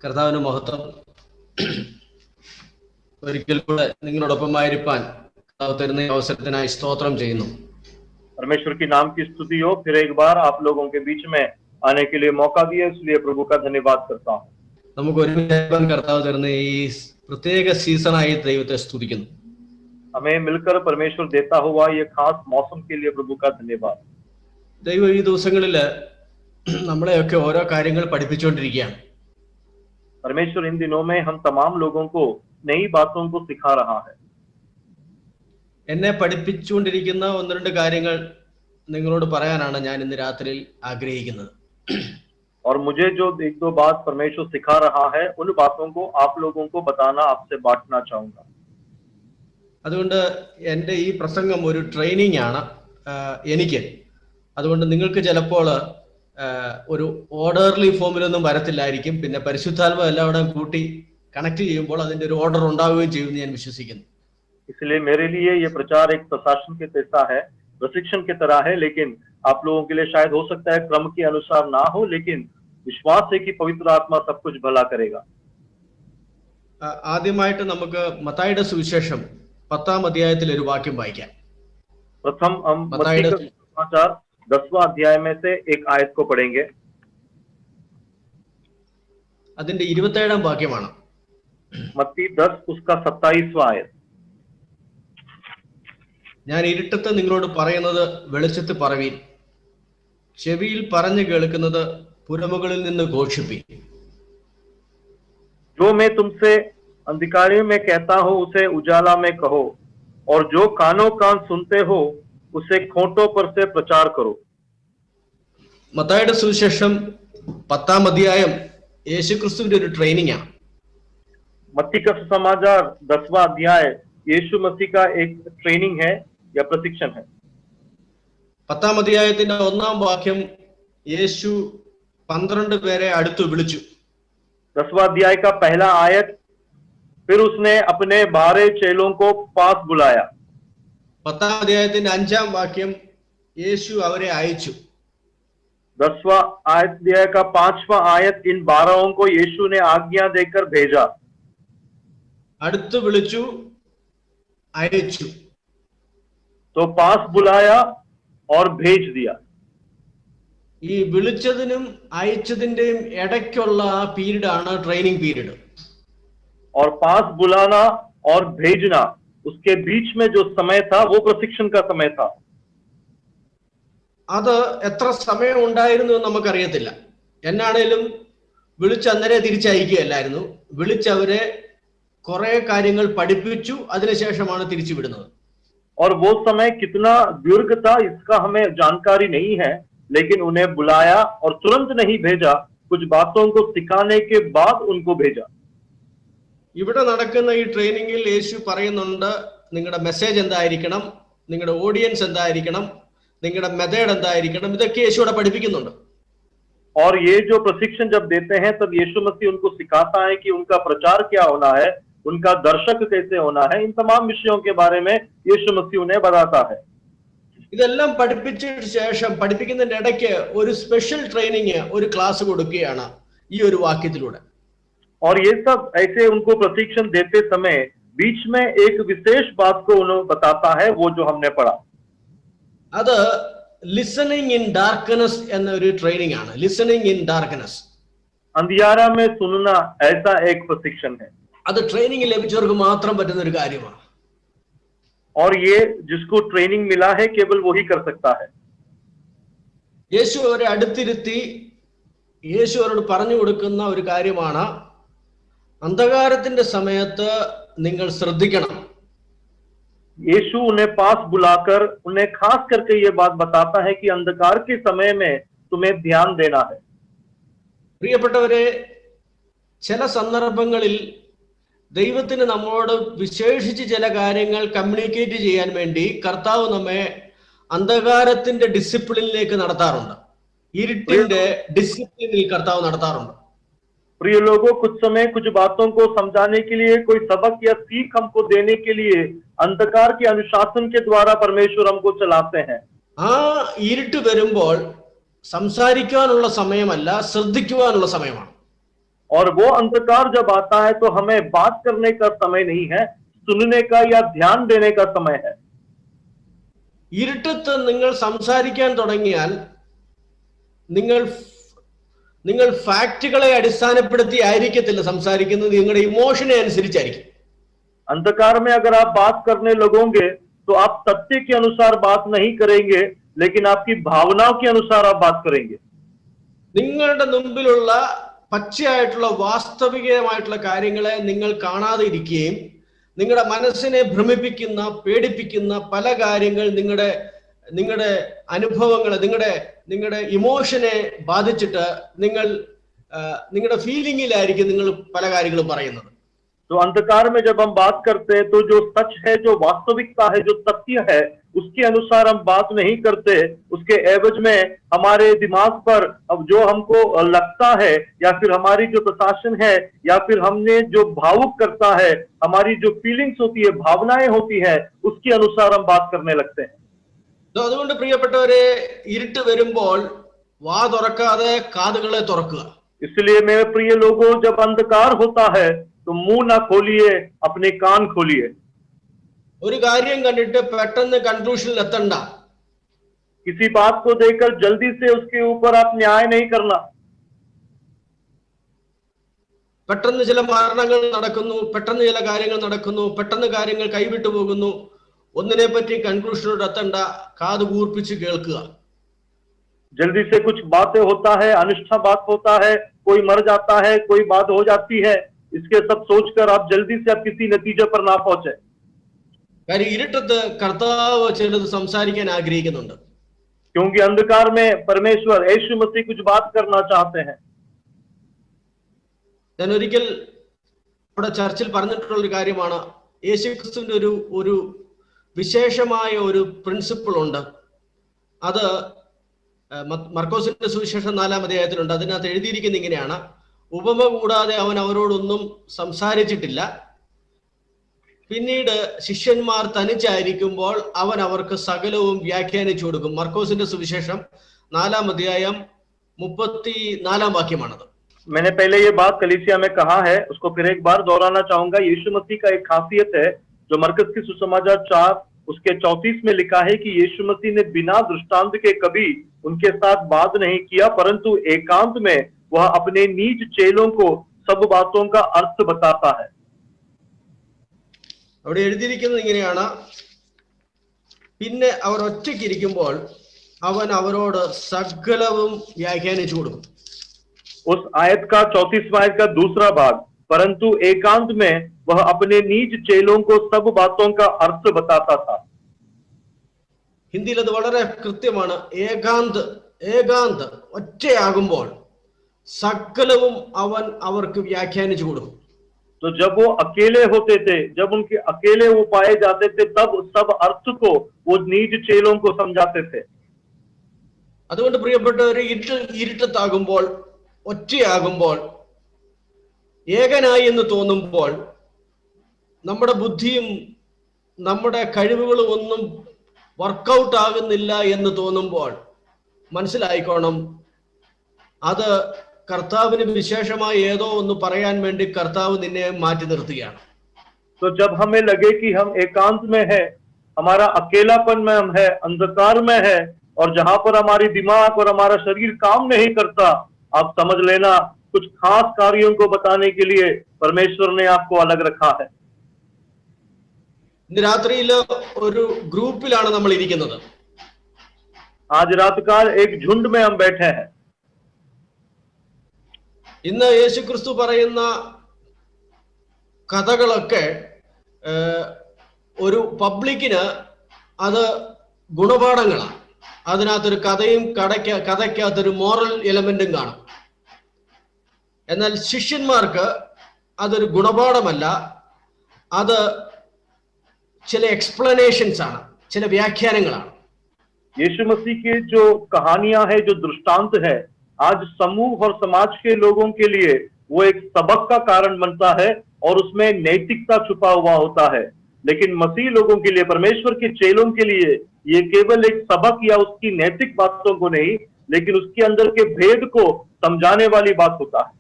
കർത്താവിന് മഹത്വം. ഒരിക്കൽ കൂടെ നിങ്ങളോടൊപ്പമായിരിക്കാൻ കർത്താവ് തരുന്ന അവസരത്തിനായി സ്തോത്രം ചെയ്യുന്നു. परमेश्वर की नाम की स्तुति हो, फिर एक बार आप लोगों के बीच में आने के लिए मौका दिया, इसलिए प्रभु का धन्यवाद करता हूँ. നമുക്ക് ഒരുമിച്ച് കർത്താവ് തരുന്ന ഈ പ്രത്യേക സീസണായി ദൈവത്തെ സ്തുതിക്കുന്നു. हमें मिलकर परमेश्वर देता हुआ ये खास मौसम के लिए प्रभु का धन्यवाद. ദൈവം ഈ ദിവസങ്ങളില് നമ്മളെയൊക്കെ ഓരോ കാര്യങ്ങൾ പഠിപ്പിച്ചുകൊണ്ടിരിക്കുകയാണ്. परमेश्वर इन दिनों में हम तमाम लोगों को नई बातों को सिखा रहा है. എന്നെ പഠിപ്പിച്ചുകൊണ്ടിരിക്കുന്ന ഒന്ന് രണ്ട് കാര്യങ്ങൾ നിങ്ങളോട് പറയാനാണ് ഞാൻ ഇന്ന് രാത്രിയിൽ ആഗ്രഹിക്കുന്നത്. और मुझे जो एक दो बात परमेश्वर सिखा रहा है, उन बातों को आप लोगों को बताना, आपसे बांटना चाहूंगा. അതുകൊണ്ട് എൻ്റെ ഈ പ്രസംഗം ഒരു ട്രെയിനിങ് ആണ് എനിക്ക്. അതുകൊണ്ട് നിങ്ങൾക്ക് ചിലപ്പോൾ ഒരു ഓർഡർലി ഫോമിലൊന്നും വരത്തില്ലായിരിക്കും. പിന്നെ പരിശുദ്ധാത്മ എല്ലാവരും കൂട്ടി കണക്ട് ചെയ്യുമ്പോൾ അതിന്റെ ഒരു ഓർഡർ ഉണ്ടാവുകയും ചെയ്യുമെന്ന് ഞാൻ വിശ്വസിക്കുന്നു. इसलिए मेरे लिए ये प्रचार एक प्रशासन के जैसा है, प्रशिक्षण की तरह है, लेकिन आप लोगों के लिए शायद हो सकता है क्रम के अनुसार ना हो, लेकिन विश्वास है कि पवित्र आत्मा सब कुछ भला करेगा. ആദ്യമായിട്ട് നമുക്ക് മത്തായിയുടെ സുവിശേഷം 10-ാം അധ്യായത്തിൽ ഒരു വാക്യം വായിക്കാം. प्रथम हम मत्ती का समाचार 10वां अध्याय में से एक आयत को पढ़ेंगे. അതിന്റെ 27-ാം വാക്യമാണ്. मत्ती 10 उसका 27वां आयत. ഞാൻ ഇരുട്ടത്ത് നിങ്ങളോട് പറയുന്നത് വെളിച്ചത്ത് പറവീൻ, ചെവിയിൽ പറഞ്ഞു കേൾക്കുന്നത് പുരമുകളിൽ നിന്ന് ഘോഷിപ്പീൻ. जो मैं तुमसे अंधकारों में कहता हूँ उसे उजाला में कहो, और जो कानों कान सुनते हो उसे खोटों पर से प्रचार करो. മത്തായിയുടെ സുവിശേഷം 10-ാം അധ്യായം യേശുക്രിസ്തുവിന്റെ ഒരു ട്രെയിനിങ് ആണ്. मत्ती का समाचार 10वां अध्याय यीशु मसीह का एक ट्रेनिंग है या प्रशिक्षण है. 10-ാം അധ്യായത്തിന്റെ 1-ാം വാക്യം യേശു 12 പേരെ അടുത്ത് വിളിച്ചു. 10वां अध्याय का पहला आयत, फिर उसने अपने 12 चेलों को पास बुलाया. 10-ാം അധ്യായത്തിന്റെ 5-ാം വാക്യം യേശു അവരെ അയച്ചു. 10वां अध्याय का 5वां आयत, इन 12 को यीशु ने आज्ञा देकर भेजा. അടുത്ത് വിളിച്ചു, അയച്ചു. तो पास बुलाया और भेज दिया. ഈ വിളിച്ചതിനും അയച്ചതിന്റെയും ഇടയ്ക്കുള്ള ആ പീരീഡ് ആണ് ട്രെയിനിങ് പീരീഡ്. और पास बुलाना और भेजना, उसके बीच में जो समय था वो प्रशिक्षण का समय था. അത് എത്ര സമയം ഉണ്ടായിരുന്നു എന്ന് നമുക്കറിയത്തില്ല. എന്നാണേലും വിളിച്ച് അന്നേരെ തിരിച്ചയക്കുകയല്ലായിരുന്നു. വിളിച്ചവരെ കുറെ കാര്യങ്ങൾ പഠിപ്പിച്ചു, അതിനുശേഷമാണ് തിരിച്ചു വിടുന്നത്. और वो समय कितना दीर्घ था इसका हमें जानकारी नहीं है, लेकिन उन्हें बुलाया और तुरंत नहीं भेजा, कुछ बातों को सिखाने के बाद उनको भेजा. ഇവിടെ നടക്കുന്ന ഈ ട്രെയിനിങ്ങിൽ യേശു പറയുന്നുണ്ട്, നിങ്ങളുടെ മെസ്സേജ് എന്തായിരിക്കണം, നിങ്ങളുടെ ഓഡിയൻസ് എന്തായിരിക്കണം, നിങ്ങളുടെ മെത്തേഡ് എന്തായിരിക്കണം, ഇതൊക്കെ യേശുവിടെ പഠിപ്പിക്കുന്നുണ്ട്. और ये जो प्रशिक्षण जब देते हैं तब यीशु मसीह उनको सिखाता है कि उनका प्रचार क्या होना है, उनका दर्शक कैसे होना है, इन तमाम विषयों के बारे में यीशु मसीह उन्हें बताता है. ഇതെല്ലാം പഠിപ്പിച്ച ശേഷം പഠിപ്പിക്കുന്നതിന്റെ ഇടയ്ക്ക് ഒരു സ്പെഷ്യൽ ട്രെയിനിങ്, ഒരു ക്ലാസ് കൊടുക്കുകയാണ് ഈ ഒരു വാക്യത്തിലൂടെ. और ये सब ऐसे उनको प्रशिक्षण देते समय बीच में एक विशेष बात को उन्हें बताता है, वो जो हमने पढ़ा. അത് ലിസണിങ് ഇൻ ഡാർക്ക്നെസ് എന്നൊരു ട്രെയിനിങ് ആണ്. ലിസണിങ് ഇൻ ഡാർക്ക്നെസ്, अंधियारा में सुनना, ऐसा एक प्रशिक्षण है. അത് ട്രെയിനിങ് ലഭിച്ചവർക്ക് മാത്രം പറ്റുന്ന ഒരു കാര്യമാണ്. और ये जिसको ट्रेनिंग मिला है केवल वही कर सकता है. യേശു അവരെ അടുത്തിരുത്തി യേശു അവരോട് പറഞ്ഞു കൊടുക്കുന്ന ഒരു കാര്യമാണ്, അന്ധകാരത്തിന്റെ സമയത്ത് നിങ്ങൾ ശ്രദ്ധിക്കണം. यीशु उन्हें पास बुलाकर उन्हें खास करके ये बात बताता है कि अंधकार के समय में तुम्हें ध्यान देना है. പ്രിയപ്പെട്ടവരെ, ചില സന്ദർഭങ്ങളിൽ ദൈവത്തിന് നമ്മളോട് വിശേഷിച്ച് ചില കാര്യങ്ങൾ കമ്മ്യൂണിക്കേറ്റ് ചെയ്യാൻ വേണ്ടി കർത്താവ് നമ്മെ അന്ധകാരത്തിന്റെ ഡിസിപ്ലിനിലേക്ക് നടത്താറുണ്ട്. ഇരുട്ടിന്റെ ഡിസിപ്ലിനിൽ കർത്താവ് നടത്താറുണ്ട്. प्रिय लोगों, कुछ समय कुछ बातों को समझाने के लिए, कोई सबक या सीख हमको देने के लिए अंधकार के अनुशासन के द्वारा परमेश्वर हमको चलाते हैं. ആ ഇരുട്ട് വരുമ്പോൾ സംസാരിക്കാനുള്ള സമയമല്ല, ശ്രദ്ധിക്കുവാനുള്ള സമയമാണ്. और वो अंधकार जब आता है तो हमें बात करने का समय नहीं है, सुनने का या ध्यान देने का समय है। ഇരുട്ടത്ത് നിങ്ങൾ സംസാരിക്കാൻ തുടങ്ങിയാൽ നിങ്ങൾ നിങ്ങൾ ഫാക്റ്റുകളെ അടിസ്ഥാനപ്പെടുത്തി ആയിരിക്കത്തില്ല സംസാരിക്കുന്നത്, നിങ്ങളുടെ ഇമോഷനെ അനുസരിച്ചായിരിക്കും. अंधकार में अगर आप बात करने लगोगे तो आप सत्य के अनुसार बात नहीं करेंगे, लेकिन आपकी भावनाओं के अनुसार आप बात करेंगे। നിങ്ങളുടെ മുമ്പിലുള്ള പച്ചയായിട്ടുള്ള വാസ്തവികമായിട്ടുള്ള കാര്യങ്ങളെ നിങ്ങൾ കാണാതെ ഇരിക്കുകയും നിങ്ങളുടെ മനസ്സിനെ ഭ്രമിപ്പിക്കുന്ന പേടിപ്പിക്കുന്ന പല കാര്യങ്ങൾ നിങ്ങളുടെ അനുഭവങ്ങൾ നിങ്ങളുടെ ഇമോഷനെ ബാധിച്ചിട്ട് നിങ്ങളുടെ ഫീലിംഗിലായിരിക്കും നിങ്ങൾ പല കാര്യങ്ങളും പറയുന്നത്. तो अंधकार में जब हम बात करते हैं तो जो सच है, जो वास्तविकता है, जो सत्य है, उसके अनुसार हम बात नहीं करते। उसके एवज में हमारे दिमाग पर अब जो हमको लगता है या फिर हमारी जो प्रशासन है या फिर हमने जो भावुक करता है, हमारी जो फीलिंग्स होती है, भावनाएं होती है, उसके अनुसार हम बात करने लगते हैं। അതുകൊണ്ട് പ്രിയപ്പെട്ടവരെ, ഇരുട്ട് വരുമ്പോൾ വാ തുറക്കാതെ കാതുകളെ തുറക്കുക. इसलिए मेरे प्रिय लोगों, जब अंधकार होता है तो मुंह ना खोलिए, अपने कान खोलिए। ഒരു കാര്യം കണ്ടിട്ട് പെട്ടെന്ന് കൺക്ലൂഷനിൽ എത്തണ്ട. किसी बात को देखकर जल्दी से उसके ऊपर आप न्याय नहीं करना। പെട്ടെന്ന് ചില മരണങ്ങൾ നടക്കുന്നു, പെട്ടെന്ന് ചില കാര്യങ്ങൾ നടക്കുന്നു, പെട്ടെന്ന് കാര്യങ്ങൾ കൈവിട്ടു പോകുന്നു. ഒന്നിനെ പറ്റി കൺക്ലൂഷനോട് എത്തണ്ട, കാത് കൂർപ്പിച്ച് കേൾക്കുക. जल्दी से कुछ बातें होता है, अनिष्टा बात होता है, कोई मर जाता है, कोई बात हो जाती है, इसके सब सोचकर आप जल्दी से आप किसी नतीजे पर ना पहुंचे। കാര്യം ഇരുട്ടത്ത് കർത്താവ് ചിലത് സംസാരിക്കാൻ ആഗ്രഹിക്കുന്നുണ്ട്. क्योंकि अंधकार में परमेश्वर यीशु मसीह कुछ बात करना चाहते हैं। ഞാൻ ഒരിക്കൽ ഇവിടെ ചർച്ചിൽ പറഞ്ഞിട്ടുള്ള ഒരു കാര്യമാണ്, യേശുക്രിസ്തുവിന്റെ ഒരു വിശേഷമായ ഒരു പ്രിൻസിപ്പിൾ ഉണ്ട്. അത് മർക്കോസിന്റെ സുവിശേഷം 4-ാം അധ്യായത്തിലുണ്ട്. അതിനകത്ത് എഴുതിയിരിക്കുന്ന ഇങ്ങനെയാണ്: ഉപമ കൂടാതെ അവൻ അവരോടൊന്നും സംസാരിച്ചിട്ടില്ല. പിന്നീട് ശിഷ്യന്മാർ തനിച്ചായിരിക്കുമ്പോൾ അവൻ അവർക്ക് സകലവും വ്യാഖ്യാനിച്ചു കൊടുക്കും. മർക്കോസിന്റെ സുവിശേഷം 4-ാം അധ്യായം 34-ാം വാക്യമാണത്. मैंने पहले ये बात कलीसिया में कहा है, उसको फिर एक बार दोहराना चाहूंगा। यीशु मसीह का एक खासियत है जो मरकस की सुसमाचार 4 उसके 34 में लिखा है कि यीशु मसीह ने बिना दृष्टांत के कभी उनके साथ बात नहीं किया, परंतु एकांत में वह अपने नीच चेलों को सब बातों का अर्थ बताता है। അവിടെ എഴുതിയിരിക്കുന്നത് ഇങ്ങനെയാണ്: പിന്നെ അവർ ഒറ്റയ്ക്കിരിക്കുമ്പോൾ അവൻ അവരോട് സകലവും വ്യാഖ്യാനിച്ചു കൊടുക്കും. उस आयत का 34वां आयत का दूसरा भाग, परंतु एकांत में वह अपने नीच चेलों को सब बातों का अर्थ बताता था। ഹിന്ദിയിൽ അത് വളരെ കൃത്യമാണ്. ഏകാന്ത് ഒറ്റയാകുമ്പോൾ സകലവും അവൻ അവർക്ക് വ്യാഖ്യാനിച്ചു കൊടുക്കും. तो जब वो अकेले होते थे, जब उनके अकेले वो पाए जाते थे, तब सब अर्थ को वो नीच चेलों को समझाते थे। അതുകൊണ്ട് പ്രിയപ്പെട്ടവരെ, ഇരുട്ടത്താകുമ്പോൾ, ഒറ്റയാകുമ്പോൾ, ഏകനായി എന്ന് തോന്നുമ്പോൾ, നമ്മുടെ ബുദ്ധിയും നമ്മുടെ കഴിവുകളും ഒന്നും വർക്കൗട്ട് ആകുന്നില്ല എന്ന് തോന്നുമ്പോൾ മനസ്സിലായിക്കോണം, അത് കർത്താവിന് വിശേഷമായി ഏതോ ഒന്ന് പറയാൻ വേണ്ടി കർത്താവ് നിന്നെ മാറ്റി നിർത്തുകയാണ്. तो जब हमें लगे कि हम एकांत में है, हमारा अकेलापन में हम है, अंधकार में है, और जहां पर हमारी दिमाग और हमारा शरीर काम नहीं करता, आप समझ लेना कुछ खास कार्यों को बताने के लिए परमेश्वर ने आपको अलग रखा है। ഇന്ന് രാത്രിയിൽ ഒരു ഗ്രൂപ്പിലാണ് നമ്മൾ ഇരിക്കുന്നത്. आज रात काल एक झुंड में हम बैठे हैं। ഇന്ന് യേശുക്രിസ്തു പറയുന്ന കഥകളൊക്കെ ഒരു പബ്ലിക്കിന് അത് ഗുണപാഠങ്ങളാണ്. അതിനകത്തൊരു കഥയും കഥയ്ക്കകത്തൊരു മോറൽ എലമെന്റും കാണും. എന്നാൽ ശിഷ്യന്മാർക്ക് അതൊരു ഗുണപാഠമല്ല, അത് ചില എക്സ്പ്ലനേഷൻസ് ആണ്, ചില വ്യാഖ്യാനങ്ങളാണ്. यीशु मसीह की जो कहानियां है, जो दृष्टांत है, आज समूह और समाज के लोगों के लिए वो एक सबक का कारण बनता है और उसमें नैतिकता छुपा हुआ होता है। लेकिन मसीह लोगों के लिए, परमेश्वर के चेलों के लिए ये केवल एक सबक या उसकी नैतिक बातों को नहीं, लेकिन उसके अंदर के भेद को समझाने वाली बात होता है।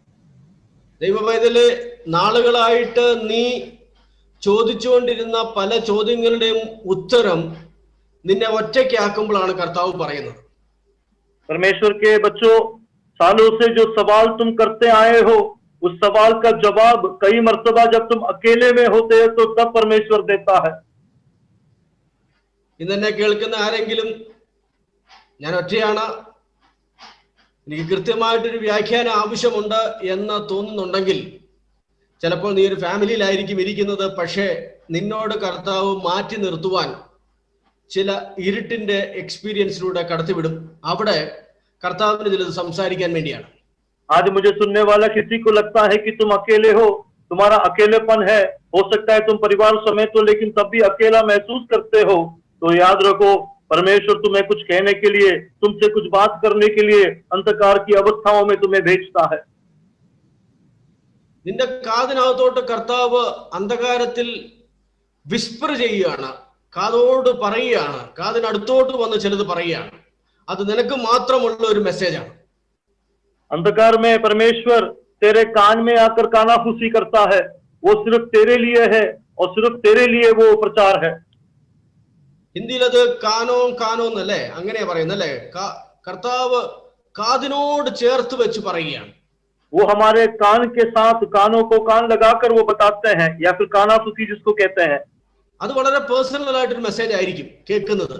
ദൈവവേദയിലെ നാളുകളായിട്ട് നീ ചോദിച്ചുകൊണ്ടിരുന്ന പല ചോദ്യങ്ങളുടെയും ഉത്തരം നിന്നെ ഒറ്റയ്ക്കാക്കുമ്പോഴാണ് കർത്താവ് പറയുന്നത്. परमेश्वर के बच्चों, सालों से जो सवाल तुम करते आए हो, उस सवाल का जवाब कई मर्तबा जब तुम अकेले में होते हो तो तब परमेश्वर देता है. ഇന്നെന്നെ കേൾക്കുന്ന ആരെങ്കിലും ഞാൻ ഒറ്റയാണ്, എനിക്ക് കൃത്യമായിട്ടൊരു വ്യാഖ്യാനം ആവശ്യമുണ്ട് എന്ന് തോന്നുന്നുണ്ടെങ്കിൽ ചിലപ്പോൾ നീ ഒരു ഫാമിലിയിലായിരിക്കും ഇരിക്കുന്നത്, പക്ഷേ നിന്നോട് കർത്താവ് മാറ്റി നിർത്തുവാൻ ചില ഇരുട്ടിന്റെ എക്സ്പീരിയൻസിലൂടെ കടത്തിവിടും. അവിടെ കർത്താവിന് ചിലത് സംസാരിക്കാൻ വേണ്ടിയാണ്. आज मुझे सुनने वाला किसी को लगता है कि तुम अकेले हो, तुम्हारा अकेलेपन है, हो सकता है तुम परिवार समेत हो लेकिन तब भी अकेला महसूस करते हो, तो याद रखो परमेश्वर तुम्हें कुछ कहने के लिए, तुमसे कुछ बात करने के लिए अंधकार की अवस्थाओं में तुम्हें भेजता है. നിന്റെ കാതിനകത്തോട്ട് കർത്താവ് അന്ധകാരത്തിൽ വിസ്പർ ചെയ്യുകയാണ്, കാതോട് പറയുകയാണ്, കാതിനടുത്തോട്ട് വന്ന് ചിലത് പറയുകയാണ്. അത് നിനക്ക് മാത്രമുള്ള ഒരു മെസ്സേജാണ്. अंधकार में परमेश्वर तेरे कान में आकर कानाफूसी करता है, वो सिर्फ तेरे लिए है और सिर्फ तेरे लिए वो प्रचार है. ഹിന്ദിയിൽ അത് കാനോ കാനോ എന്നല്ലേ അങ്ങനെയാ പറയുന്നല്ലേ. കർത്താവ് കാതിനോട് ചേർത്ത് വെച്ച് പറയുകയാണ്. वो हमारे कान के साथ कानों को कान लगाकर वो बताते हैं, या फिर कानाफूसी जिसको कहते हैं. അത് വളരെ പേഴ്സണൽ ആയിട്ടൊരു മെസ്സേജ് ആയിരിക്കും കേൾക്കുന്നത്.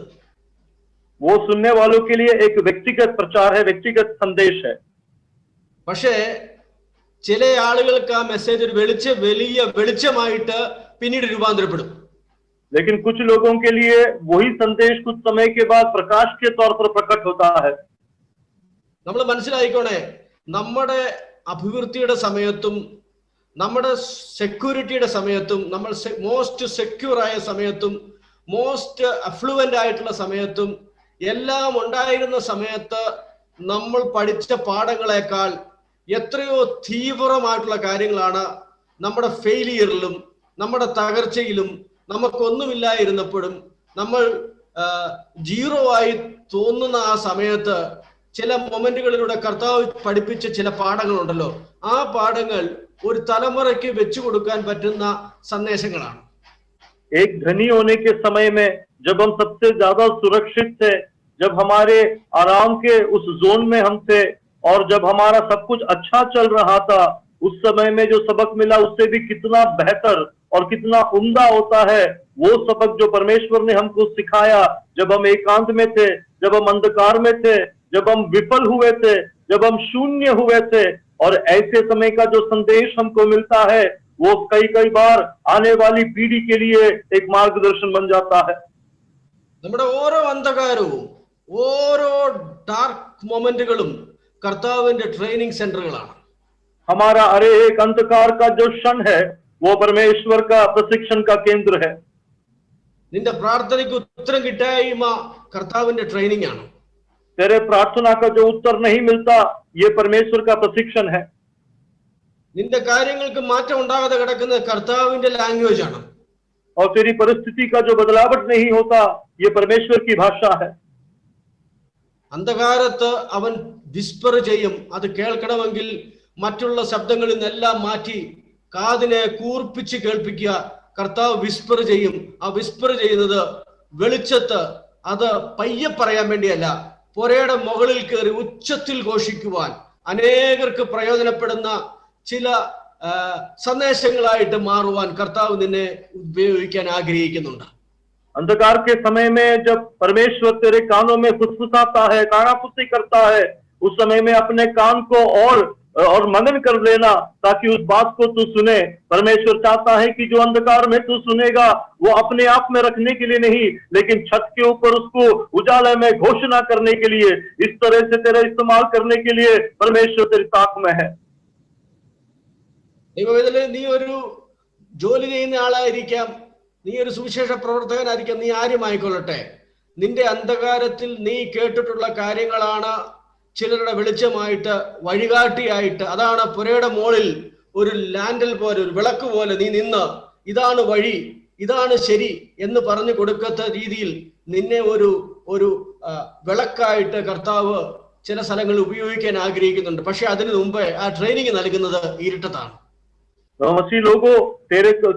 वो सुनने वालों के लिए एक व्यक्तिगत प्रचार है, व्यक्तिगत संदेश है. പക്ഷേ ചില ആളുകൾക്ക് ആ മെസ്സേജ് ഒരു വലിയ വെളിച്ചമായിട്ട് പിന്നീട് രൂപാന്തരപ്പെടും. लेकिन कुछ लोगों के लिए वही संदेश कुछ समय के बाद प्रकाश के तौर पर प्रकट होता है. നമ്മൾ മനസ്സിലായിക്കോണേ, നമ്മുടെ അഭിവൃദ്ധിയുടെ സമയത്തും നമ്മുടെ സെക്യൂരിറ്റിയുടെ സമയത്തും നമ്മൾ മോസ്റ്റ് സെക്യൂർ ആയ സമയത്തും മോസ്റ്റ് അഫ്ലുവന്റ് ആയിട്ടുള്ള സമയത്തും എല്ലാം ഉണ്ടായിരുന്ന സമയത്ത് നമ്മൾ പഠിച്ച പാഠങ്ങളെക്കാൾ എത്രയോ തീവ്രമായിട്ടുള്ള കാര്യങ്ങളാണ് നമ്മുടെ ഫെയിലിയറിലും നമ്മുടെ തകർച്ചയിലും നമുക്കൊന്നുമില്ലായിരുന്നപ്പോഴും നമ്മൾ ജീറോ ആയി തോന്നുന്ന ആ സമയത്ത് ചില മൊമെന്റുകളിലൂടെ കർത്താവ് പഠിപ്പിച്ച ചില പാഠങ്ങളുണ്ടല്ലോ, ആ പാഠങ്ങൾ ഒരു തലമുറയ്ക്ക് വെച്ചു കൊടുക്കാൻ പറ്റുന്ന സന്ദേശങ്ങളാണ്. एक धनी होने के समय में जब हम सबसे ज्यादा सुरक्षित थे, जब हमारे आराम के उस जोन में हम थे और जब हमारा सब कुछ अच्छा चल रहा था, उस समय में जो सबक मिला उससे भी कितना बेहतर और कितना उम्दा होता है वो सबक जो परमेश्वर ने हमको सिखाया जब हम एकांत में थे, जब हम अंधकार में थे, जब हम विफल हुए थे, जब हम शून्य हुए थे. और ऐसे समय का जो संदेश हमको मिलता है वो कई बार आने वाली पीढ़ी के लिए एक मार्गदर्शन बन जाता है. നമ്മുടെ ഓരോ അന്ധകാരവും ഓരോ ഡാർക്ക് മൊമെന്റുകളും കർത്താവിന്റെ ട്രെയിനിങ് സെന്ററുകളാണ്. हमारा अरे एक अंधकार का जो क्षण है वो परमेश्वर का प्रशिक्षण का केंद्र है. നിന്റെ പ്രാർത്ഥനയ്ക്ക് ഉത്തരം കിട്ടായ്മ കർത്താവിന്റെ ട്രെയിനിങ് ആണ്. तेरे प्रार्थना का जो उत्तर नहीं मिलता ये परमेश्वर का प्रशिक्षण है. നിന്റെ കാര്യങ്ങൾക്ക് മാറ്റം ഉണ്ടാകാതെ കിടക്കുന്ന കർത്താവിന്റെ ലാംഗ്വേജ് ആണ്. और तेरी परिस्थिति का जो बदलावट नहीं होता ये परमेश्वर की भाषा है. അന്ധകാരത്ത് അവൻ വിസ്പർ ചെയ്യും. അത് കേൾക്കണമെങ്കിൽ മറ്റുള്ള ശബ്ദങ്ങളിൽ നിന്നെല്ലാം മാറ്റി കാതിനെ കൂർപ്പിച്ച് കേൾപ്പിക്കുക. കർത്താവ് വിസ്പർ ചെയ്യും. ആ വിസ്പർ ചെയ്യുന്നത് വെളിച്ചത്ത് അത് പയ്യെ പറയാൻ വേണ്ടിയല്ല, പുരയുടെ മുകളിൽ കയറി ഉച്ചത്തിൽ ഘോഷിക്കുവാൻ അനേകർക്ക് പ്രയോജനപ്പെടുന്ന ചില സന്ദേശങ്ങളായിട്ട് മാറുവാൻ കർത്താവ് നിന്നെ ഉപയോഗിക്കാൻ ആഗ്രഹിക്കുന്നുണ്ട്. अंधकार के समय में जब परमेश्वर तेरे कानों में फुसफुसाता है, कानाफूसी करता है, उस समय में अपने कान को और मगन कर लेना ताकि उस बात को तू सुने. परमेश्वर चाहता है कि जो अंधकार में तू सुनेगा वो अपने आप में रखने के लिए नहीं, लेकिन छत के ऊपर उसको उजाले में घोषणा करने के लिए, इस तरह से तेरा इस्तेमाल करने के लिए परमेश्वर तेरी ताक में है. നീ ഒരു ജോലി ചെയ്യുന്ന ആളായിരിക്കാം, നീ ഒരു സുവിശേഷ പ്രവർത്തകനായിരിക്കാം, നീ ആരുമായിക്കൊള്ളട്ടെ, നിന്റെ അന്ധകാരത്തിൽ നീ കേട്ടിട്ടുള്ള കാര്യങ്ങളാണ് ചിലരുടെ വെളിച്ചമായിട്ട് വഴികാട്ടിയായിട്ട്. അതാണ് പുരയുടെ മുകളിൽ ഒരു ലാൻഡൽ പോലെ ഒരു വിളക്ക് പോലെ നീ നിന്ന് ഇതാണ് വഴി, ഇതാണ് ശരി എന്ന് പറഞ്ഞു കൊടുക്കത്ത രീതിയിൽ നിന്നെ ഒരു വിളക്കായിട്ട് കർത്താവ് ചില സ്ഥലങ്ങളിൽ ഉപയോഗിക്കാൻ ആഗ്രഹിക്കുന്നുണ്ട്. പക്ഷെ അതിനു മുമ്പ് ആ ട്രെയിനിങ് നൽകുന്നത് ഇരുട്ടത്താണ്. मसीह लोगों,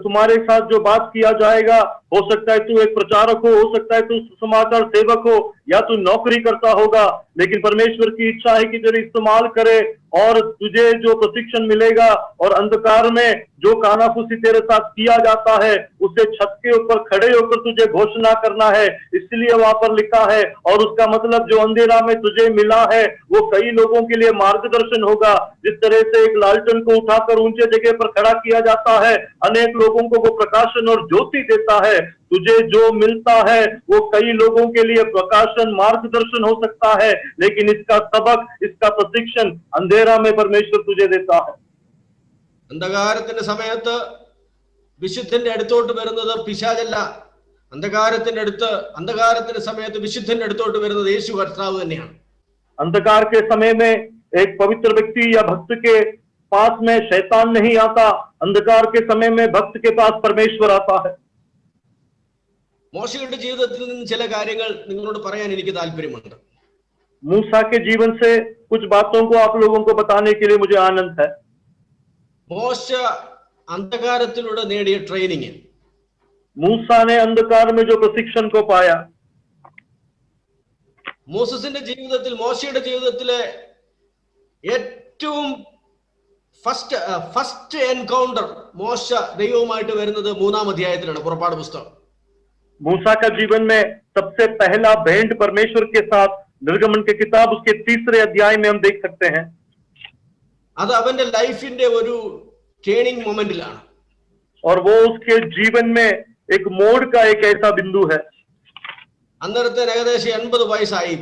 तुम्हारे साथ जो बात किया जाएगा, हो सकता है तू एक प्रचारक हो सकता है तू समाचार सेवक हो, या तू नौकरी करता होगा, लेकिन परमेश्वर की इच्छा है कि तेरे इस्तेमाल करे और तुझे जो प्रशिक्षण मिलेगा और अंधकार में जो कानाफूसी तेरे साथ किया जाता है उसे छत के ऊपर खड़े होकर तुझे घोषणा करना है। इसलिए वहां पर लिखा है, और उसका मतलब जो अंधेरा में तुझे मिला है वो कई लोगों के लिए मार्गदर्शन होगा। जिस तरह से एक लालटेन को उठाकर ऊंचे जगह पर खड़ा किया जाता है, अनेक लोगों को वो प्रकाशन और ज्योति देता है, तुझे जो मिलता है वो कई लोगों के लिए प्रकाशन मार्गदर्शन हो सकता है, लेकिन इसका सबक, इसका प्रशिक्षण अंधेरा में परमेश्वर तुझे देता है। അന്ധകാരത്തിന്റെ സമയത്ത് വിശുദ്ധന്റെ അടുത്തോട്ട് വരുന്നത് പിശാചല്ല. അന്ധകാരത്തിന്റെ സമയത്ത് വിശുദ്ധന്റെ അടുത്തോട്ട് വരുന്നത് യേശു കർത്താവ് തന്നെയാണ്. अंधकार के समय में एक पवित्र व्यक्ति या भक्त के पास में शैतान नहीं आता, अंधकार के समय में भक्त के पास परमेश्वर आता है। മോശയുടെ ജീവിതത്തിൽ നിന്ന് ചില കാര്യങ്ങൾ നിങ്ങളോട് പറയാൻ എനിക്ക് താല്പര്യമുണ്ട്. मूसा के जीवन से कुछ बातों को आप लोगों को बताने के लिए मुझे आनंद है। മോശ അന്ധകാരത്തിലൂടെ നേടിയ ട്രെയിനിങ്, मूसा ने अंधकार में जो प्रशिक्षण को पाया, മോസസിന്റെ ജീവിതത്തിൽ, മോശയുടെ ജീവിതത്തിലെ ഏറ്റവും ഫസ്റ്റ് എൻകൗണ്ടർ മോശ ദൈവവുമായിട്ട് വരുന്നത് 3-ാം അധ്യായത്തിലാണ്, പുറപ്പാട് പുസ്തകം. मूसा का जीवन में सबसे पहला भेंट परमेश्वर के साथ निर्गमन की किताब उसके 3रे अध्याय में हम देख सकते हैं। അത് അവന്റെ ലൈഫിന്റെ ഒരു ടേണിംഗ് മൊമെന്റിലാണ്. और वो उसके जीवन में एक मोड़ का एक ऐसा बिंदु है। അന്നേരത്തെ ഏകദേശം 80 വയസ്സായി.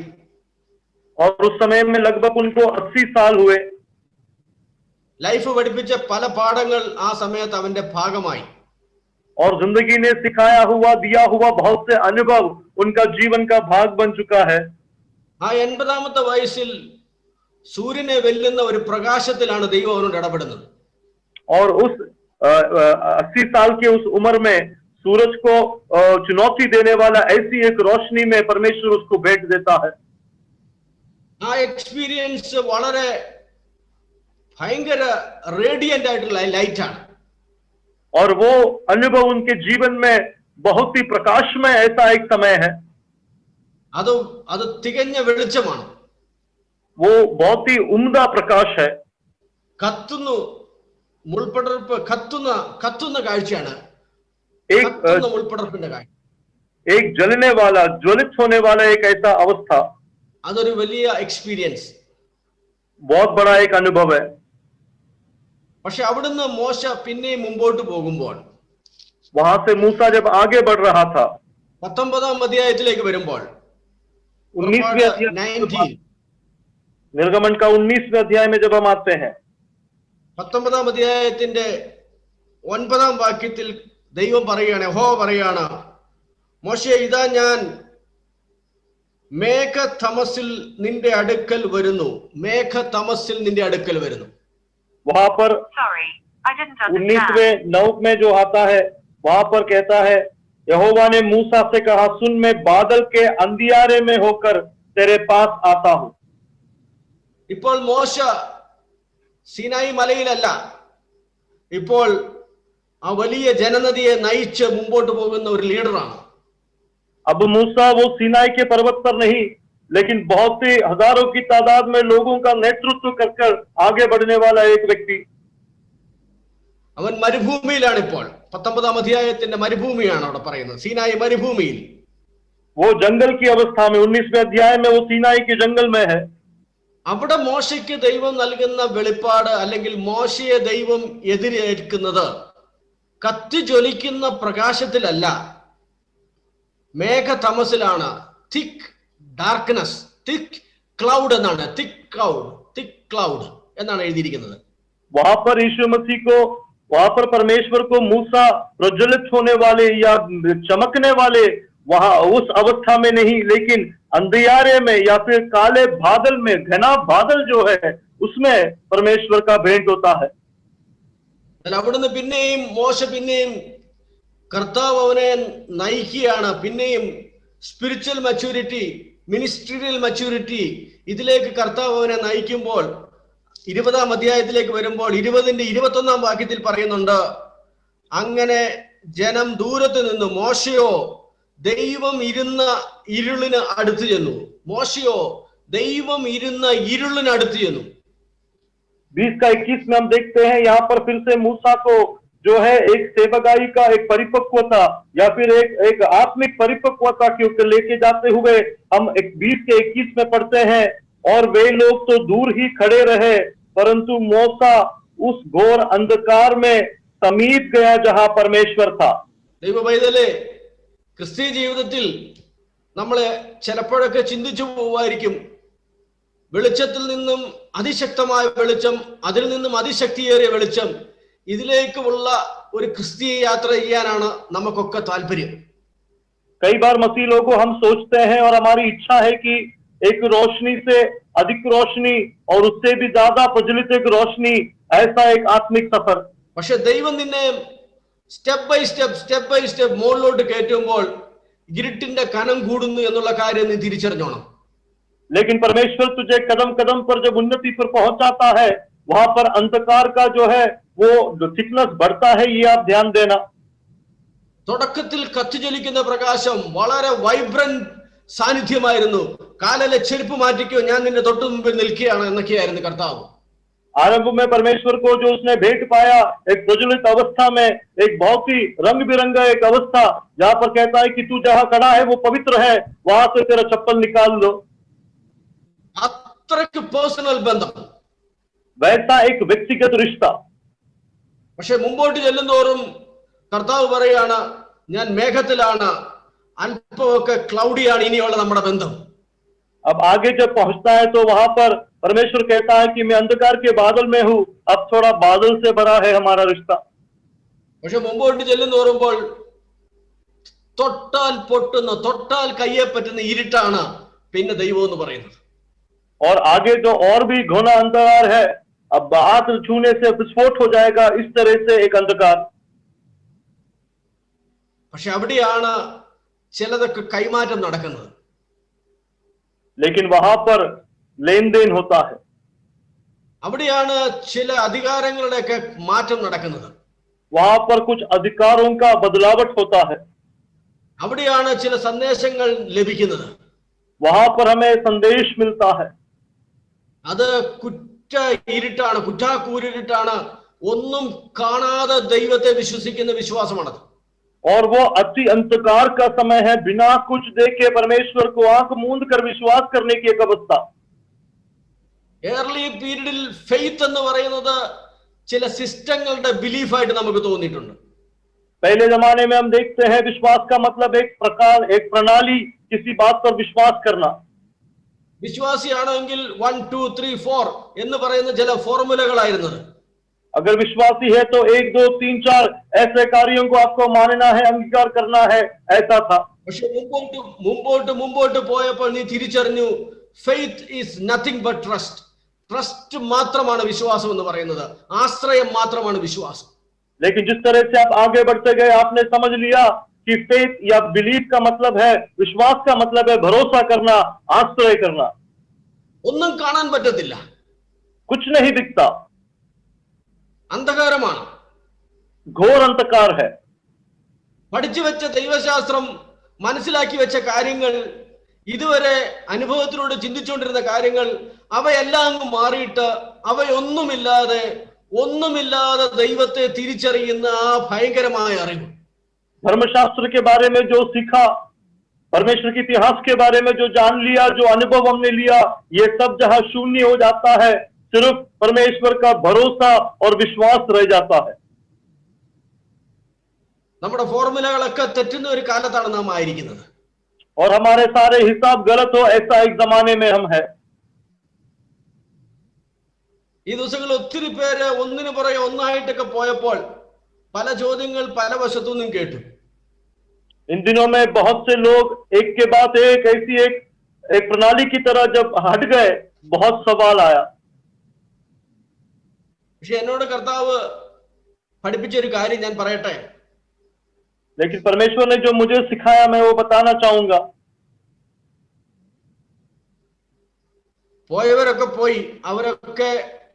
और उस समय में लगभग उनको 80 साल हुए। ലൈഫ് പഠിപ്പിച്ച പല പാഠങ്ങൾ ആ സമയത്ത് അവന്റെ ഭാഗമായി. और जिंदगी ने सिखाया हुआ, दिया हुआ बहुत से अनुभव उनका जीवन का भाग बन चुका है। ആ 80-ാമത്തെ വയസ്സിൽ സൂര്യനെ വെല്ലുന്ന ഒരു പ്രകാശത്തിലാണ് ദൈവം അവനോട് ഇടപെടുന്നത്. और उस 80 साल के उस उम्र में सूरज को चुनौती देने वाला ऐसी एक रोशनी में परमेश्वर उसको भेंट देता है। ആ എക്സ്പീരിയൻസ് വളരെ ഭയങ്കര റേഡിയന്റ് ആയിട്ടുള്ള ലൈറ്റാണ്. और वो अनुभव उनके जीवन में बहुत ही प्रकाशमय ऐसा एक समय है। അത് തികഞ്ഞ വെളിച്ചമാണ്. वो बहुत ही उम्दा प्रकाश है। കത്തുന്നു, മുൾപടർപ്പ് കത്തുന്ന കാഴ്ചയാണ്. മുൾപടർപ്പിന്റെ കാഴ്ച, एक जलने वाला, ज्वलित होने वाला एक ऐसा अवस्था, അതൊരു വലിയ എക്സ്പീരിയൻസ്, बहुत बड़ा एक अनुभव है। പക്ഷെ അവിടുന്ന് മോശ പിന്നെയും മുമ്പോട്ട് പോകുമ്പോൾ, वहां से मूसा जब आगे बढ़ रहा था, 19-ാം അധ്യായത്തിലേക്ക് വരുമ്പോൾ, 19वें अध्याय, निर्गमन का 19वें अध्याय में जब हम आते हैं, 19-ാം അധ്യായത്തിന്റെ 9-ാം വാക്യത്തിൽ ദൈവം പറയുകയാണ്, യഹോവ പറയുകയാണ്, മോശേ, ഇതാ ഞാൻ മേഘതമസിൽ നിന്റെ അടുക്കൽ വരുന്നു. മേഘതമസിൽ നിന്റെ അടുക്കൽ വരുന്നു. वहां पर 19वें 9 में जो आता है, वहां पर कहता है, यहोवा ने मूसा से कहा, सुन, मैं बादल के अंधियारे में होकर तेरे पास आता हूं। ഇപ്പോൾ മോശ സീനായി മലയിലല്ല, ഇപ്പോൾ ആ വലിയ ജനനദിയെ നയിച്ച് മുമ്പോട്ട് പോകുന്ന ഒരു ലീഡറാണ്. अब मूसा वो सीनाई के पर्वत पर नहीं, लेकिन बहुत ही हजारों की तादाद में लोगों का नेतृत्व कर आगे बढ़ने वाला एक व्यक्ति। അവൻ മരുഭൂമിയിലാണ്. ഇപ്പോൾ 19-ാം അധ്യായത്തിന്റെ മരുഭൂമിയാണ് അവിടെ പറയുന്നത്, സീനായി മരുഭൂമിയിൽ. वो जंगल की अवस्था में, 19वें अध्याय में वो सीनाई के जंगल में है। അവിടെ മോശയ്ക്ക് ദൈവം നൽകുന്ന വെളിപ്പാട്, അല്ലെങ്കിൽ മോശയെ ദൈവം എതിരേൽക്കുന്നത് കത്തിജ്വലിക്കുന്ന പ്രകാശത്തിലല്ല, മേഘതമസിലാണ്. തിക് ഡാർക്ക്നെസ്, തിക് ക്ലൗഡ് എന്നാണ്, തിക് ക്ലൗഡ് എന്നാണ് എഴുതിയിരിക്കുന്നത്. वहां पर यीशु मसीह को, वहां पर परमेश्वर को मूसा प्रज्वलित होने वाले या चमकने वाले वहां उस अवस्था में नहीं, लेकिन अंधियारे में या फिर काले बादल में, घना बादल जो है उसमें परमेश्वर का भेंट होता है। അവിടുന്ന് പിന്നെയും മോശ പിന്നെയും കർത്താവ് അവനെ നയിക്കുകയാണ്. പിന്നെയും സ്പിരിച്വൽ മെച്യൂരിറ്റി മിനിസ്ട്രിയൽ മച്യൂരിറ്റി, ഇതിലേക്ക് കർത്താവ് അവനെ നയിക്കുമ്പോൾ 20-ാം അധ്യായത്തിലേക്ക് വരുമ്പോൾ 20-ന്റെ 21-ാം വാക്യത്തിൽ പറയുന്നുണ്ട്, അങ്ങനെ ജനം ദൂരത്ത് നിന്ന് മോശയോ ദൈവം ഇരുന്ന ഇരുളിന് അടുത്ത് ചെന്നു. മോശയോ ദൈവം ഇരുന്ന ഇരുളിന് അടുത്ത് ചെന്നു. 20 का 21 में हम देखते हैं यहाँ पर फिर से मूसा को जो है एक सेवकाई का एक परिपक्वता या फिर एक आत्मिक परिपक्वता के ऊपर लेके जाते हुए हम 20 के 21 में पढ़ते हैं, और वे लोग तो दूर ही खड़े रहे परंतु मूसा उस घोर अंधकार में समीप गया जहां परमेश्वर था। ദൈവ പൈതലേ, ക്രിസ്തീയ ജീവിതത്തിൽ നമ്മളെ ചിലപ്പോഴൊക്കെ ചിന്തിച്ചു പോവായിരിക്കും, വെളിച്ചത്തിൽ നിന്നും അതിശക്തമായ വെളിച്ചം, അതിൽ നിന്നും അതിശക്തിയേറിയ വെളിച്ചം, ഇതിലേക്കുള്ള ഒരു ക്രിസ്തീയ യാത്ര ചെയ്യാനാണ് നമുക്കൊക്കെ താല്പര്യം. कई बार मसीह लोगों को हम सोचते हैं और हमारी इच्छा है कि एक रोशनी से अधिक रोशनी और उससे भी ज्यादा प्रज्वलित एक रोशनी, ऐसा एक आत्मिक सफर। പക്ഷെ ദൈവം നിന്നെ സ്റ്റെപ്പ് ബൈ സ്റ്റെപ്പ് മുകളിലോട്ട് കയറ്റുമ്പോൾ ഇരുട്ടിന്റെ കനം കൂടുന്നു എന്നുള്ള കാര്യം നീ തിരിച്ചറിഞ്ഞോണം. लेकिन परमेश्वर तुझे कदम कदम पर जब उन्नति पर पहुंचाता है, वहां पर अंधकार का जो है वो जो थिकनेस बढ़ता है, ये आप ध्यान देना। തുടക്കത്തിൽ കത്തിജ്വലിക്കുന്ന പ്രകാശം വളരെ വൈബ്രന്റ് സാന്നിധ്യമായിരുന്നു. കാലിലെ ചെരുപ്പ് മാറ്റിക്കോ, ഞാൻ നിന്റെ തൊട്ടു മുമ്പിൽ നിൽക്കുകയാണ് എന്നൊക്കെയായിരുന്നു കർത്താവ്. आरंभ में परमेश्वर को जो उसने भेंट पाया, एक प्रज्वलित अवस्था में, एक बहुत ही रंग बिरंगा एक अवस्था, जहां पर कहता है कि तू जहां खड़ा है वो पवित्र है, वहां से तेरा चप्पल निकाल लो। അത്രയ്ക്ക് പേഴ്സണൽ ബന്ധം, वैसा एक व्यक्तिगत रिश्ता। പക്ഷെ മുമ്പോട്ട് ചെല്ലുന്തോറും കർത്താവ് പറയാണ്, ഞാൻ മേഘത്തിലാണ്, അല്പമൊക്കെ ക്ലൗഡിയാണ് ഇനിയുള്ള നമ്മുടെ ബന്ധം. अब आगे जब पहुंचता है तो वहां पर परमेश्वर कहता है कि मैं अंधकार के बादल में हूं, अब थोड़ा बादल से भरा है हमारा रिश्ता। പക്ഷെ മുമ്പോട്ട് ചെല്ലുന്തോറുമ്പോൾ തൊട്ടാൽ പൊട്ടുന്ന, തൊട്ടാൽ കയ്യെ പറ്റുന്ന ഇരുട്ടാണ് പിന്നെ ദൈവം എന്ന് പറയുന്നത്. और आगे जो और भी घना अंधकार है, अब हाथ छूने से विस्फोट हो जाएगा, इस तरह से एक अंधकार। പക്ഷെ അവിടെയാണ് ചിലതൊക്കെ കൈമാറ്റം നടക്കുന്നത്. लेकिन वहां पर लेन देन होता है, അവിടെയാണ് ചില അധികാരങ്ങളുടെയൊക്കെ മാറ്റം നടക്കുന്നത്. वहां पर कुछ अधिकारों का बदलावट होता है, അവിടെയാണ് ചില സന്ദേശങ്ങൾ ലഭിക്കുന്നത്. वहां पर हमें संदेश मिलता है। അത് ഇരുട്ടാണ്, കുറ്റാക്കൂരിട്ടാണ്, ഒന്നും കാണാതെ ദൈവത്തെ വിശ്വസിക്കുന്ന വിശ്വാസമാണത്. और वो अति अंधकार का समय है, बिना कुछ देखे परमेश्वर को आंख मूंद कर विश्वास करने की एक अवस्था। ഏർലി പീരീഡിൽ ഫെയ്ത്ത് എന്ന് പറയുന്നത് ചില സിസ്റ്റങ്ങളുടെ ബിലീഫായിട്ട് നമുക്ക് തോന്നിയിട്ടുണ്ട്. पहले जमाने में हम देखते हैं विश्वास का मतलब एक प्रकार, एक प्रणाली, किसी बात पर विश्वास करना। വിശ്വാസിയാണെങ്കിൽ 1 2 3 4 എന്ന് പറയുന്ന ചില ഫോർമുലകളായിരുന്നത്. अगर विश्वासी है तो 1 2 3 4 ऐसे कार्यों को आपको मानना है, अंगीकार करना है, ऐसा था। പക്ഷെ മുമ്പോട്ട് പോയപ്പോൾ നീ തിരിച്ചറിഞ്ഞു, faith is nothing but trust. Trust മാത്രമാണ് വിശ്വാസം എന്ന് പറയുന്നത്, ആശ്രയം മാത്രമാണ് വിശ്വാസം. लेकिन जिस तरह से आप आगे बढ़ते गए, आपने समझ लिया कि फेथ या बिलीफ का मतलब है, विश्वास का मतलब है भरोसा करना, आश्रय करना। ഒന്നും കാണാൻ പറ്റത്തില്ല, कुछ नहीं दिखता, അന്ധകാരമാണ്, घोर अंधकार है। പഠിച്ചു വെച്ച ദൈവശാസ്ത്രം, മനസ്സിലാക്കി വെച്ച കാര്യങ്ങൾ, ഇതുവരെ അനുഭവത്തിലൂടെ ചിന്തിച്ചുകൊണ്ടിരുന്ന കാര്യങ്ങൾ, അവയെല്ലാം അങ്ങ് മാറിയിട്ട് അവയൊന്നുമില്ലാതെ ദൈവത്തെ തിരിച്ചറിയുന്ന ആ ഭയങ്കരമായ അറിവ്. धर्मशास्त्र के बारे में जो सीखा, परमेश्वर के इतिहास के बारे में जो जान लिया, जो अनुभव हमने लिया, ये सब जहां शून्य हो जाता है, सिर्फ परमेश्वर का भरोसा और विश्वास रह जाता है। നമ്മുടെ ഫോർമുലകളൊക്കെ തെറ്റുന്ന ഒരു കാലത്താണ് നാം ആയിരിക്കുന്നത്. और हमारे सारे हिसाब गलत हो, ऐसा एक जमाने में हम है। ഈ ദിവസങ്ങളിൽ ഒത്തിരി പേര് ഒന്നിനു പുറകെ ഒന്നായിട്ടൊക്കെ പോയപ്പോൾ പല ചോദ്യങ്ങൾ പല വശത്തുനിന്നും കേട്ടു. इन दिनों में बहुत से लोग एक के बाद एक ऐसी एक प्रणाली की तरह जब हट गए, बहुत सवाल आया। പക്ഷെ എന്നോട് കർത്താവ് പഠിപ്പിച്ചൊരു കാര്യം ഞാൻ പറയട്ടെ. लेकिन परमेश्वर ने जो मुझे सिखाया, मैं वो बताना चाहूंगा। പോയവരൊക്കെ പോയി, അവരൊക്കെ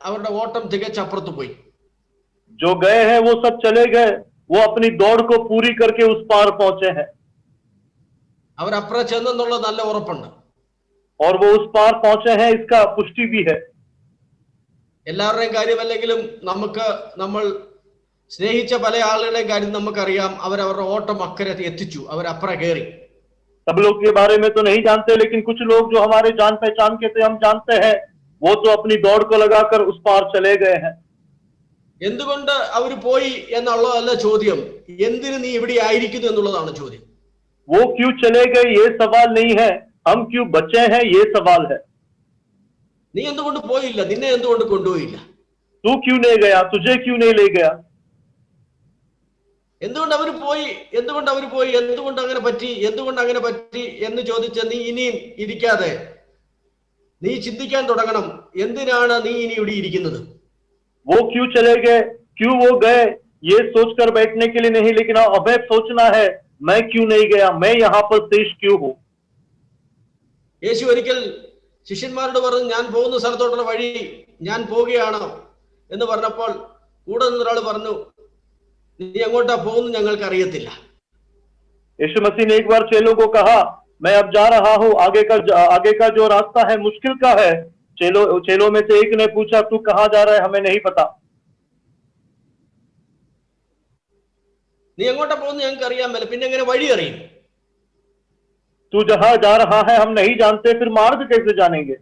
അവരുടെ ഓട്ടം തികച്ചപ്പുറത്ത് പോയി. जो गए हैं वो सब चले गए, वो अपनी दौड़ को पूरी करके उस पार पहुंचे हैं അവരപ്പുറം ചെന്നെന്നുള്ള നല്ല ഉറപ്പുണ്ട്. और वो उस पार पहुंचे हैं, इसका पुष्टि भी है. എല്ലാവരുടെയും കാര്യമല്ലെങ്കിലും നമ്മൾ സ്നേഹിച്ച പല ആളുകളുടെയും കാര്യം നമുക്കറിയാം. അവരവരുടെ ഓട്ടം അക്കരെ എത്തിച്ചു, അവരപ്പുറം കയറി. सब लोग के बारे में तो नहीं जानते, लेकिन कुछ लोग जो हमारे जान पहचान के थे, हम जानते हैं, वो तो अपनी दौड़ को लगाकर उस पार चले गए हैं. എന്തുകൊണ്ട് അവർ പോയി എന്നുള്ളതല്ല ചോദ്യം, എന്തിന് നീ ഇവിടെ ആയിരിക്കുന്നു എന്നുള്ളതാണ് ചോദ്യം. वो क्यों चले गए ये सवाल नहीं है, हम क्यों बचे हैं ये सवाल है. നീ എന്തുകൊണ്ട് പോയില്ല, നിന്നെ എന്തുകൊണ്ട് കൊണ്ടുപോയില്ല? तू क्यों नहीं गया, तुझे क्यों नहीं ले गया. എന്തുകൊണ്ട് അവർ പോയി, എന്തുകൊണ്ട് അങ്ങനെ പറ്റി എന്ന് ചോദിച്ച നീ ഇനിയും ഇരിക്കാതെ നീ ചിന്തിക്കാൻ തുടങ്ങണം, എന്തിനാണ് നീ ഇനി ഇവിടെ ഇരിക്കുന്നത്? वो क्यों चले गए, क्यों वो गए, ये सोचकर बैठने के लिए नहीं, लेकिन अब सोचना है मैं क्यों नहीं गया, मैं यहाँ पर शेष क्यों हूं. യേശു ഒരിക്കൽ ശിഷ്യന്മാരോട് പറഞ്ഞു, ഞാൻ പോകുന്ന സ്ഥലത്തോട്ടുള്ള വഴി ഞാൻ പോവുകയാണ് എന്ന് പറഞ്ഞപ്പോൾ കൂടെ നിന്നൊരാൾ പറഞ്ഞു, നീ എങ്ങോട്ടാ പോകുന്നു ഞങ്ങൾക്ക് അറിയത്തില്ല. यीशु मसीह ने एक बार चेलों को कहा, मैं अब जा रहा हूं, आगे का जो रास्ता है मुश्किल का है. चेलों में से एक ने पूछा, तू कहां जा रहा है, हमें नहीं पता. നീ എങ്ങോട്ടാ പോകുന്നു ഞങ്ങൾക്ക് അറിയാമല്ലോ, പിന്നെ എങ്ങനെ വഴി അറിയും? तू जहां जा रहा है हम नहीं जानते, फिर मार्ग कैसे जानेंगे.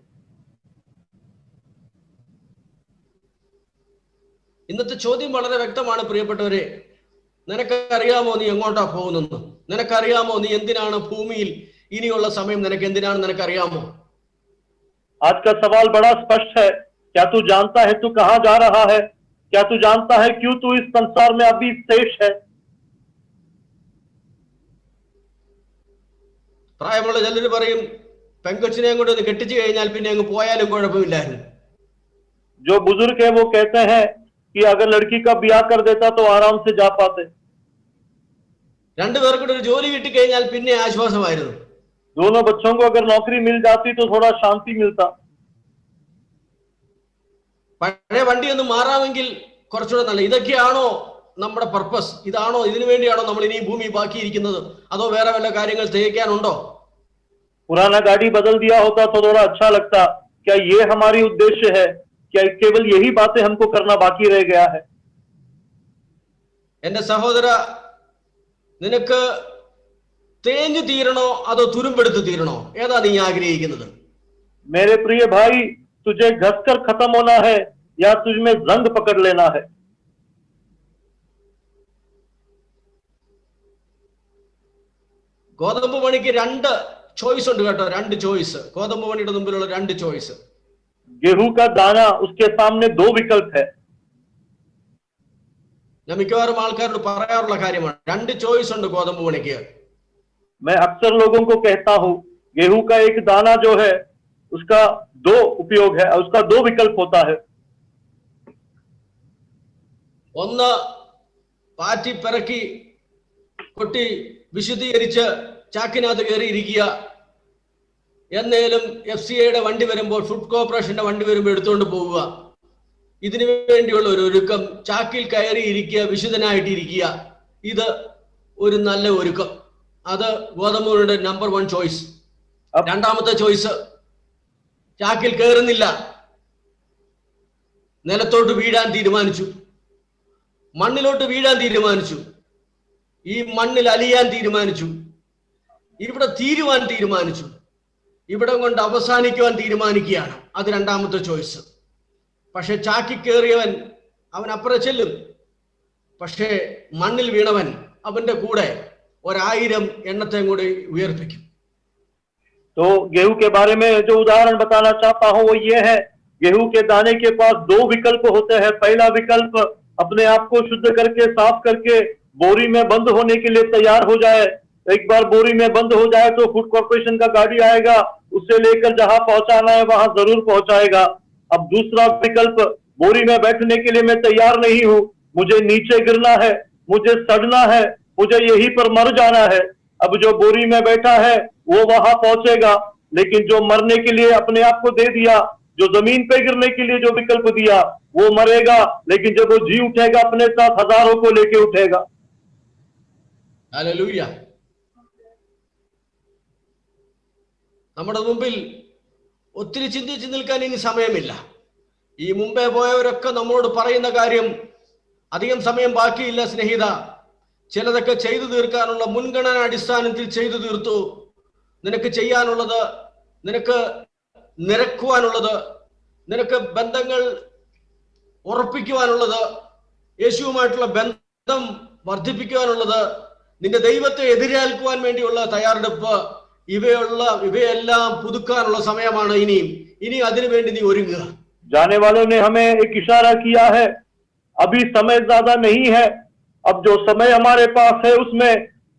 ഇന്നത്തെ ചോദ്യം വളരെ വ്യക്തമാണ് പ്രിയപ്പെട്ടവരെ. നിനക്കറിയാമോ നീ എങ്ങോട്ടാ പോകുന്നെന്ന്? നിനക്കറിയാമോ നീ എന്തിനാണ് ഭൂമിയിൽ ഇനിയുള്ള സമയം എന്തിനാണ് നിനക്കറിയാമോ? आज का सवाल बड़ा स्पष्ट है. क्या तू जानता है तू कहां जा रहा है? क्या तू जानता है क्यों तू इस संसार में अभी शेष है? പ്രായമുള്ള ചിലർ പറയും, പെങ്കൊച്ചിനെ കൊണ്ട് ഒന്ന് കെട്ടിച്ചു കഴിഞ്ഞാൽ പിന്നെ അങ്ങ് പോയാലും കുഴപ്പമില്ലായിരുന്നു. जो बुजुर्ग है वो कहते हैं कि अगर लड़की का ब्याह कर देता तो आराम से जा पाते. രണ്ടുപേർക്കൂടെ ഒരു ജോലി കിട്ടിക്കഴിഞ്ഞാൽ പിന്നെ ആശ്വാസമായിരുന്നു. दोनों बच्चों को अगर नौकरी मिल जाती तो थोड़ा शांति मिलता. പഴയ വണ്ടി ഒന്ന് മാറാമെങ്കിൽ കുറച്ചുകൂടെ നല്ല. ഇതൊക്കെയാണോ നമ്മുടെ പർപ്പസ്? ഇതാണോ, ഇതിനു വേണ്ടിയാണോ നമ്മൾ ഇനി ഭൂമി ബാക്കിയിരിക്കുന്നത്? അതോ വേറെ വല്ല കാര്യങ്ങൾ തികയ്ക്കാനുണ്ടോ? पुराना गाड़ी बदल दिया होता तो थोड़ा अच्छा लगता. क्या ये हमारी उद्देश्य है? क्या केवल यही बातें हमको करना बाकी रह गया है? എന്റെ സഹോദര, നിനക്ക് തേഞ്ഞു തീരണോ അതോ തുരുമ്പെടുത്ത് തീരണോ? ഏതാ നീ ആഗ്രഹിക്കുന്നത്? मेरे प्रिय भाई, तुझे घसकर खत्म होना है या तुझमें जंग पकड़ लेना है? ഗോതമ്പ് മണിക്ക് രണ്ട് ചോയ്സ് ഉണ്ട് കേട്ടോ, രണ്ട് ചോയ്സ്. ഗോതമ്പ് മണിയുടെ മുമ്പിലുള്ള രണ്ട് ചോയ്സ്. गेहूं का दाना, उसके सामने दो विकल्प है. ഞാൻ മിക്കവാറും ആൾക്കാരോട് പറയാറുള്ള കാര്യമാണ്, രണ്ട് ചോയ്സ് ഉണ്ട് ഗോതമ്പ് മണിക്ക്. मैं अक्सर लोगों को कहता हूं, गेहूं का एक दाना जो है उसका दो उपयोग है, उसका दो विकल्प होता है. ഒന്ന് പാറ്റി പിറക്കി കൊട്ടി വിശുദ്ധീകരിച്ച് ചാക്കിനകത്ത് കയറിയിരിക്കുക. എന്നേലും FCIയുടെ വണ്ടി വരുമ്പോൾ, ഫുഡ് കോർപ്പറേഷന്റെ വണ്ടി വരുമ്പോൾ എടുത്തുകൊണ്ട് പോവുക. ഇതിനു വേണ്ടിയുള്ള ഒരു ഒരുക്കം, ചാക്കിൽ കയറി ഇരിക്കുക, വിശുദ്ധനായിട്ടിരിക്കുക. ഇത് ഒരു നല്ല ഒരുക്കം. അത് ഗോതമ്പുകളുടെ നമ്പർ 1 ചോയ്സ്. രണ്ടാമത്തെ ചോയ്സ്, ചാക്കിൽ കയറുന്നില്ല, നിലത്തോട്ട് വീഴാൻ തീരുമാനിച്ചു, മണ്ണിലോട്ട് വീഴാൻ തീരുമാനിച്ചു, ഈ മണ്ണിൽ അലിയാൻ തീരുമാനിച്ചു, ഇവിടെ തീരുവാൻ തീരുമാനിച്ചു, ഇവിടം കൊണ്ട് അവസാനിക്കുവാൻ തീരുമാനിക്കുകയാണ്. അത് രണ്ടാമത്തെ ചോയ്സ്. പക്ഷെ ചാക്കി കയറിയവൻ അവൻ അപ്പുറം ചെല്ലും. പക്ഷേ മണ്ണിൽ വീണവൻ അവന്റെ കൂടെ 1000 എണ്ണത്തെ കൂടി ഉയർപ്പിക്കും. तो गेहूं के बारे में जो उदाहरण बताना चाहता हूं वो ये है, गेहूं के दाने के पास दो विकल्प होते हैं. पहला विकल्प, अपने आप को शुद्ध करके साफ करके बोरी में बंद होने के लिए तैयार हो जाए. एक बार बोरी में बंद हो जाए तो फूड कॉर्पोरेशन का गाड़ी आएगा, उसे लेकर जहां पहुंचाना है वहां जरूर पहुंचाएगा. अब दूसरा विकल्प, बोरी में बैठने के लिए मैं तैयार नहीं हूं, मुझे नीचे गिरना है, मुझे सड़ना है, मुझे यहीं पर मर जाना है. अब जो बोरी में बैठा है वो वहां पहुंचेगा, लेकिन जो मरने के लिए अपने आप को दे दिया, जो जमीन पे गिरने के लिए जो विकल्प दिया वो मरेगा, लेकिन जब वो जी उठेगा अपने साथ हजारों को लेके उठेगा। ഹല്ലേലൂയ. നമ്മുടെ മുമ്പിൽ ഒത്തിരി ചിന്തിച്ചു നിൽക്കാൻ ഇനി സമയമില്ല. ഈ മുമ്പേ പോയവരൊക്കെ നമ്മളോട് പറയുന്ന കാര്യം അധികം സമയം ബാക്കിയില്ല സ്നേഹിത. ചിലതൊക്കെ ചെയ്തു തീർക്കാനുള്ള മുൻഗണന അടിസ്ഥാനത്തിൽ ചെയ്തു തീർത്തു. നിനക്ക് ചെയ്യാനുള്ളത്, നിനക്ക് നിരക്കുവാനുള്ളത്, നിനക്ക് ബന്ധങ്ങൾ ഉറപ്പിക്കുവാനുള്ളത്, യേശുവുമായിട്ടുള്ള ബന്ധം വർദ്ധിപ്പിക്കുവാനുള്ളത്, നിന്റെ ദൈവത്തെ എതിരേൽക്കുവാൻ വേണ്ടിയുള്ള തയ്യാറെടുപ്പ്, ഇവയെല്ലാം പുതുക്കാനുള്ള സമയമാണ്. ഇനി അതിനുവേണ്ടി നീ ഒരുങ്ങുക. जाने वालों ने हमें एक इशारा किया है, अभी समय ज्यादा नहीं है। अब जो समय हमारे पास है उसमें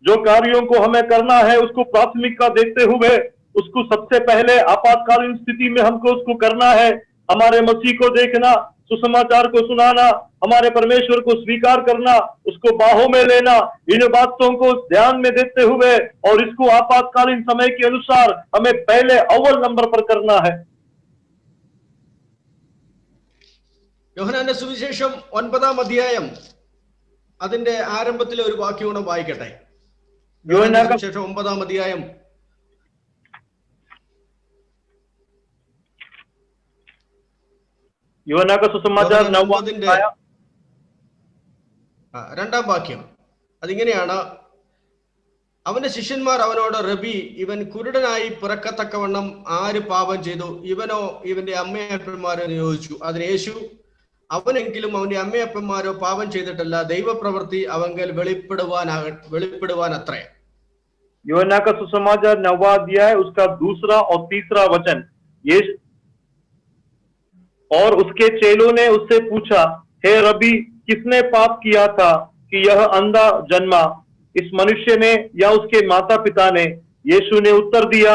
जो कार्यों को हमें करना है उसको प्राथमिकता देते हुए उसको सबसे पहले आपातकालीन स्थिति में हमको उसको करना है। हमारे मसीह को देखना, सुसमाचार को सुनाना, हमारे परमेश्वर को स्वीकार करना, उसको बाहों में लेना, इन बातों को ध्यान में देते हुए और इसको आपातकालीन समय के अनुसार हमें पहले अव्वल नंबर पर करना है। യോഹന്നാന്റെ സുവിശേഷം 9-ാം അധ്യായം അതിന്റെ ആരംഭത്തിലെ ഒരു വാക്യം കൂടെ വായിക്കട്ടെ. യോഹന്നാന്റെ സുവിശേഷം 9-ാം അധ്യായം യോഹന്നാ का सुसमाचार 2-ാം വാക്യം. അതിങ്ങനെയാണ്: അവന്റെ ശിഷ്യന്മാർ അവനോട്, റബി, ഇവൻ കുരുടനായി പിറക്കത്തക്കവണ്ണം ആര് പാപം ചെയ്തു, ഇവനോ ഇവന്റെ അമ്മയപ്പന്മാരോ എന്ന് ചോദിച്ചു. അതിന് യേശു, അവനെങ്കിലും അവന്റെ അമ്മയപ്പന്മാരോ പാപം ചെയ്തിട്ടല്ല, ദൈവപ്രവൃത്തി അവങ്കൽ വെളിപ്പെടുവാൻ അത്രേ. यूहन्ना का सुसमाचार 9वां अध्याय उसका 2 और 3 वचन। ये और उसके चेलों ने उससे पूछा, हे रबी, किसने पाप किया था कि यह अंधा जन्मा, इस मनुष्य ने या उसके माता पिता ने? यीशु ने उत्तर दिया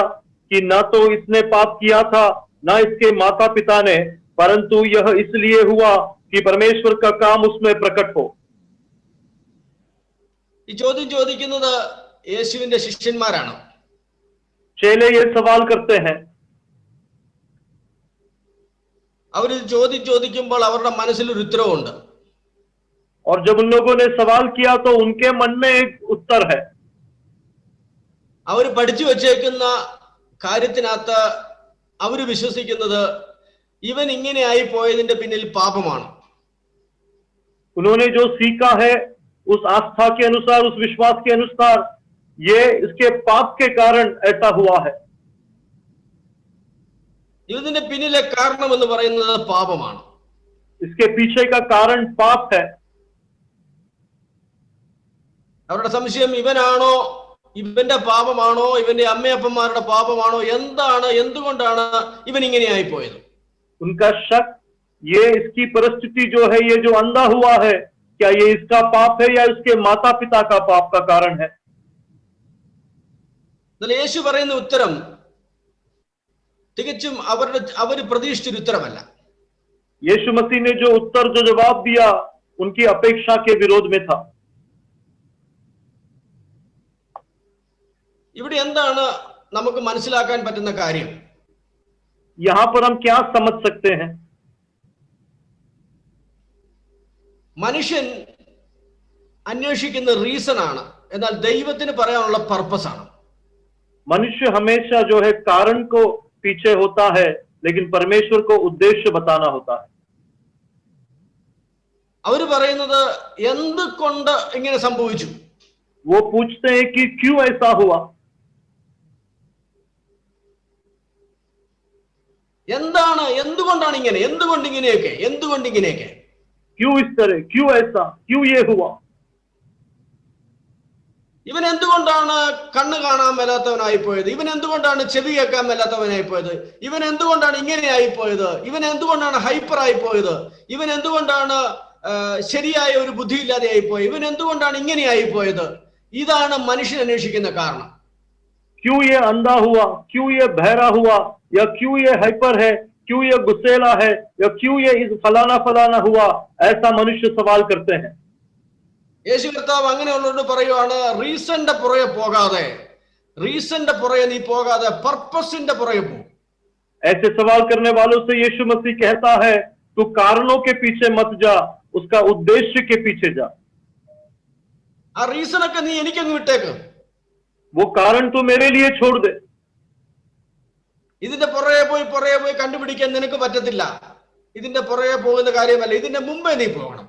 कि न तो इसने पाप किया था न इसके माता पिता ने, परंतु यह इसलिए हुआ कि परमेश्वर का काम उसमें प्रकट हो। ഈ ചോദ്യം ചോദിക്കുന്നത് യേശുവിന്റെ ശിഷ്യന്മാരാണ്. चेले ये सवाल करते हैं। അവർ ചോദിക്കുമ്പോൾ അവരുടെ മനസ്സിൽ ഒരു ഉത്തരവുണ്ട്. और जब उन लोगों ने सवाल किया तो उनके मन में एक उत्तर है। അവർ പഠിച്ചു വച്ചേക്കുന്ന കാര്യത്തിനകത്ത് അവർ വിശ്വസിക്കുന്നത് ഇവൻ ഇങ്ങനെ ആയി പോയതിന്റെ പിന്നിൽ പാപമാണ്. उन्होंने जो सीखा है उस आस्था के अनुसार, उस विश्वास के अनुसार, ये इसके पाप के कारण ऐसा हुआ है। ഇതിന്റെ പിന്നിലെ കാരണം എന്ന് പറയുന്നത് പാപമാണ്. इसके पीछे का कारण पाप है। അവരുടെ സംശയം ഇവനാണോ, ഇവന്റെ പാപമാണോ, ഇവന്റെ അമ്മയപ്പന്മാരുടെ പാപമാണോ, എന്തുകൊണ്ടാണ് ഇവൻ ഇങ്ങനെയായി പോയത്? उनका शक ये इसकी परिस्थिति जो है, ये जो अंधा हुआ है, क्या ये इसका पाप है या इसके माता पिता का पाप का कारण है? യേശു പറയുന്ന ഉത്തരം തികച്ചും അവർ പ്രതീക്ഷിച്ചൊരു ഉത്തരമല്ല. यीशु मसीह ने जो उत्तर, जो जवाब दिया, उनकी अपेक्षा के विरोध में था। ഇവിടെ എന്താണ് നമുക്ക് മനസ്സിലാക്കാൻ പറ്റുന്ന കാര്യം? यहां पर हम क्या समझ सकते हैं? മനുഷ്യൻ അന്വേഷിക്കുന്ന റീസൺ ആണ്, എന്നാൽ ദൈവത്തിന് പറയാനുള്ള പർപ്പസ് ആണ്. मनुष्य हमेशा जो है कारण को पीछे होता है, लेकिन परमेश्वर को उद्देश्य बताना होता है। അവർ പറയുന്നത് എന്തുകൊണ്ട് ഇങ്ങനെ സംഭവിച്ചു? वो पूछते हैं कि क्यों ऐसा हुआ? എന്തുകൊണ്ടാണ് ഇങ്ങനെയൊക്കെ? क्यों इस तरह, क्यों ऐसा, क्यों ये हुआ? ഇവൻ എന്തുകൊണ്ടാണ് കണ്ണ് കാണാൻ മേലാത്തവനായി പോയത്? ഇവൻ എന്തുകൊണ്ടാണ് ചെവി കേൾക്കാൻ മേലാത്തവനായി പോയത്? ഇവൻ എന്തുകൊണ്ടാണ് ഇങ്ങനെയായി പോയത്? ഇവൻ എന്തുകൊണ്ടാണ് ഹൈപ്പറായി പോയത്? ഇവൻ എന്തുകൊണ്ടാണ് ശരിയായ ഒരു ബുദ്ധിയില്ലാതെ ആയി പോയത്? ഇവൻ എന്തുകൊണ്ടാണ് ഇങ്ങനെയായി പോയത്? ഇതാണ് മനുഷ്യൻ അന്വേഷിക്കുന്ന കാരണം. क्यों ये अंधा हुआ, क्यों ये बहरा हुआ, या क्यों ये हाइपर है, क्यों ये गुस्सेला है, या क्यों ये फलाना हुआ? ऐसा मनुष्य सवाल करते हैं। യേശു കർത്താവ് അങ്ങനെയുള്ളവരോട് പറയുവാണ്, റീസന്റെ പുറകെ നീ പോകാതെ പർപ്പസിന്റെ പുറകെ പോ. ऐसे सवाल करने वालों से यीशु मसीह कहता है, तू कारणों के पीछे मत जा, उसका उद्देश्य के पीछे जा। ആ റീസണൊക്കെ നീ എനിക്കങ്ങ് വിട്ടേക്ക്. वो कारण तो मेरे लिए छोड़ दे। ഇതിന്റെ പുറകെ പോയി കണ്ടുപിടിക്കാൻ നിനക്ക് പറ്റത്തില്ല. ഇതിന്റെ പുറകെ പോകുന്ന കാര്യമല്ല, ഇതിന്റെ മുമ്പേ നീ പോകണം.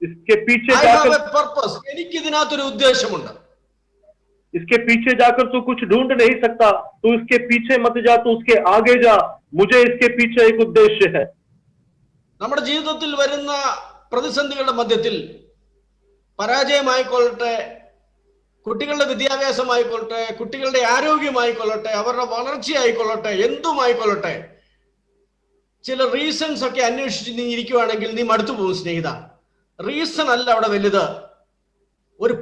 इसके पीछे ഐ ഹാവ് जाकर എ പർപ്പസ്. എനിക്ക് ഇതിനകത്തൊരു ഉദ്ദേശമുണ്ട്. इसके पीछे जाकर तू कुछ ढूंढ नहीं सकता, तू इसके पीछे मत जा, तू उसके आगे जा, मुझे इसके पीछे एक उद्देश्य है। നമ്മുടെ ജീവിതത്തിൽ വരുന്ന പ്രതിസന്ധികളുടെ മധ്യത്തിൽ പരാജയമായിക്കൊള്ളട്ടെ, കുട്ടികളുടെ വിദ്യാഭ്യാസമായിക്കൊള്ളട്ടെ, കുട്ടികളുടെ ആരോഗ്യമായിക്കൊള്ളട്ടെ, അവരുടെ വളർച്ചയായിക്കൊള്ളട്ടെ, എന്തുമായിക്കൊള്ളട്ടെ, ചില റീസൺസ് ഒക്കെ അന്വേഷിച്ച് നീ ഇരിക്കുവാണെങ്കിൽ നീ മടുത്തു പോകും സ്നേഹിത. റീസൺ അല്ല അവിടെ വലുത്, ഒരു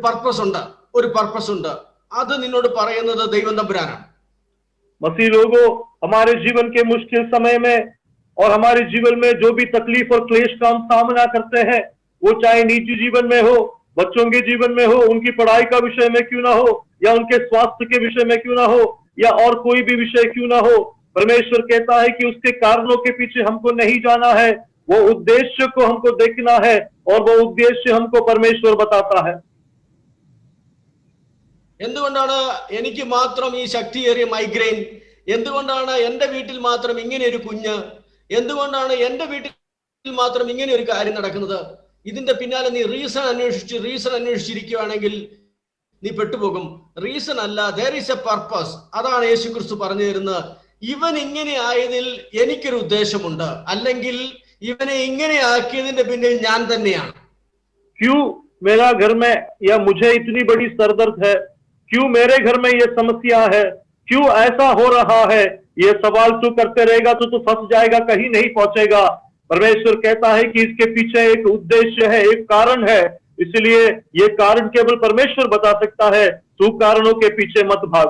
പർപ്പസ് ഉണ്ട്. അത് നിന്നോട് പറയുന്നത് ദൈവം തമ്പുരാനാണ്. मसीह लोगों, हमारे जीवन के मुश्किल समय में और हमारे जीवन में जो भी तकलीफ और क्लेश का हम सामना करते हैं, वो चाहे निजी जीवन में हो, बच्चों के जीवन में हो, उनकी पढ़ाई का विषय में क्यों ना हो, या उनके स्वास्थ्य के विषय में क्यों ना हो, या और कोई भी विषय क्यों ना हो, परमेश्वर कहता है कि उसके कारणों के पीछे हमको नहीं जाना है, वो उद्देश्य को हमको देखना है, और वो उद्देश्य हमको परमेश्वर बताता है। എന്തുകൊണ്ടാണ് എനിക്ക് മാത്രം ഈ ശക്തിയേറിയ മൈഗ്രെയിൻ? എന്തുകൊണ്ടാണ് എൻ്റെ വീട്ടിൽ മാത്രം ഇങ്ങനെ ഒരു കുഞ്ഞ്? എന്തുകൊണ്ടാണ് എൻ്റെ വീട്ടിൽ മാത്രം ഇങ്ങനെ ഒരു കാര്യം നടക്കുന്നത്? ഇതിന്റെ പിന്നാലെ നീ റീസൺ അന്വേഷിച്ചിരിക്കുകയാണെങ്കിൽ നീ പെട്ടുപോകും. റീസൺ അല്ല, there is a purpose. അതാണ് യേശു ക്രിസ്തു പറഞ്ഞു തരുന്നത്. ഇവൻ ഇങ്ങനെ ആയതിൽ എനിക്കൊരു ഉദ്ദേശമുണ്ട്, അല്ലെങ്കിൽ ഇവനെ ഇങ്ങനെ ആക്കിയതിന്റെ പിന്നിൽ ഞാൻ തന്നെയാണ്. क्यों मेरा घर में या मुझे इतनी बड़ी सरदर्द है, क्यों मेरे घर में ये समस्या है, क्यों ऐसा हो रहा है, ये सवाल तू करते रहेगा तो तू फंस जाएगा, कहीं नहीं पहुंचेगा। परमेश्वर कहता है कि इसके पीछे एक उद्देश्य है, एक कारण है, इसलिए ये कारण केवल परमेश्वर बता सकता है। तू कारणों के पीछे मत भाग।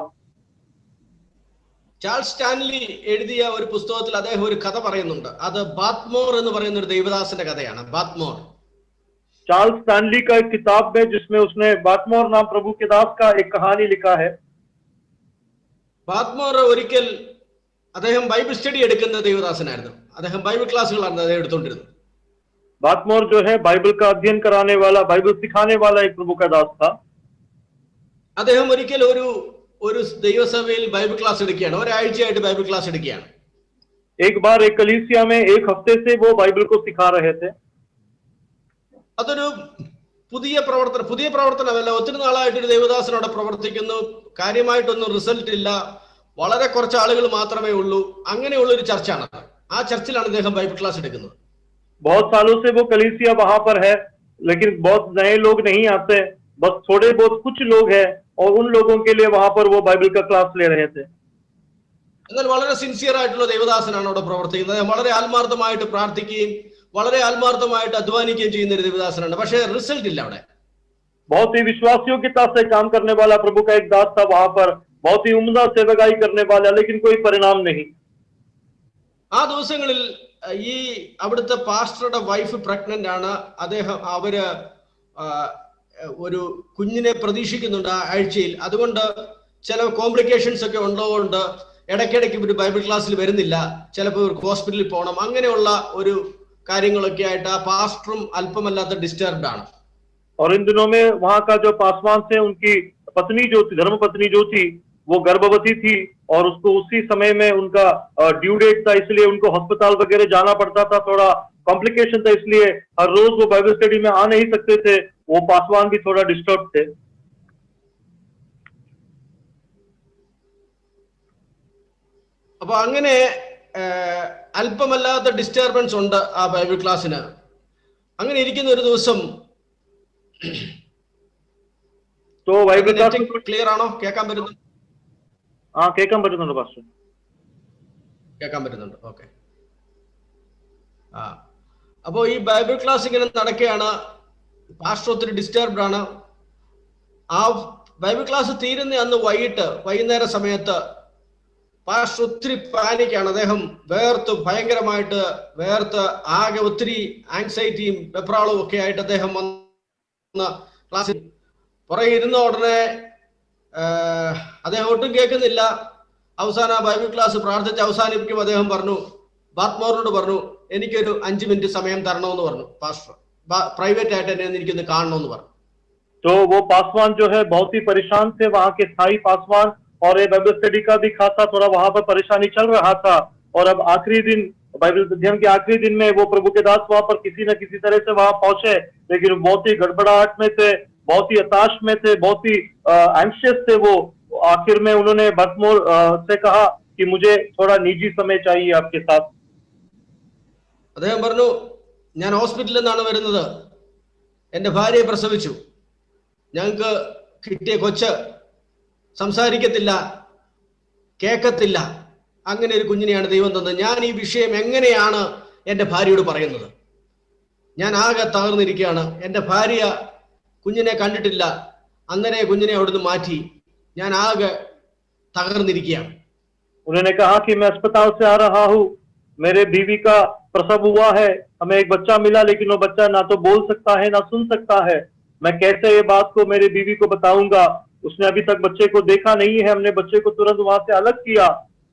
ചാൾസ് സ്റ്റാൻലി എഴുതിയ ഒരു പുസ്തകത്തിൽ അദ്ദേഹം ഒരു കഥ പറയുന്നുണ്ട്. അത് ബാത്മോർ എന്ന് പറയുന്ന ഒരു ദൈവദാസന്റെ കഥയാണ്. ബാത്മോർ चार्ल्स स्टैनली का एक किताब है जिसमें उसने बातमोर नाम प्रभु के दास का एक कहानी लिखा है। ബാത്മോർ ഒരിക്കൽ അദ്ദേഹം ബൈബിൾ സ്റ്റഡി എടുക്കുന്ന ദൈവദാസനായിരുന്നു. അദ്ദേഹം ബൈബിൾ ക്ലാസ്സുകളാണ് അദ്ദേഹം എടുത്തുകൊണ്ടിരുന്നത്. बातमोर जो है बाइबल का अध्ययन कराने वाला, बाइबल सिखाने वाला एक प्रभु का दास था। അദ്ദേഹം ഒരിക്കൽ ഒരു ദൈവസഭയിൽ ബൈബിൾ ക്ലാസ് എടുക്കുകയാണ്. ഒരാഴ്ചയായിട്ട് ബൈബിൾ ക്ലാസ് എടുക്കുകയാണ്. एक बार एक कलीसिया में एक हफ्ते से वो बाइबल को सिखा रहे थे। അതൊരു പുതിയ പ്രവർത്തനമല്ല. ഒത്തിരി നാളായിട്ടൊരു ദൈവദാസൻ അവിടെ പ്രവർത്തിക്കുന്നു. കാര്യമായിട്ടൊന്നും റിസൾട്ട് ഇല്ല. വളരെ കുറച്ച് ആളുകൾ മാത്രമേ ഉള്ളൂ. അങ്ങനെയുള്ള ഒരു ചർച്ചാണ്. ആ ചർച്ചിലാണ് അദ്ദേഹം ബൈബിൾ ക്ലാസ് എടുക്കുന്നത്. बहुत सालों से वो कलीसिया वहां पर है, लेकिन बहुत नए लोग नहीं आते, बस थोड़े बहुत कुछ लोग हैं, और उन लोगों के लिए वहां पर वो बाइबल का क्लास ले रहे थे। എന്നാൽ വളരെ സിൻസിയർ ആയിട്ടുള്ള ദൈവദാസനാണ് അവിടെ പ്രവർത്തിക്കുന്നത്. വളരെ ആത്മാർത്ഥമായിട്ട് പ്രാർത്ഥിക്കുകയും വളരെ ആത്മാർത്ഥമായിട്ട് അധ്വാനിക്കുകയും ചെയ്യുന്ന ഒരു ദൈവദാസനാണ്. പക്ഷേ റിസൾട്ട് ഇല്ല അവിടെ. बहुत ही विश्वास योग्यता से काम करने वाला प्रभु का एक दास था वहां पर, बहुत ही उम्दा सेवकाई करने वाला, लेकिन कोई परिणाम नहीं। ആ ദിവസങ്ങളിൽ ഈ അവിടുത്തെ പാസ്റ്ററുടെ വൈഫ് പ്രഗ്നന്റ് ആണ്. അവര് ഒരു കുഞ്ഞിനെ പ്രതീക്ഷിക്കുന്നുണ്ട് ആ ആഴ്ചയിൽ. അതുകൊണ്ട് ചില കോംപ്ലിക്കേഷൻസ് ഒക്കെ ഉള്ളതുകൊണ്ട് ഇടയ്ക്കിടയ്ക്ക് ഒരു ബൈബിൾ ക്ലാസ്സിൽ വരുന്നില്ല. ചിലപ്പോൾ ഇവർക്ക് ഹോസ്പിറ്റലിൽ പോകണം. അങ്ങനെയുള്ള ഒരു കാര്യങ്ങളൊക്കെ ആയിട്ട് ആ പാസ്റ്ററും അല്പമല്ലാത്ത ഡിസ്റ്റർബ്ഡ് ആണ്. और इन दिनों में वहां का जो पासवान थे, उनकी पत्नी जो थी, धर्म पत्नी जो थी, वो गर्भवती थी, और उसको उसी समय में उनका ड्यू डेट था, इसलिए उनको अस्पताल वगैरह जाना पड़ता था। थोड़ा कॉम्प्लिकेशन था, इसलिए हर रोज वो बाइबल स्टडी में आ नहीं सकते थे। वो पासवान भी थोड़ा डिस्टर्ब थे। അപ്പൊ അങ്ങനെ അല്പമല്ലാത്ത ഡിസ്റ്റർബൻസ് ഉണ്ട് ആ ബൈബിൾ ക്ലാസ്സിന്. അങ്ങനെ ഇരിക്കുന്ന ഒരു ദിവസം, तो बाइबल क्लास ക്ലിയർ ആണോ? കേൾക്കാൻ പറ്റുന്നു? हाँ കേൾക്കാൻ പറ്റുന്നുണ്ട് പാസ്റ്റർ. കേൾക്കാൻ പറ്റുന്നുണ്ട്. ഓക്കെ. അപ്പോ ഈ ബൈബിൾ ക്ലാസ് ഇങ്ങനെ നടക്കുകയാണ്. പാസ്റ്റർ ഒത്തിരി ഡിസ്റ്റർബ്ഡ് ആണ്. ആ ബൈബിൾ ക്ലാസ് തീരുന്ന അന്ന് വൈകുന്നേര സമയത്ത് പാസ്റ്റർ ഒത്തിരി പാനിക്കാണ്. അദ്ദേഹം ഭയങ്കരമായിട്ട് വേർത്ത് ആകെ ഒത്തിരി ആങ്സൈറ്റിയും വെപ്രാളവും ഒക്കെ ആയിട്ട് അദ്ദേഹം വന്ന ക്ലാസ്സിൽ പുറകെ ഇരുന്ന ഉടനെ അദ്ദേഹം ഒട്ടും കേൾക്കുന്നില്ല. അവസാന ബൈബിൾ ക്ലാസ് പ്രാർത്ഥിച്ച് അവസാനിപ്പിക്കുമ്പോൾ അദ്ദേഹം പറഞ്ഞു, ബാത്മോറിനോട് പറഞ്ഞു, എനിക്കൊരു 5 മിനിറ്റ് സമയം തരണമെന്ന് പറഞ്ഞു പാസ്റ്റർ, പ്രൈവറ്റ് ആയിട്ട് എന്നെ എനിക്കൊന്ന് കാണണമെന്ന് പറഞ്ഞു. तो वो पासवान जो है बहुत ही परेशान थे, वहां के स्थायी पासवान, और ये बाइबल स्टडी का भी खासा थोड़ा वहां पर परेशानी चल रहा था। और अब आखिरी दिन, बाइबल अध्ययन के आखिरी दिन में वो प्रभु के दास वहां पर किसी न किसी तरह से वहां पहुंचे, लेकिन बहुत ही गड़बड़ाहट में थे, बहुत ही हताश में थे, बहुत ही एंशियस थे वो। आखिर में उन्होंने बर्टमोर से कहा कि मुझे थोड़ा निजी समय चाहिए आपके साथ। അദ്ദേഹം പറഞ്ഞു, ഞാൻ ഹോസ്പിറ്റലിൽ നിന്നാണ് വരുന്നത്, എൻ്റെ ഭാര്യയെ പ്രസവിച്ചു, ഞങ്ങൾക്ക് കിട്ടിയ കൊച്ച് സംസാരിക്കത്തില്ല, കേൾക്കത്തില്ല, അങ്ങനെ ഒരു കുഞ്ഞിനെയാണ് ദൈവം തന്നത്. ഞാൻ ഈ വിഷയം എങ്ങനെയാണ് എൻ്റെ ഭാര്യയോട് പറയുന്നത്? ഞാൻ ആകെ തകർന്നിരിക്കുകയാണ്. എൻ്റെ ഭാര്യ കുഞ്ഞിനെ കണ്ടിട്ടില്ല, അന്നേരെ കുഞ്ഞിനെ അവിടുന്ന് മാറ്റി, ഞാൻ ആകെ തകർന്നിരിക്കുകയാണ്. उन्होंने कहा कि मैं अस्पताल से आ रहा हूँ, मेरे बीवी का प्रसव हुआ है, हमें एक बच्चा मिला, लेकिन वो बच्चा ना तो बोल सकता है ना सुन सकता है। मैं कैसे ये बात को मेरे बीवी को बताऊंगा? उसने अभी तक बच्चे को देखा नहीं है, हमने बच्चे को तुरंत वहां से अलग किया,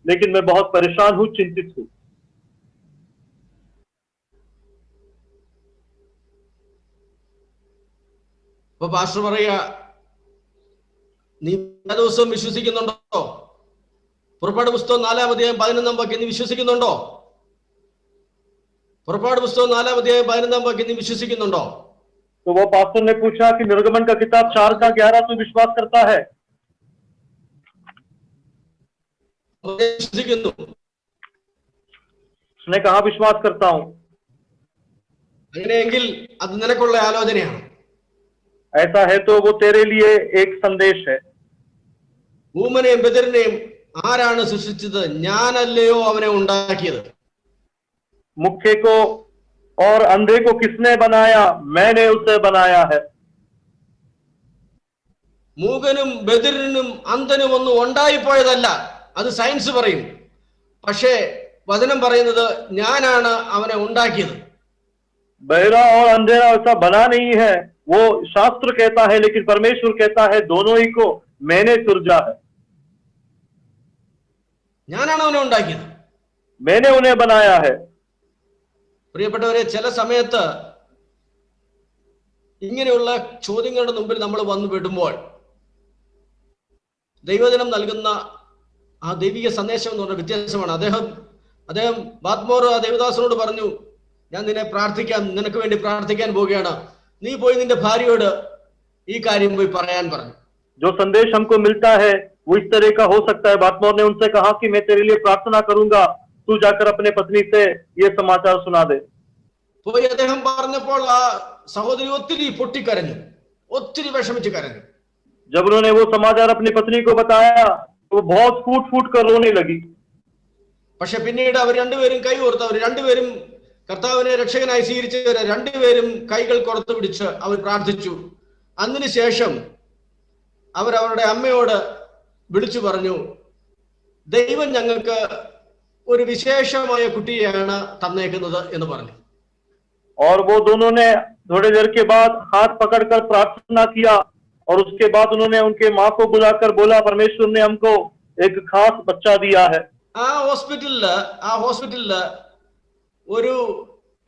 लेकिन मैं बहुत परेशान हूँ, चिंतित हूँ। അപ്പൊ പാസ്റ്റർ പറയുക, നീ എല്ലാ ദിവസവും വിശ്വസിക്കുന്നുണ്ടോ? പുറപ്പാട് പുസ്തകം 4-ാം അധ്യായം 11-ാം വാക്യം നീ വിശ്വസിക്കുന്നുണ്ടോ? പുറപ്പാട് പുസ്തകം 4-ാം അധ്യായം 11-ാം വാക്യം നീ വിശ്വസിക്കുന്നുണ്ടോ? तो वो पास्टर ने पूछा कि निर्गमन का किताब 4:11 तू विश्वास करता है? വിശ്വസിക്കുന്നു. उसने कहा विश्वास करता हूँ। അങ്ങനെയെങ്കിൽ അത് നിനക്കുള്ള ആലോചനയാണ്. ऐसा है तो वो तेरे लिए एक संदेश है। ഊമനെയും ബദിരനെയും ആരാണ് സൃഷ്ടിച്ചത്? ഞാനല്ലയോ അവനെ ഉണ്ടാക്കിയത്? मुख्य को और अंधे को किसने बनाया? मैंने उसे बनाया है। മൂകനും ബദിരനും അന്ധനും ഒന്നും ഉണ്ടായിപ്പോയതല്ല, അത് സയൻസ് പറയും. പക്ഷേ വചനം പറയുന്നത് ഞാനാണ് അവനെ ഉണ്ടാക്കിയത്. बहरा और अंधेरा ऐसा बना नहीं है, वो शास्त्र कहता है, लेकिन परमेश्वर कहता है दोनों ही को मैंने सृजा है। ഞാനാണ് അവനെ ഉണ്ടാക്കിയത്, मैंने उन्हें बनाया है। പ്രിയപ്പെട്ടവരെ, ചില സമയത്ത് ഇങ്ങനെയുള്ള ചോദ്യങ്ങളുടെ മുമ്പിൽ നമ്മൾ വന്നു പെടുമ്പോൾ ദൈവജനം നൽകുന്ന ആ ദൈവിക സന്ദേശം എന്ന് പറഞ്ഞ വ്യത്യാസമാണ്. അദ്ദേഹം ബാത്മോർ ആ ദേവദാസനോട് പറഞ്ഞു, ഞാൻ നിനക്ക് വേണ്ടി പ്രാർത്ഥിക്കാൻ പോവുകയാണ്, നീ പോയി നിന്റെ ഭാര്യയോട് ഈ കാര്യം പോയി പറയാൻ പറഞ്ഞു. जो संदेश हमको मिलता है वो इस तरह का हो सकता है। बातमोर ने उनसे कहा कि मैं तेरे लिए प्रार्थना करूंगा, तू जाकर अपने पत्नी से ये समाचार सुना दे। പോയി അദ്ദേഹം പറഞ്ഞപ്പോൾ ആ സഹോദരി ഒത്തിരി പൊട്ടിക്കരഞ്ഞു, ഒത്തിരി വിഷമിച്ച് കരഞ്ഞു. जब उन्होंने वो समाचार अपनी पत्नी को बताया तो वो बहुत फूट फूट कर रोने लगी। പക്ഷെ പിന്നീട് അവർ രണ്ടുപേരും കൈ കോർത്ത്, അവർ രണ്ടുപേരും കർത്താവിനെ രക്ഷകനായി സ്വീകരിച്ചവരെ രണ്ടുപേരും കൈകൾ കൊടുത്തു പിടിച്ച് അവർ പ്രാർത്ഥിച്ചു. അതിനുശേഷം അവരുടെ അമ്മയോട് വിളിച്ചു പറഞ്ഞു, ദൈവം ഞങ്ങൾക്ക് ഒരു വിശേഷമായ കുട്ടിയെയാണ് തന്നേക്കുന്നത് എന്ന് പറഞ്ഞു. और वो दोनों ने थोड़ी देर के बाद हाथ पकड़कर प्रार्थना किया, और उसके बाद उन्होंने उनके माँ को बुलाकर बोला, परमेश्वर ने हमको एक खास बच्चा दिया है। ആ ഹോസ്പിറ്റലില് ഒരു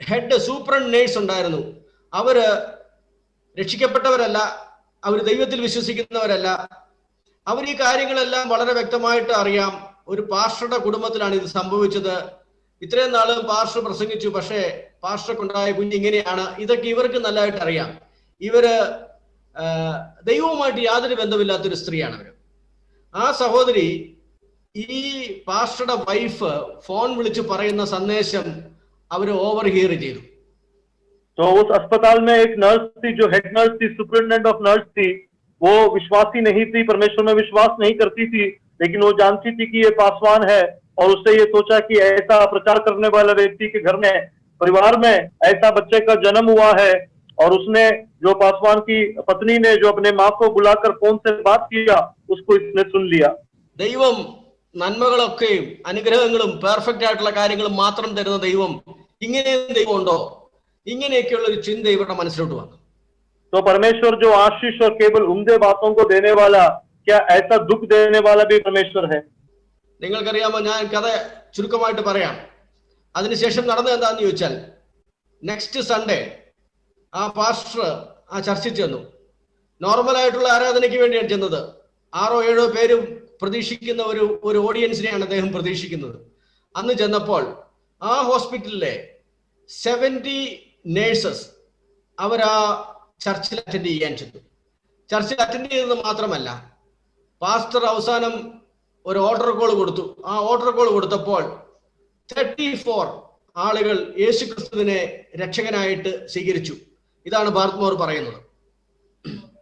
ഹെഡ് സൂപ്രണ്ട് നേഴ്സ് ഉണ്ടായിരുന്നു. അവര് രക്ഷിക്കപ്പെട്ടവരല്ല, അവർ ദൈവത്തിൽ വിശ്വസിക്കുന്നവരല്ല. അവർ ഈ കാര്യങ്ങളെല്ലാം വളരെ വ്യക്തമായിട്ട് അറിയാം. ഒരു പാസ്റ്ററുടെ കുടുംബത്തിലാണ് ഇത് സംഭവിച്ചത്. ഇത്രയും നാളും പാസ്റ്റർ പ്രസംഗിച്ചു, പക്ഷേ പാസ്റ്റർക്കുണ്ടായ കുഞ്ഞ് ഇങ്ങനെയാണ്. ഇതൊക്കെ ഇവർക്ക് നല്ലതായിട്ട് അറിയാം. ഇവര് ദൈവവുമായിട്ട് യാതൊരു ബന്ധമില്ലാത്തൊരു സ്ത്രീയാണ് അവര്. ആ സഹോദരി ഈ പാസ്റ്ററുടെ വൈഫ് ഫോൺ വിളിച്ച് പറയുന്ന സന്ദേശം അവര് ഓവർ ഹിയർ ചെയ്തു. तो उस अस्पताल में एक नर्स थी, जो हेड नर्स थी, सुपरिटेंडेंट ऑफ नर्स थी। वो विश्वासी नहीं थी, परमेश्वर में विश्वास नहीं करती थी, लेकिन वो जानती थी कि ये पासवान है, और उससे ये सोचा कि ऐसा प्रचार करने वाला व्यक्ति के घर में, परिवार में ऐसा बच्चे का जन्म हुआ है। और उसने, जो पासवान की पत्नी ने जो अपने माँ को बुलाकर फोन से बात किया, उसको इसने सुन लिया। ദൈവം നന്മകളൊക്കെയും അനുഗ്രഹങ്ങളും പെർഫെക്റ്റ് ആയിട്ടുള്ള കാര്യങ്ങളും മാത്രം തരുന്ന ദൈവം, ഇങ്ങനെയും ദൈവം ഉണ്ടോ? ഇങ്ങനെയൊക്കെയുള്ള ഒരു ചിന്ത ഇവരുടെ മനസ്സിലോട്ട് വന്നു. तो परमेश्वर जो आशीष और केवल उम्दे बातों को देने वाला, क्या ऐसा दुख देने वाला भी परमेश्वर है? നിങ്ങൾക്കറിയാമോ, ഞാൻ കഥ ചുരുക്കമായിട്ട് പറയാം. അതിനുശേഷം നടന്നത് എന്താണെന്ന് ചോദിച്ചാൽ, നെക്സ്റ്റ് സൺഡേ ആ പാസ്റ്റർ ആ ചർച്ചിൽ ചെന്നു. നോർമലായിട്ടുള്ള ആരാധനയ്ക്ക് വേണ്ടിയാണ് ചെന്നത്. 6-7 പേരും പ്രതീക്ഷിക്കുന്ന ഒരു ഓഡിയൻസിനെയാണ് അദ്ദേഹം പ്രതീക്ഷിക്കുന്നത്. അന്ന് ചെന്നപ്പോൾ ആ ഹോസ്പിറ്റലിലെ 70 നേഴ്സസ് അവർ ആ ചർച്ചിൽ അറ്റൻഡ് ചെയ്യാൻ ചെന്നു. ചർച്ചിൽ അറ്റൻഡ് ചെയ്തത് മാത്രമല്ല, പാസ്റ്റർ അവസാനം ഒരു ഓർഡർ കോൾ കൊടുത്തു. ആ ഓർഡർ കോൾ കൊടുത്തപ്പോൾ 34 ആളുകൾ യേശുക്രിസ്തുവിനെ രക്ഷകനായിട്ട് സ്വീകരിച്ചു. ഇതാണ് ബാർട്ട്മോർ പറയുന്നത്.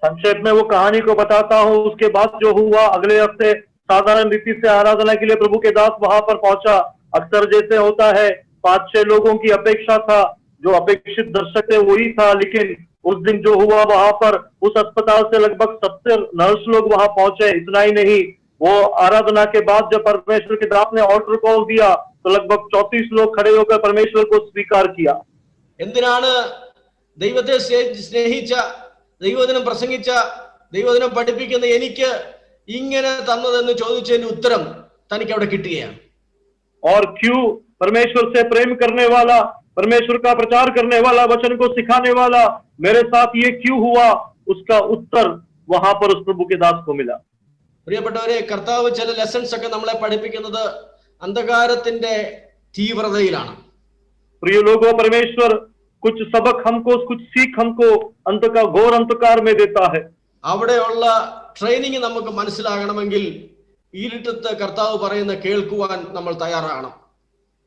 संक्षेप में वो कहानी को बताता हूँ. उसके बाद जो हुआ, अगले हफ्ते साधारण रीति से आराधना के लिए प्रभु के दास वहां पर पहुंचा. अक्सर जैसे होता है 5-6 लोगों की अपेक्षा था, जो अपेक्षित दर्शक थे वही था. लेकिन उस दिन जो हुआ, वहां पर उस अस्पताल से लगभग 70 नर्स लोग वहां पहुंचे. इतना ही नहीं, वो आराधना के बाद जब परमेश्वर के दास ने ऑल्टर कॉल दिया तो लगभग 34 लोग खड़े होकर परमेश्वर को स्वीकार किया. എന്തിനാണ് ദൈവത്തെ സ്നേഹിച്ച, ദൈവവചനം പ്രസംഗിച്ച, ദൈവവചനം പഠിപ്പിക്കുന്ന എനിക്ക് ഇങ്ങനെ തന്നതെന്ന് ചോദിച്ചതിന്റെ ഉത്തരം തനിക്ക് അവിടെ കിട്ടുകയാണ്. और क्यों परमेश्वर से प्रेम करने वाला, परमेश्वर का प्रचार करने वाला, वचन को सिखाने वाला मेरे साथ ये क्यों हुआ, उसका उत्तर वहां पर उस प्रभु के दास को मिला. പ്രിയപ്പെട്ടവരെ, കർത്താവ് ചില ലെസൺസ് ഒക്കെ നമ്മളെ പഠിപ്പിക്കുന്നത് അന്ധകാരത്തിന്റെ തീവ്രതയിലാണ്. प्रिय लोगों, परमेश्वर कुछ सबक हमको, कुछ सीख हमको घोर अंधकार में देता है. അവിടെയുള്ള ട്രെയിനിങ് നമുക്ക് മനസ്സിലാകണമെങ്കിൽ ഇരുട്ടത്ത് കർത്താവ് പറയുന്ന കേൾക്കുവാൻ നമ്മൾ തയ്യാറാകണം.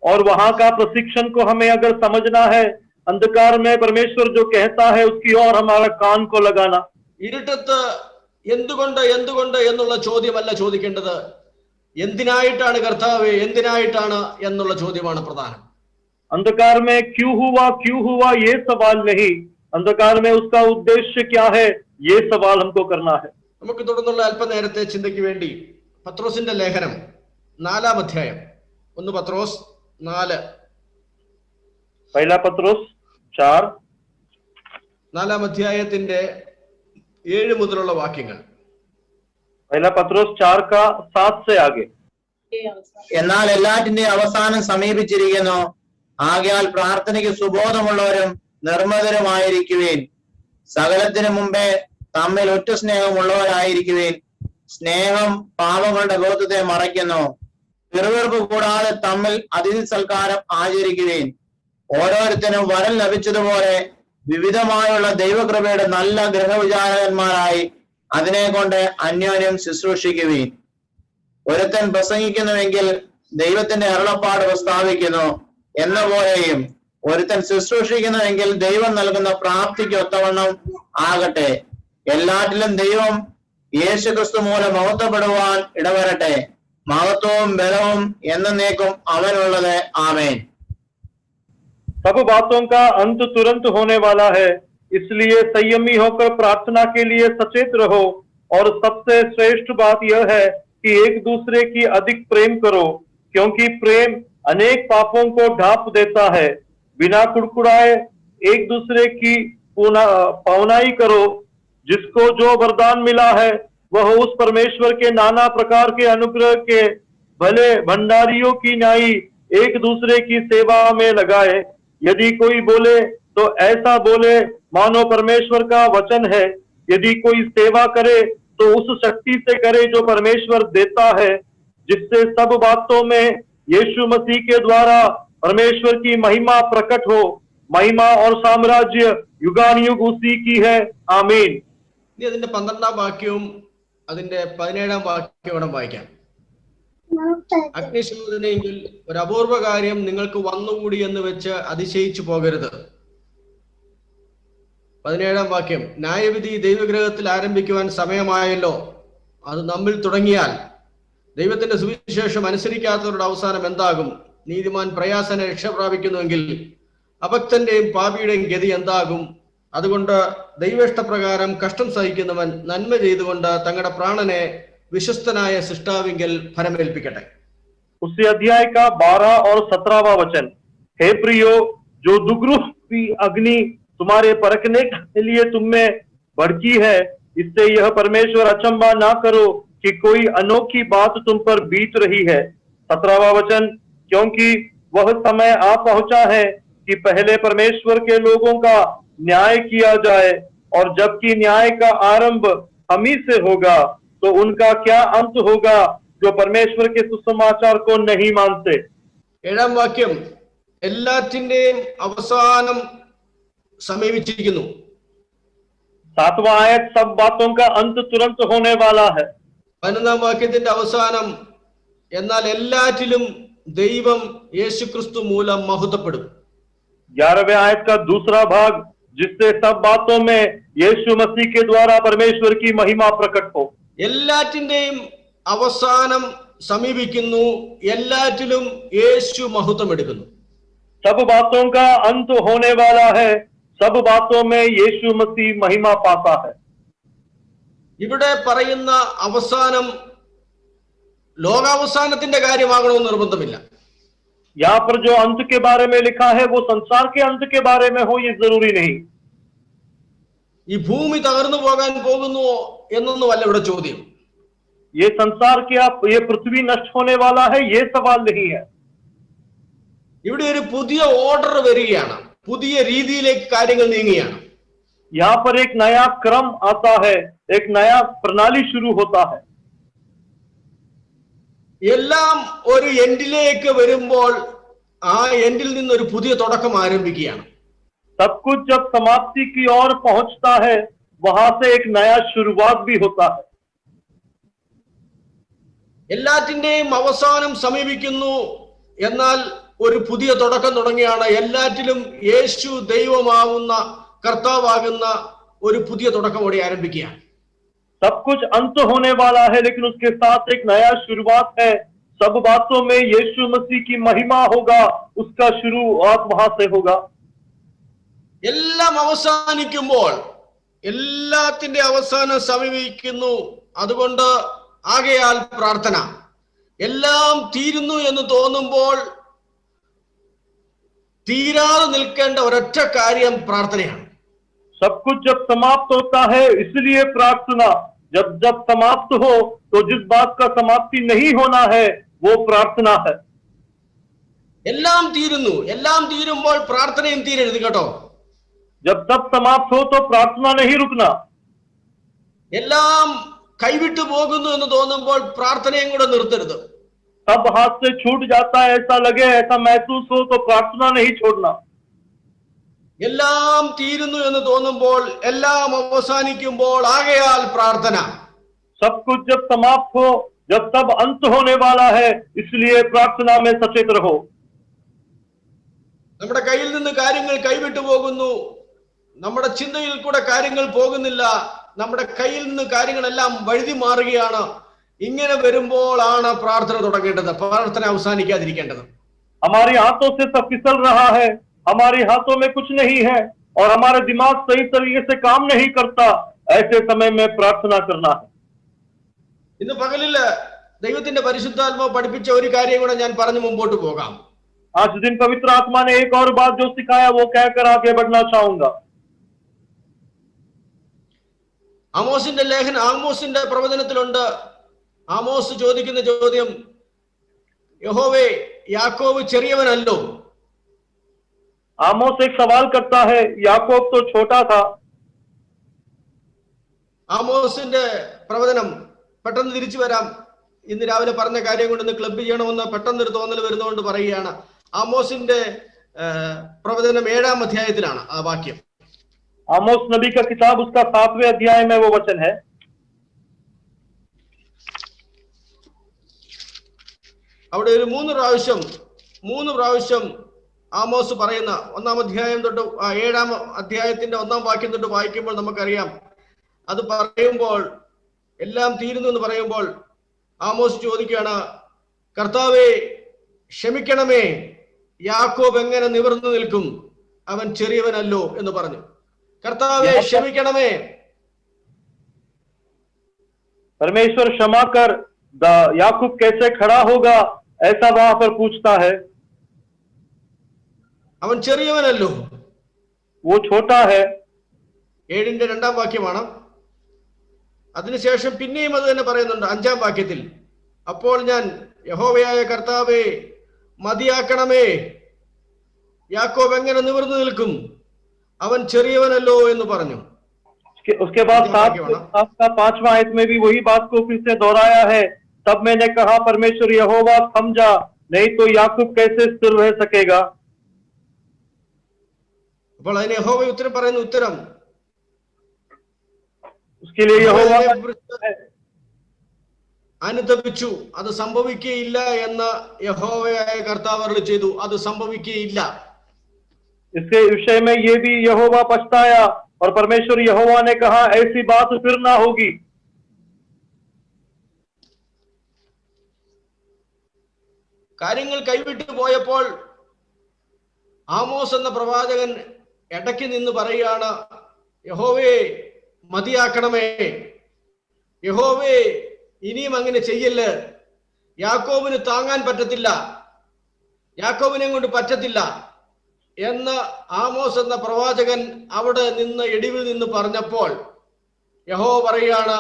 और वहां का प्रशिक्षण को हमें अगर समझना है, अंधकार में परमेश्वर जो कहता है उसकी ओर हमारा कान को लगाना. ഇരുട്ടത്ത് എന്തുകൊണ്ട് എന്തുകൊണ്ട് എന്നുള്ള ചോദ്യമല്ല ചോദിക്കേണ്ടത്, എന്തിനായിട്ടാണ് കർത്താവേ, എന്തിനായിട്ടാണ് എന്നുള്ള ചോദ്യമാണ് പ്രധാനം. अंधकार में क्यों हुआ ये सवाल नहीं, अंधकार में उसका उद्देश्य क्या है ये सवाल हमको करना है. നമുക്ക് തുടർന്നുള്ള അല്പനേരത്തെ ചിന്തയ്ക്ക് വേണ്ടി പത്രോസിന്റെ ലേഖനം 4-ാം അധ്യായം, 1 പത്രോസ് 4, पहला पत्रोस 4, 4-ാം അധ്യായത്തിന്റെ 7 മുതലുള്ള വാക്യങ്ങൾ. पहला पत्रोस 4 का 7 से आगे. എന്നാൽ എല്ലാറ്റിന്റെ അവസാനം സമീപിച്ചിരിക്കുന്നു. ആകയാൽ പ്രാർത്ഥനയ്ക്ക് സുബോധമുള്ളവരും നിർമ്മതരുമായിരിക്കുവേൻ. സകലത്തിനു മുമ്പേ തമ്മിൽ ഒറ്റ സ്നേഹമുള്ളവരായിരിക്കുവേൻ. സ്നേഹം പാപങ്ങളുടെ ബോധത്തെ മറയ്ക്കുന്നു. പിറുവിറുപ്പ് കൂടാതെ തമ്മിൽ അതിഥി സൽക്കാരം ആചരിക്കുവേൻ. ഓരോരുത്തരും വരം ലഭിച്ചതുപോലെ വിവിധമായുള്ള ദൈവകൃപയുടെ നല്ല ഗൃഹവിചാരകന്മാരായി അതിനെ കൊണ്ട് അന്യോന്യം ശുശ്രൂഷിക്കുവേൻ. ഒരുത്തൻ പ്രസംഗിക്കുന്നുവെങ്കിൽ ദൈവത്തിന്റെ അരുളപ്പാട് പ്രസ്താവിക്കുന്നു എന്ന പോലെയും, ഒരുത്തൻ ശുശ്രൂഷിക്കുന്നുവെങ്കിൽ ദൈവം നൽകുന്ന പ്രാപ്തിക്ക് ഒത്തവണ്ണം ആകട്ടെ. എല്ലാറ്റിലും ദൈവം യേശുക്രിസ്തു മൂലം മഹത്വപ്പെടുവാൻ ഇടവരട്ടെ. മഹത്വവും ബലവും എന്നേക്കും അവനുള്ളത്. ആമേൻ. सब बातों का अंत तुरंत होने वाला है, इसलिए संयमी होकर प्रार्थना के लिए सचेत रहो. और सबसे श्रेष्ठ बात यह है कि एक दूसरे की अधिक प्रेम करो, क्योंकि प्रेम अनेक पापों को ढांप देता है. बिना कुड़कुड़ाए एक दूसरे की पावनाई करो. जिसको जो वरदान मिला है वह उस परमेश्वर के नाना प्रकार के अनुग्रह के भले भंडारियों की न्यायी एक दूसरे की सेवा में लगाए. यदि कोई बोले तो ऐसा बोले मानो परमेश्वर का वचन है. यदि कोई सेवा करे तो उस शक्ति से करे जो परमेश्वर देता है, जिससे सब बातों में यीशु मसीह के द्वारा परमेश्वर की महिमा प्रकट हो. महिमा और साम्राज्य युगानुयुग उसी की है. आमीन. ഇനി അതിന്റെ 12-ാം വാക്യവും അതിന്റെ 17-ാം വാക്യവും വായിക്കാം. അഗ്നിശോധനയെങ്കിൽ ഒരു അപൂർവ കാര്യം നിങ്ങൾക്ക് വന്നുകൂടി എന്ന് വെച്ച് അതിശയിച്ചു പോകരുത്. 17-ാം വാക്യം, ന്യായവിധി ദൈവഗ്രഹത്തിൽ ആരംഭിക്കുവാൻ സമയമായല്ലോ. അത് നമ്മിൽ തുടങ്ങിയാൽ ദൈവത്തിന്റെ സുവിശേഷം അനുസരിക്കാത്തവരുടെ അവസാനം എന്താകും? നീതിമാൻ പ്രയാസന രക്ഷ പ്രാപിക്കുന്നുവെങ്കിൽ അഭക്തന്റെയും പാപിയുടെയും ഗതി എന്താകും? അതുകൊണ്ട് ദൈവേഷ്ടപ്രകാരം കഷ്ടം സഹിക്കുന്നവൻ നന്മ ചെയ്തുകൊണ്ട് തങ്ങളുടെ പ്രാണനെ വിശ്വസ്തനായ സൃഷ്ടാവിങ്കൽ ഫലമേൽപ്പിക്കട്ടെ. उसी अध्याय का 12 और 17वां वचन, हे प्रियो, जो दुग्रूपी अग्नि तुम्हारे परखने के लिए तुम में भड़की है, इससे यह परमेश्वर अचंबा ना करो कि कोई अनोखी बात तुम पर बीत रही है. 17वां वचन, क्योंकि वह समय आ पहुंचा है कि पहले परमेश्वर के लोगों का न्याय किया जाए, और जबकि न्याय का आरंभ हम ही से होगा, तो उनका क्या अंत होगा जो परमेश्वर के सुसमाचार को नहीं मानते। 7-ാം വാക്യം, എല്ലാറ്റിന്റെയും അവസാനം സമീപിച്ചിരിക്കുന്നു. 7वां आयत, सब बातों का अंत तुरंत होने वाला है। 11-ാം വാക്യത്തിന്റെ അവസാനം, എന്നാൽ എല്ലാറ്റിലും ദൈവം യേശുക്രിസ്തു മൂലം മഹത്വപ്പെടും. 11वें आयत का दूसरा भाग, जिससे सब बातों में यीशु मसीह के द्वारा परमेश्वर की महिमा प्रकट हो। എല്ലാറ്റിന്റെയും അവസാനം സമീപിക്കുന്നു, എല്ലാറ്റിലും യേശു മഹത്വം എടുക്കുന്നു. सब बातों का अंत होने वाला है, सब बातों में यीशु मसीह महिमा पाता है। ഇവിടെ പറയുന്ന അവസാനം ലോകാവസാനത്തിന്റെ കാര്യമാകണമെന്ന് നിർബന്ധമില്ല. यहाँ पर जो अंत के बारे में लिखा है वो संसार के अंत के बारे में हो, ये जरूरी नहीं। ഈ ഭൂമി തകർന്നു പോകാൻ പോകുന്നുവോ എന്നൊന്നുമല്ല ഇവിടെ ചോദ്യം. ये संसार क्या, ये पृथ्वी नष्ट होने वाला है, ये सवाल नहीं है। ഇവിടെ ഒരു പുതിയ ഓർഡർ വരികയാണ്, പുതിയ രീതിയിലേക്ക് കാര്യങ്ങൾ നീങ്ങുകയാണ്. यहाँ पर एक नया क्रम आता है, एक नया प्रणाली शुरू होता है। എല്ലാം ഒരു എൻഡിലേക്ക് വരുമ്പോൾ ആ എൻഡിൽ നിന്ന് ഒരു പുതിയ തുടക്കം ആരംഭിക്കുകയാണ്. सब कुछ जब समाप्ति की ओर पहुंचता है, वहां से एक नया शुरुआत भी होता है। എല്ലാറ്റിന്റെയും അവസാനം സമീപിക്കുന്നു, എന്നാൽ ഒരു പുതിയ തുടക്കം തുടങ്ങിയാണ്. എല്ലാറ്റിലും യേശു ദൈവമാവുന്ന കർത്താവാകുന്ന ഒരു പുതിയ തുടക്കം കൂടി ആരംഭിക്കുകയാണ്. सब कुछ अंत होने वाला है, लेकिन उसके साथ एक नया शुरुआत है। सब बातों में यीशु मसीह की महिमा होगा, उसका शुरुआत वहां से होगा। എല്ലാം അവസാനിക്കുമ്പോൾ എല്ലാത്തിന്റെ അവസാനം സമീപിക്കുന്നു. അതുകൊണ്ട് ആകയാൽ പ്രാർത്ഥന. എല്ലാം തീരുന്നു എന്ന് തോന്നുമ്പോൾ തീരാതെ നിൽക്കേണ്ട ഒരൊറ്റ കാര്യം പ്രാർത്ഥനയാണ്. सब कुछ जब समाप्त होता है, इसलिए प्रार्थना। जब जब समाप्त हो तो जिस बात का समाप्ति नहीं होना है वो प्रार्थना है। എല്ലാം തീരുന്നു, എല്ലാം തീരുമ്പോൾ പ്രാർത്ഥനയും തീരരുത് കേട്ടോ. जब सब समाप्त हो तो प्रार्थना नहीं रुकना। എല്ലാം കൈവിട്ടു പോകുന്നു എന്ന് തോന്നുമ്പോൾ പ്രാർത്ഥനയും കൂടെ നിർത്തരുത്. सब हाथ से छूट जाता है, ऐसा लगे, ऐसा महसूस हो, तो प्रार्थना नहीं छोड़ना। എല്ലാം തീരുന്നു എന്ന് തോന്നുമ്പോൾ, എല്ലാം അവസാനിക്കുമ്പോൾ ആകയാൽ പ്രാർത്ഥന. सब कुछ जब समाप्त हो, जब सब अंत होने वाला है, इसलिए प्रार्थना में सचेत रहो। നമ്മുടെ കയ്യിൽ നിന്ന് കാര്യങ്ങൾ കൈവിട്ടു പോകുന്നു, നമ്മുടെ ചിന്തയിൽ കൂടെ കാര്യങ്ങൾ പോകുന്നില്ല, നമ്മുടെ കയ്യിൽ നിന്ന് കാര്യങ്ങളെല്ലാം വഴുതി മാറുകയാണ്. ഇങ്ങനെ വരുമ്പോഴാണ് പ്രാർത്ഥന തുടങ്ങേണ്ടത്, പ്രാർത്ഥന അവസാനിക്കാതിരിക്കേണ്ടത്. हमारे हाथों से सब फिसल रहा है, हमारे हाथों में कुछ नहीं है, और हमारा दिमाग सही तरीके से काम नहीं करता, ऐसे समय में प्रार्थना करना है। ഇന്ന് പകലില് ദൈവത്തിന്റെ പരിശുദ്ധാത്മാവ് പഠിപ്പിച്ച ഒരു കാര്യം കൂടെ ഞാൻ പറഞ്ഞു മുമ്പോട്ട് പോകാം. आज दिन पवित्र आत्मा ने एक और बात जो सिखाया वो कहकर आगे बढ़ना चाहूंगा। ആമോസിന്റെ ലേഖനം, ആമോസിന്റെ പ്രവചനത്തിലുണ്ട്. ആമോസ് ചോദിക്കുന്ന ചോദ്യം, യഹോവേ, യാക്കോബ് ചെറിയവനല്ലോ? आमोस एक सवाल करता है, याकूब तो छोटा था। ആമോസിന്റെ പ്രവചനം പെട്ടെന്ന് തിരിച്ചു വരാം. ഇന്ന് രാവിലെ പറഞ്ഞ കാര്യം കൊണ്ട് ഇന്ന് ക്ലബ് ചെയ്യണമെന്ന് പെട്ടെന്നൊരു തോന്നൽ വരുന്നതുകൊണ്ട് പറയുകയാണ്. ആമോസിന്റെ പ്രവചനം 7-ാം അധ്യായത്തിലാണ് ആ വാക്യം. आमोस नबी का किताब, उसका 7वें अध्याय में वो वचन है। അവിടെ ഒരു 3 പ്രാവശ്യം ആമോസ് പറയുന്ന 1-ാം അധ്യായം തൊട്ട് 7-ാം അധ്യായത്തിന്റെ 1-ാം വാക്യം തൊട്ട് വായിക്കുമ്പോൾ നമുക്കറിയാം. അത് പറയുമ്പോൾ, എല്ലാം തീരുന്നു എന്ന് പറയുമ്പോൾ ആമോസ് ചോദിക്കുകയാണ്, കർത്താവേ ക്ഷമിക്കണമേ, യാക്കോബ് എങ്ങനെ നിവർന്നു നിൽക്കും, അവൻ ചെറിയവനല്ലോ എന്ന് പറഞ്ഞു. കർത്താവേ ക്ഷമിക്കണമേ. परमेश्वर क्षमा कर, याकूब कैसे खड़ा होगा, ऐसा वहां पर पूछता है। അവൻ ചെറിയവനല്ലോ. वो छोटा है। 7-ന്റെ 2-ാം വാക്യമാണ്. അതിനുശേഷം പിന്നെയും അത് തന്നെ പറയുന്നുണ്ട് 5-ാം വാക്യത്തിൽ. അപ്പോൾ ഞാൻ യഹോവയായ കർത്താവേ മതിയാക്കണമേ, യാക്കോബ് എങ്ങനെ നിവർന്നു നിൽക്കും, അവൻ ചെറിയവനല്ലോ എന്ന് പറഞ്ഞു. उसके बाद 5वां आयत में भी वही बात को फिर से दोहराया है। तब मैंने कहा, परमेश्वर यहोवा थम जा, नहीं तो याकूब कैसे स्थिर रह सकेगा। അപ്പോൾ അതിന് യഹോവ ഉത്തരം പറയുന്ന ഉത്തരം, उसके लिए यहोवा അനുതപിച്ചു, അത് സംഭവിക്കുകയില്ല എന്ന് യഹോവയായ കർത്താവ് അരുളി ചെയ്തു. അത് സംഭവിക്കുകയില്ല. इसके विषय में ये भी यहोवा पछताया और परमेश्वर यहोवा ने कहा, ऐसी बात फिर ना होगी। കാര്യങ്ങൾ കൈവിട്ടു പോയപ്പോൾ ആമോസ് എന്ന പ്രവാചകൻ ഇടയ്ക്ക് നിന്ന് പറയുകയാണ്, യഹോവേ മതിയാക്കണമേ, യഹോവേ ഇനിയും അങ്ങനെ ചെയ്യല്ല്, യാക്കോബിന് താങ്ങാൻ പറ്റത്തില്ല, യാക്കോബിനെ കൊണ്ട് പറ്റത്തില്ല എന്ന് ആമോസ് എന്ന പ്രവാചകൻ അവിടെ നിന്ന് ഇടിവിൽ നിന്ന് പറഞ്ഞപ്പോൾ യഹോവ പറയുകയാണ്,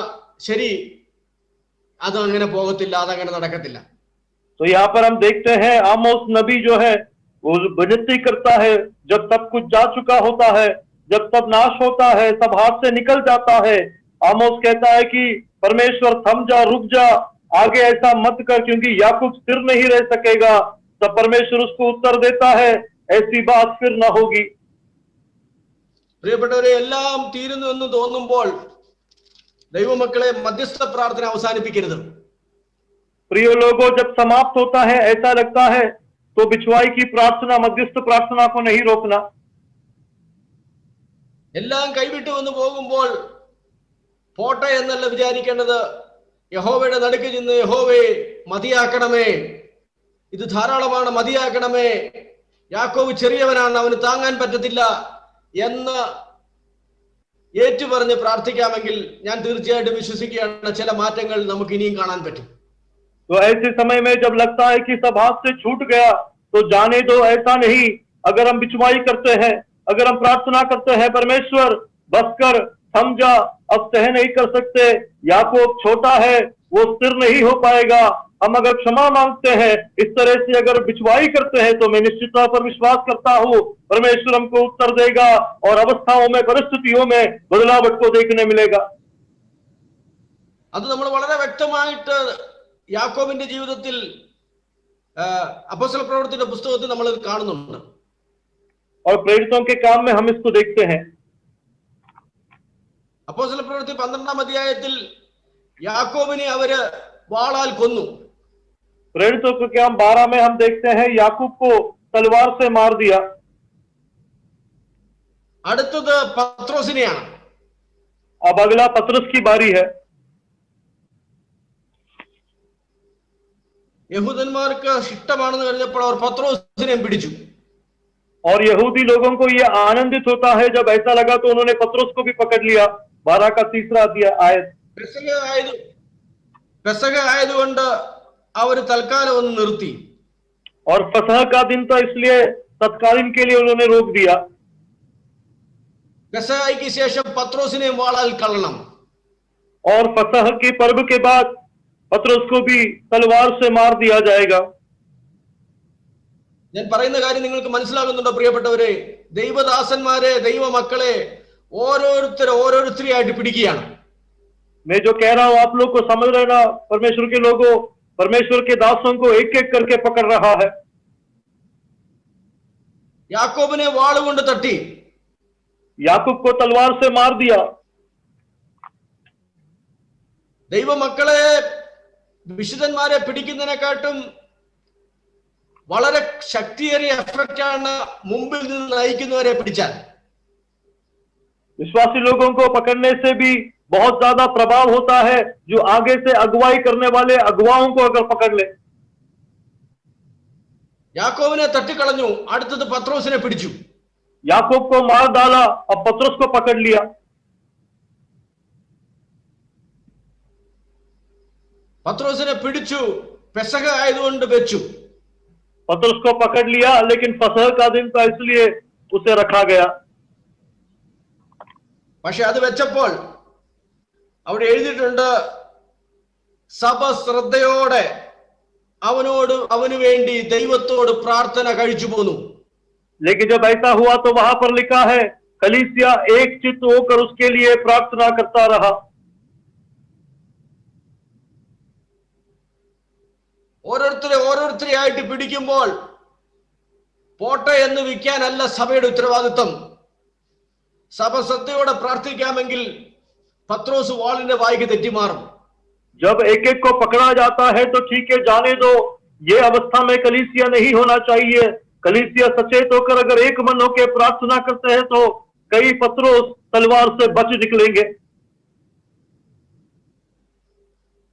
ശരി, അത് അങ്ങനെ പോകത്തില്ല, അതങ്ങനെ നടക്കത്തില്ല. तो यहाँ पर हम देखते हैं आमोस नबी जो है वो विनती करता है, जब सब कुछ जा चुका होता है, जब सब नाश होता है, सब हाथ से निकल जाता है, आमोस कहता है कि परमेश्वर थम जा, रुक जा, आगे ऐसा मत कर, क्योंकि याकूब स्थिर नहीं रह सकेगा। तब परमेश्वर उसको उत्तर देता है, ऐसी बात फिर न होगी। പ്രിയപ്പെട്ടവരെ, എല്ലാം തീരുന്നു എന്ന് തോന്നുമ്പോൾ ദൈവമക്കളെ മധ്യസ്ഥ പ്രാർത്ഥന അവസാനിപ്പിക്കരുത്. प्रिय लोगों, जब समाप्त होता है, ऐसा लगता है, तो बिछवाई की प्रार्थना, मध्यस्थ प्रार्थना को नहीं रोकना। എല്ലാം കൈവിട്ടു വന്ന് പോകുമ്പോൾ പോട്ടെ എന്നല്ല വിചാരിക്കേണ്ടത്. യഹോവയുടെ നടുക്ക് ചെന്ന്, യഹോവേ മതിയാക്കണമേ, ഇത് ധാരാളമാണ്, മതിയാക്കണമേ, യാക്കോബ് ചെറിയവനാണ്, അവന് താങ്ങാൻ പറ്റത്തില്ല എന്ന് ഏറ്റുപറഞ്ഞ് പ്രാർത്ഥിക്കാമെങ്കിൽ ഞാൻ തീർച്ചയായിട്ടും വിശ്വസിക്കുകയാണ് ചില മാറ്റങ്ങൾ നമുക്ക് ഇനിയും കാണാൻ പറ്റും. तो ऐसे समय में जब लगता है कि सब हाथ से छूट गया, तो जाने दो, ऐसा नहीं। अगर हम बिचवाई करते हैं, अगर हम प्रार्थना करते हैं, परमेश्वर बस कर, थम जा, अब सह नहीं कर सकते, याकूब छोटा है, वो स्थिर नहीं हो पाएगा, हम अगर क्षमा मांगते हैं, इस तरह से अगर बिचवाई करते हैं, तो मैं निश्चित तौर पर विश्वास करता हूँ परमेश्वर हमको उत्तर देगा और अवस्थाओं में, परिस्थितियों में बदलावट को देखने मिलेगा। അത് നമ്മൾ വളരെ വ്യക്തമായിട്ട് യാക്കോബിന്റെ ജീവിതത്തിൽ അപ്പോസ്തല പ്രവൃത്തിയുടെ പുസ്തകത്തിൽ നമ്മൾ കാണുന്നുണ്ട്. और प्रेरितों के काम में हम इसको देखते हैं। അപ്പോസ്തല പ്രവൃത്തി 12-ാം അധ്യായത്തിൽ യാക്കോബിനെ അവര് വാളാൽ കൊന്നു. प्रेरितों के काम 12 में हम देखते हैं याकूब को तलवार से मार दिया। അടുത്തത് പത്രോസിനെയാണ്. अब अगला पतरस की बारी है। യഹൂദന്മാർക്ക് ഇഷ്ടമാണെന്ന് കഴിഞ്ഞപ്പോൾ അവർ പത്രോസിനെ പിടിച്ചു. और यहूदी लोगों को ये आनंदित होता है, जब ऐसा लगा तो उन्होंने पतरस को भी पकड़ लिया। 12 का 3 आयत। പെസഹ ആയതുകൊണ്ട് അവർ തൽക്കാലം ഒന്ന് നിർത്തി. और फसह का दिन था, इसलिए तत्कालीन के लिए उन्होंने रोक दिया। പെസഹായ്ക്ക് ശേഷം പത്രോസിനെ വാളാൽ കൊല്ലണം. और फसह के पर्व के बाद पतरस को भी तलवार से मार दिया जाएगा। ഞാൻ പറയുന്ന കാര്യം നിങ്ങൾക്ക് മനസ്സിലാകുന്നുണ്ടോ പ്രിയപ്പെട്ടവരെ? ദൈവദാസന്മാരെ, ദൈവമക്കളെ ഓരോരുത്തരെയായിട്ട് പിടിക്കുകയാണ്. मैं जो कह रहा हूं आप लोग को समझ रहे ना, परमेश्वर के लोगों, परमेश्वर के दासों को एक एक करके पकड़ रहा है। യാക്കോബിനെ വാളുകൊണ്ട് തട്ടി, याकूब को तलवार से मार दिया। ദൈവമക്കളെ, വിശുദ്ധന്മാരെ പിടിക്കുന്നതിനെക്കാട്ടും വളരെ ശക്തിയേറിയ എഫക്റ്റാണ് മുമ്പിൽ നിന്ന് നയിക്കുന്നവരെ പിടിച്ചാൽ. विश्वासी लोगों को पकड़ने से भी बहुत ज्यादा प्रभाव होता है जो आगे से अगुवाई करने वाले अगुवाओं को अगर पकड़ ले। യാക്കോബിനെ തട്ടിക്കളഞ്ഞു, അടുത്തത് പത്രോസിനെ പിടിച്ചു. याकूब को मार डाला, अब पतरस को पकड़ लिया। പത്രോസിനെ പിടിച്ചു, പെസഹ ആയതുകൊണ്ട് വെച്ചു. पतरस को पकड़ लिया, लेकिन फसह का दिन था, इसलिए उसे रखा गया। പക്ഷെ അത് വെച്ചപ്പോൾ അവിടെ എഴുതിയിട്ടുണ്ട്, സഭ ശ്രദ്ധയോടെ അവനു വേണ്ടി ദൈവത്തോട് പ്രാർത്ഥന കഴിച്ചു പോന്നു. लेकिन जब ऐसा हुआ तो वहां पर लिखा है कलीसिया एक चित्त होकर उसके लिए प्रार्थना करता रहा. ഓരോരുത്തരെയായിട്ട് പിടിക്കുമ്പോൾ പോട്ടെ എന്ന് വിൽക്കാനല്ല സഭയുടെ ഉത്തരവാദിത്വം. സഭ ശ്രദ്ധയോടെ പ്രാർത്ഥിക്കാമെങ്കിൽ പത്രോസ് വാളിന്റെ വായ്ക്ക് തെറ്റിമാറും. जब एक एक को पकड़ा जाता है तो ठीक है, जाने दो. ये अवस्था में कलीसिया नहीं होना चाहिए. कलीसिया सचेत होकर अगर एक मन होकर प्रार्थना करते हैं तो कई पत्रोस तलवार से बच निकलेंगे.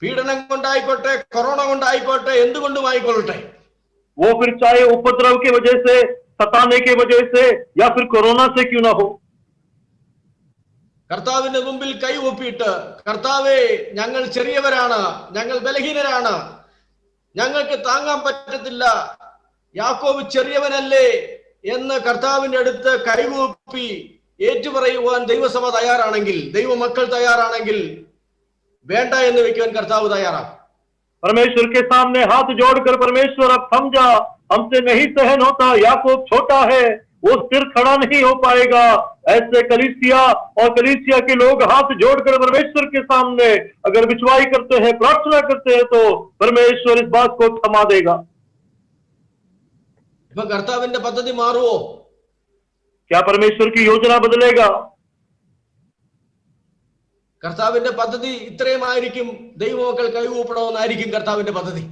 പീഡനം കൊണ്ടായിക്കോട്ടെ, കൊറോണ കൊണ്ടായിക്കോട്ടെ, എന്തുകൊണ്ടും ആയിക്കൊള്ളട്ടെ, वो फिर चाहे उपद्रव की वजह से, सताने की वजह से या फिर कोरोना से क्यों ना हो, കർത്താവിന്റെ മുമ്പിൽ കൈ ഒപ്പിയിട്ട് കർത്താവേ ഞങ്ങൾ ചെറിയവരാണ്, ഞങ്ങൾ ബലഹീനരാണ്, ഞങ്ങൾക്ക് താങ്ങാൻ പറ്റത്തില്ല, യാക്കോബ് ചെറിയവനല്ലേ എന്ന് കർത്താവിന്റെ അടുത്ത് കൈകൂപ്പി ഏറ്റുപറയുവാൻ ദൈവസഭ തയ്യാറാണെങ്കിൽ, ദൈവമക്കൾ തയ്യാറാണെങ്കിൽ വേണ്ട എന്ന് വെക്കുവാൻ കർത്താവ് തയ്യാറാണ്. परमेश्वर के सामने हाथ जोड़कर परमेश्वर अब थम जा, हमसे नहीं सहन होता, याकूब छोटा है, वो स्थिर खड़ा नहीं हो पाएगा. ऐसे कलीसिया और कलीसिया के लोग हाथ जोड़कर परमेश्वर के सामने अगर विश्वास करते हैं, प्रार्थना करते हैं तो परमेश्वर इस बात को थमा देगा. ഇപ്പൊ കർത്താവിന്റെ പദ്ധതി മാറുവോ? क्या परमेश्वर की योजना बदलेगा? കർത്താവിന്റെ പദ്ധതി ഇത്രയുമായിരിക്കും, ദൈവമക്കൾ കൈകൂപ്പണമെന്നായിരിക്കും കർത്താവിന്റെ പദ്ധതി.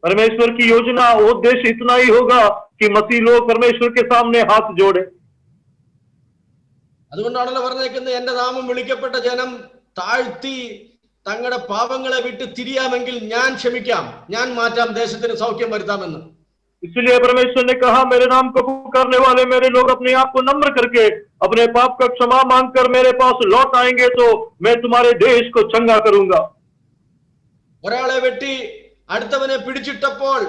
परमेश्वर की योजना, उद्देश्य इतना ही होगा कि मसीह लोग परमेश्वर के सामने हाथ जोड़े. അതുകൊണ്ടാണല്ലോ പറഞ്ഞേക്കുന്നത്, എന്റെ നാമം വിളിക്കപ്പെട്ട ജനം താഴ്ത്തി തങ്ങളുടെ പാപങ്ങളെ വിട്ട് തിരിയാമെങ്കിൽ ഞാൻ ക്ഷമിക്കാം, ഞാൻ മാറ്റാം, ദേശത്തിന് സൗഖ്യം വരുത്താമെന്ന്. इसलिए परमेश्वर ने कहा, मेरे नाम को पुकारने वाले मेरे लोग अपने आप को नम्र करके अपने पाप का क्षमा मांगकर मेरे पास लौट आएंगे तो मैं तुम्हारे देश को चंगा करूंगा. ഒരാളെ വെട്ടി അടുത്തവനെ പിടിച്ചിട്ടപ്പോൾ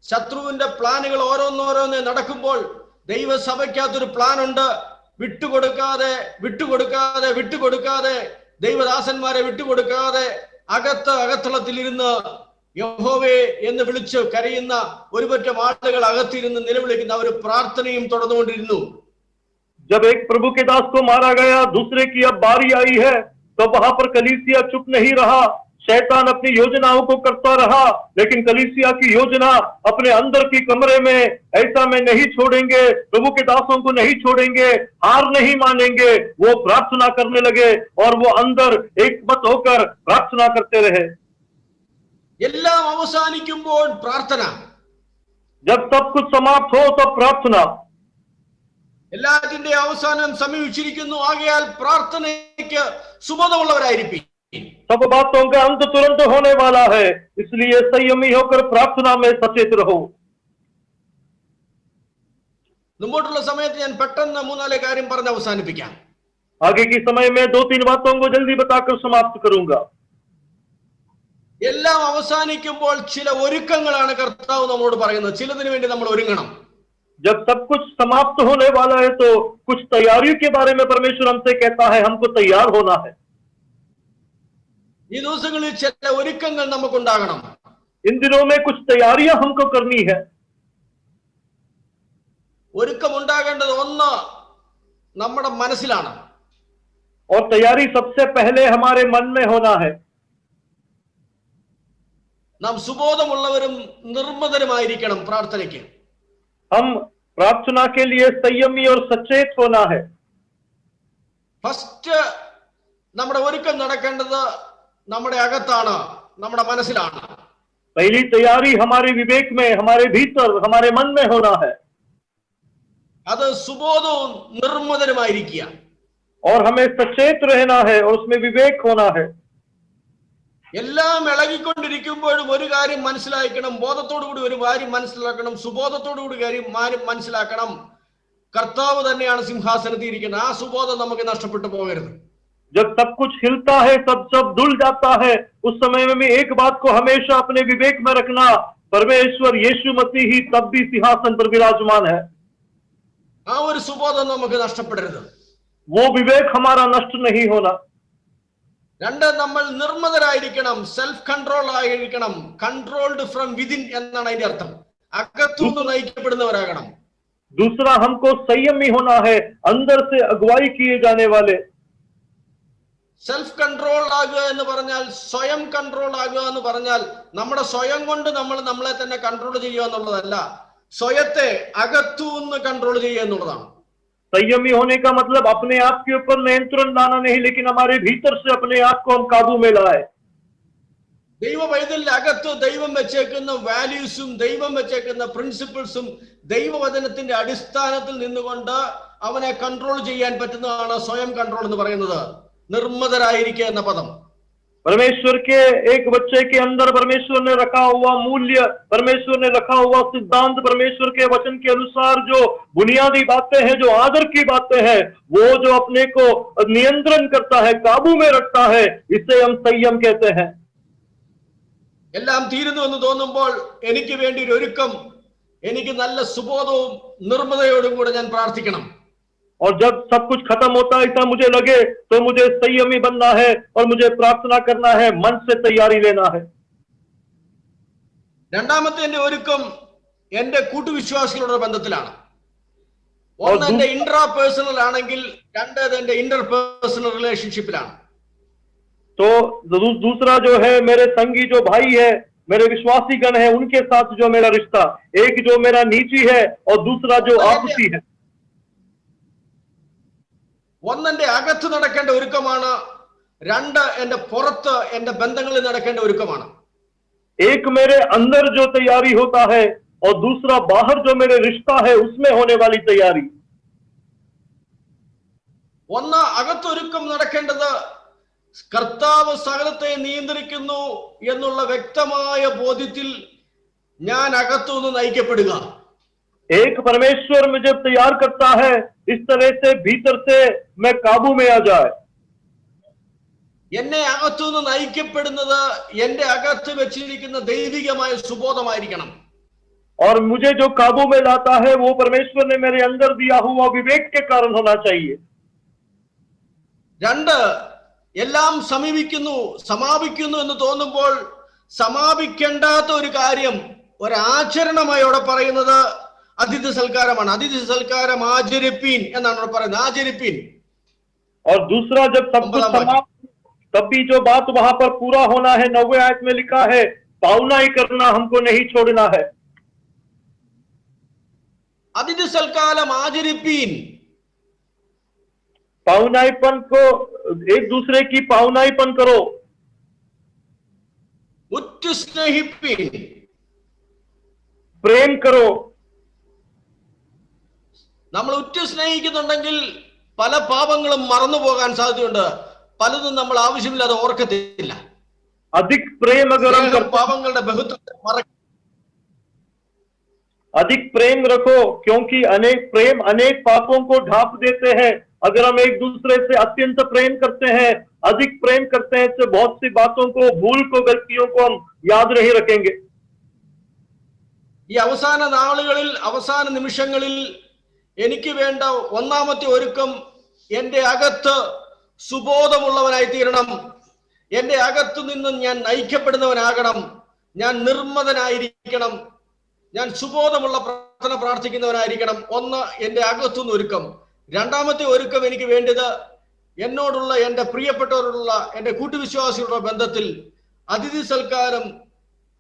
ശത്രുവിന്റെ പ്ലാനുകൾ ഓരോന്നോരോന്ന് നടക്കുമ്പോൾ ദൈവസഭയ്ക്കകത്തൊരു പ്ലാൻ ഉണ്ട്. വിട്ടുകൊടുക്കാതെ ദൈവദാസന്മാരെ വിട്ടുകൊടുക്കാതെ അകത്തളത്തിലിരുന്ന് യഹോവേ എന്ന് വിളിച്ച് കരയുന്ന ഒരുപറ്റം ആളുകൾ അകത്തിരുന്ന് നിലവിളിക്കുന്ന ഒരു പ്രാർത്ഥനയും തുടർന്നുകൊണ്ടിരുന്നു. जब एक प्रभु के दास को मारा गया, दूसरे की अब बारी आई है, तो वहां पर कलीसिया चुप नहीं रहा. शैतान अपनी योजनाओं को करता रहा, लेकिन कलीसिया की योजना अपने अंदर की कमरे में ऐसा में नहीं छोड़ेंगे, प्रभु के दासों को नहीं छोड़ेंगे, हार नहीं मानेंगे. वो प्रार्थना करने लगे और वो अंदर एकमत होकर प्रार्थना करते रहे. എല്ലാം അവസാനിക്കുമ്പോൾ പ്രാർത്ഥന. जब सब कुछ समाप्त हो तब प्रार्थना. എല്ലാറ്റിന്റെ അവസാനം സമീപിച്ചിരിക്കുന്നു, ആകയാൽ പ്രാർത്ഥനയ്ക്ക് സുബോധമുള്ളവരായിരിക്കും. सब बातों का अंत तुरंत होने वाला है, इसलिए संयमी होकर प्रार्थना में सचेत रहो. മുമ്പോട്ടുള്ള സമയത്ത് ഞാൻ പെട്ടെന്ന് 3-4 കാര്യം പറഞ്ഞ് അവസാനിപ്പിക്കാം. आगे की समय में 2-3 बातों को जल्दी बताकर समाप्त करूंगा. എല്ലാം അവസാനിക്കുമ്പോൾ ചില ഒരുക്കങ്ങളാണ് കർത്താവ് നമ്മളോട് പറയുന്നത്. ചിലതിനു വേണ്ടി നമ്മൾ ഒരുങ്ങണം. जब सब कुछ समाप्त होने वाला है तो कुछ तैयारियों के बारे में परमेश्वर हमसे कहता है, हमको तैयार होना है. ഈ ദിവസങ്ങളിൽ ചില ഒരുക്കങ്ങൾ നമുക്കുണ്ടാകണം. इन दिनों में कुछ तैयारियां हमको करनी है. ഒരുക്കം ഉണ്ടാകേണ്ടത് ഒന്ന് നമ്മുടെ മനസ്സിലാണ്. और तैयारी सबसे पहले हमारे मन में होना है. നാം സുബോധമുള്ളവരും നിർമ്മതരുമായിരിക്കണം പ്രാർത്ഥനയ്ക്ക്. हम प्रार्थना के लिए संयमी और सचेत होना है. ഫസ്റ്റ് നമ്മുടെ ഒരുക്കം നടക്കേണ്ടത് നമ്മുടെ അകത്താണ്, നമ്മുടെ മനസ്സിലാണ്. पहली तैयारी हमारे विवेक में, हमारे भीतर, हमारे मन में होना है. അത് സുബോധവും നിർമ്മതരുമായിരിക്കുക. और हमें सचेत रहना है और उसमें विवेक होना है. എല്ലാം ഇളകിക്കൊണ്ടിരിക്കുമ്പോഴും ഒരു കാര്യം മനസ്സിലാക്കണം, ബോധത്തോടുകൂടി ഒരു കാര്യം മനസ്സിലാക്കണം, സുബോധത്തോടുകൂടി കാര്യം മനസ്സിലാക്കണം, കർത്താവ് തന്നെയാണ് സിംഹാസനത്തിൽ ഇരിക്കുന്നത്. ആ സുബോധം നമുക്ക് നഷ്ടപ്പെട്ടു പോകരുത്. जब सब कुछ हिलता है, तब सब डुल जाता है, उस समय में एक बात को हमेशा अपने विवेक में रखना, परमेश्वर यीशु मसीह ही तब भी सिंहासन पर विराजमान है. ആ ഒരു സുബോധം നമുക്ക് നഷ്ടപ്പെടരുത്. वो विवेक हमारा नष्ट नहीं होना. രണ്ട്, നമ്മൾ നിർമ്മതരായിരിക്കണം, സെൽഫ് കൺട്രോൾ ആയിരിക്കണം. കൺട്രോൾഡ് ഫ്രം വിതിൻ എന്നാണ് അതിന്റെ അർത്ഥം. അകത്തുനിന്ന് നയിക്കപ്പെടുന്നവരാകണം. दूसरा, हमको संयमी होना है, अंदर से अगुवाई किए जाने वाले. സെൽഫ് കൺട്രോൾ ആകുക എന്ന് പറഞ്ഞാൽ, സ്വയം കൺട്രോൾ ആകുക എന്ന് പറഞ്ഞാൽ നമ്മുടെ സ്വയം കൊണ്ട് നമ്മൾ നമ്മളെ തന്നെ കൺട്രോൾ ചെയ്യുക എന്നുള്ളതല്ല, സ്വയത്തെ അകത്തുനിന്ന് കൺട്രോൾ ചെയ്യുക എന്നുള്ളതാണ്. संयमी होने का मतलब अपने आप के ऊपर नियंत्रण लाना नहीं, लेकिन हमारे भीतर से अपने आप को हम काबू में लाए. ദൈവ പൈതലിന്റെ അകത്ത് ദൈവം വെച്ചേക്കുന്ന വാല്യൂസും ദൈവം വെച്ചേക്കുന്ന പ്രിൻസിപ്പിൾസും ദൈവവചനത്തിന്റെ അടിസ്ഥാനത്തിൽ നിന്നുകൊണ്ട് അവനെ കൺട്രോൾ ചെയ്യാൻ പറ്റുന്നതാണ് സ്വയം കൺട്രോൾ എന്ന് പറയുന്നത്. നിർമ്മതരായിരിക്കുക എന്ന പദം. परमेश्वर के एक बच्चे के अंदर परमेश्वर ने रखा हुआ मूल्य, परमेश्वर ने रखा हुआ सिद्धांत, परमेश्वर के वचन के अनुसार जो बुनियादी बातें हैं, जो आदर की बातें हैं, वो जो अपने को नियंत्रण करता है, काबू में रखता है, इसे हम संयम कहते हैं. എല്ലാം തീരുന്നു എന്ന് തോന്നുമ്പോൾ എനിക്ക് വേണ്ടി ഒരു ഒരുക്കം, എനിക്ക് നല്ല സുബോധവും നിർമ്മതയോടും കൂടെ ഞാൻ പ്രാർത്ഥിക്കണം. और जब सब कुछ खत्म होता है, ऐसा मुझे लगे, तो मुझे संयमी बनना है और मुझे प्रार्थना करना है, मन से तैयारी लेना है. രണ്ടാമത്തെ എന്റെ ഒരുക്കം എന്റെ കൂട്ടുവിശ്വാസികളുടെ ബന്ധത്തിലാണ്. ഒന്ന് എന്റെ ഇൻട്രാ പേഴ്സണൽ ആണെങ്കിൽ, രണ്ടേത് എന്റെ ഇന്റർ പേഴ്സണൽ റിലേഷൻഷിപ്പിലാണ്. तो दूसरा जो है मेरे संगी जो भाई है, मेरे विश्वासी गण है, उनके साथ जो मेरा रिश्ता, एक जो मेरा निजी है और दूसरा जो आपसी है. ഒന്ന് എന്റെ അകത്ത് നടക്കേണ്ട ഒരുക്കമാണ്, രണ്ട് എന്റെ പുറത്ത് എന്റെ ബന്ധങ്ങളിൽ നടക്കേണ്ട ഒരുക്കമാണ്. एक मेरे अंदर जो तैयारी होता है और दूसरा बाहर जो मेरे रिश्ता है उसमें होने वाली तैयारी. ഒന്ന് അകത്തൊരുക്കം നടക്കേണ്ടത് കർത്താവ് സകലത്തെ നിയന്ത്രിക്കുന്നു എന്നുള്ള വ്യക്തമായ ബോധ്യത്തിൽ ഞാൻ അകത്തുനിന്ന് നയിക്കപ്പെടുക. एक परमेश्वर मुझे तैयार करता है, इस तरह से भीतर से मैं काबू में आ जाए. എന്നെ അകത്തുനിന്ന് നയിക്കപ്പെടുന്നത് എന്റെ അകത്ത് വെച്ചിരിക്കുന്ന ദൈവികമായ സുബോധമായിരിക്കണം. और मुझे जो काबू में लाता है वो परमेश्वर ने मेरे अंदर दिया हुआ विवेक के कारण होना चाहिए. രണ്ട്, എല്ലാം സമാപിക്കുന്നു എന്ന് തോന്നുമ്പോൾ സമാപിക്കേണ്ടാത്ത ഒരു കാര്യം ഒരാചരണമായി അവിടെ പറയുന്നത് അതിഥി സൽക്കാരമാണ്. അതിഥി സൽക്കാരം ആചരിപ്പീൻ എന്നാണ് അവിടെ പറയുന്നത്. ആചരിപ്പീൻ. और दूसरा, जब सब कुछ समाप्त, तब भी जो बात वहां पर पूरा होना है, 9वें आयत में लिखा है, पावनाई करना हमको नहीं छोड़ना है. അതിഥി സൽക്കാരം ആചരിപ്പീൻ. पावनाईपन को, एक दूसरे की पावनाईपन करो. ഉറ്റു സ്നേഹിപ്പീൻ. प्रेम करो. നമ്മൾ ഉറ്റു സ്നേഹിക്കുന്നുണ്ടെങ്കിൽ പല പാപങ്ങളും മറന്നു പോകാൻ സാധ്യതയുണ്ട്. പലതും നമ്മൾ ആവശ്യമില്ലാതെ ഓർക്കത്തില്ല. अधिक प्रेम अगर हम പാപങ്ങളുടെ ബഹുത്വത്തെ മറക്കും. अधिक प्रेम रखो, क्योंकि अनेक पापों को ढांप देते हैं. अगर हम एक दूसरे से अत्यंत प्रेम करते हैं, अधिक प्रेम करते हैं, तो बहुत सी बातों को, भूल को, गलतियों को हम याद नहीं रखेंगे. ഈ അവസാന നാളുകളിൽ, അവസാന നിമിഷങ്ങളിൽ എനിക്ക് വേണ്ട ഒന്നാമത്തെ ഒരുക്കം എന്റെ അകത്ത് സുബോധമുള്ളവനായി തീരണം. എന്റെ അകത്തു നിന്ന് ഞാൻ നയിക്കപ്പെടുന്നവനാകണം. ഞാൻ നിർമ്മതനായിരിക്കണം. ഞാൻ സുബോധമുള്ള പ്രാർത്ഥന പ്രാർത്ഥിക്കുന്നവനായിരിക്കണം. ഒന്ന്, എന്റെ അകത്തുനിന്ന് ഒരുക്കം. രണ്ടാമത്തെ ഒരുക്കം എനിക്ക് വേണ്ടത് എന്നോടുള്ള, എന്റെ പ്രിയപ്പെട്ടവരോടുള്ള, എന്റെ കൂട്ടുവിശ്വാസികളുടെ ബന്ധത്തിൽ അതിഥി സൽക്കാരം,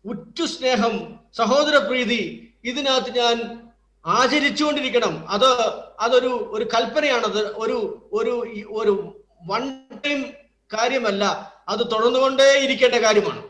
ഉറ്റു സ്നേഹം, സഹോദര പ്രീതി, ഇതിനകത്ത് ഞാൻ ആചരിച്ചുകൊണ്ടിരിക്കണം. അതൊരു കൽപ്പനയാണത്. ഒരു വൺ ടൈം കാര്യമല്ല, അത് തുടർന്നുകൊണ്ടേ ഇരിക്കേണ്ട കാര്യമാണ്.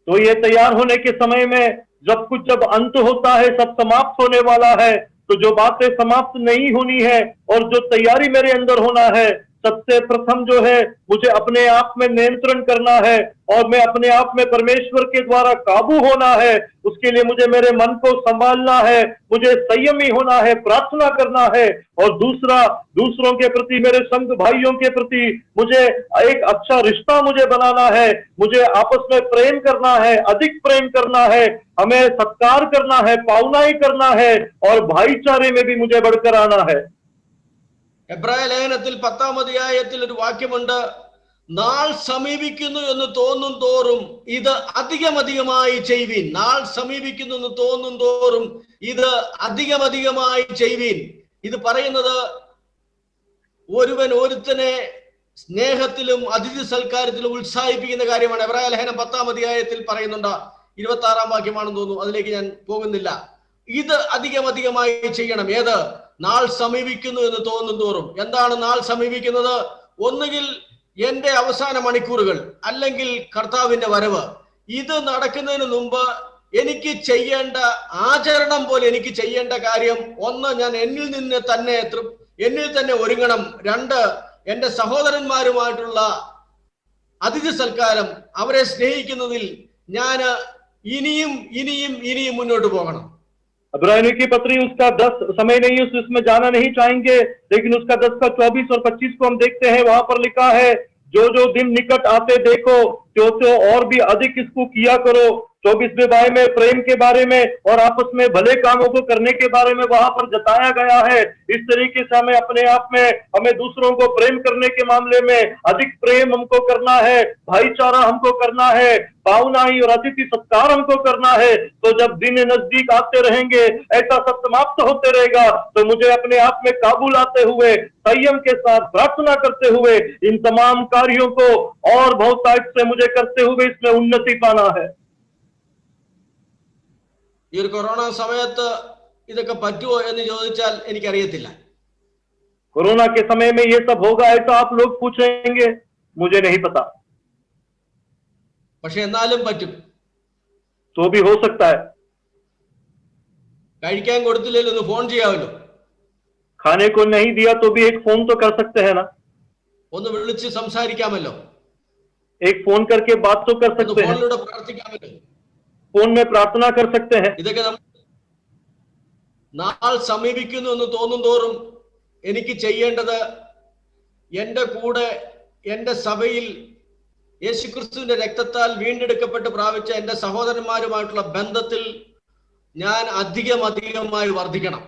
तो ये तैयार होने के समय में जब अंत होता है, सब समाप्त होने वाला है, तो जो बातें समाप्त नहीं होनी है और जो तैयारी मेरे अंदर होना है, सबसे प्रथम जो है मुझे अपने आप में नियंत्रण करना है और मैं अपने आप में परमेश्वर के द्वारा काबू होना है. उसके लिए मुझे मेरे मन को संभालना है, मुझे संयमी होना है, प्रार्थना करना है. और दूसरा, दूसरों के प्रति, मेरे संग भाइयों के प्रति मुझे एक अच्छा रिश्ता मुझे बनाना है. मुझे आपस में प्रेम करना है, अधिक प्रेम करना है, हमें सत्कार करना है, पावनाई करना है और भाईचारे में भी मुझे बढ़कर आना है. എബ്രായ ലേഖനത്തിൽ 10-ാം അധ്യായത്തിൽ ഒരു വാക്യമുണ്ട്, നാൾ സമീപിക്കുന്നു എന്ന് തോന്നും തോറും ഇത് അധികമധികമായി ചെയ്യുവീൻ. നാൾ സമീപിക്കുന്നു എന്ന് തോന്നും തോറും ഇത് അധികമധികമായി ചെയ്യുവീൻ. ഇത് പറയുന്നത് ഒരുവൻ ഒരുത്തനെ സ്നേഹത്തിലും അതിഥി സൽക്കാരത്തിലും ഉത്സാഹിപ്പിക്കുന്ന കാര്യമാണ്. എബ്രായ ലേഖനം 10-ാം അധ്യായത്തിൽ പറയുന്നുണ്ട്, 26-ാം വാക്യമാണെന്ന് തോന്നുന്നു, അതിലേക്ക് ഞാൻ പോകുന്നില്ല. ഇത് അധികമധികമായി ചെയ്യണം. ഏത്? നാൾ സമീപിക്കുന്നു എന്ന് തോന്നും തോറും. എന്താണ് നാൾ സമീപിക്കുന്നത്? ഒന്നുകിൽ എന്റെ അവസാന മണിക്കൂറുകൾ, അല്ലെങ്കിൽ കർത്താവിന്റെ വരവ്. ഇത് നടക്കുന്നതിന് മുമ്പ് എനിക്ക് ചെയ്യേണ്ട ആചരണം പോലെ എനിക്ക് ചെയ്യേണ്ട കാര്യം, ഒന്ന്, ഞാൻ എന്നിൽ തന്നെ ഒരുങ്ങണം. രണ്ട്, എന്റെ സഹോദരന്മാരുമായിട്ടുള്ള അതിഥി സൽക്കാരം, അവരെ സ്നേഹിക്കുന്നതിൽ ഞാൻ ഇനിയും ഇനിയും ഇനിയും മുന്നോട്ട് പോകണം. इब्रानियों की पत्री उसका 10 समय नहीं है, उसमें जाना नहीं चाहेंगे, लेकिन उसका 10 का 24 और 25 को हम देखते हैं। वहां पर लिखा है, जो जो दिन निकट आते देखो त्यो और भी अधिक इसको किया करो। 24वें बाय में प्रेम के बारे में और आपस में भले कामों को करने के बारे में वहां पर जताया गया है। इस तरीके से हमें अपने आप में, हमें दूसरों को प्रेम करने के मामले में अधिक प्रेम हमको करना है, भाईचारा हमको करना है, पावनाई और अतिथि सत्कार हमको करना है। तो जब दिन नजदीक आते रहेंगे, ऐसा सब समाप्त होते रहेगा, तो मुझे अपने आप में काबू लाते हुए, संयम के साथ प्रार्थना करते हुए इन तमाम कार्यों को और बहुतायत से मुझे करते हुए इसमें उन्नति पाना है। ഈ ഒരു കൊറോണ സമയത്ത് ഇതൊക്കെ പറ്റുമോ എന്ന് ചോദിച്ചാൽ എനിക്കറിയത്തില്ല. कोरोना के समय में ये सब होगा ऐसा आप लोग पूछेंगे, मुझे नहीं पता, പക്ഷെ എന്നാലും പറ്റും. तो भी हो सकता है। കഴിക്കാൻ കൊടുത്തില്ലെങ്കിൽ ഒന്ന് ഫോൺ ചെയ്യാമല്ലോ. खाने को नहीं दिया तो भी एक फोन तो कर सकते हैं ना, ഒന്ന് വിളിച്ച് സംസാരിക്കാമല്ലോ, एक फोन करके बात तो कर ഒന്ന് सकते हैं, ഫോണിലൂടെ പ്രാർത്ഥിക്കാമല്ലോ. फोन में प्रार्थना कर सकते हैं। ഇതൊക്കെ നാൾ സമീപിക്കുന്നു എന്ന് തോന്നും തോറും എനിക്ക് ചെയ്യേണ്ടത്, എന്റെ കൂടെ എന്റെ സഭയിൽ യേശുക്രിസ്തുവിന്റെ രക്തത്താൽ വീണ്ടെടുക്കപ്പെട്ട് പ്രാപിച്ച എന്റെ സഹോദരന്മാരുമായിട്ടുള്ള ബന്ധത്തിൽ ഞാൻ അധികമായി വർദ്ധിക്കണം.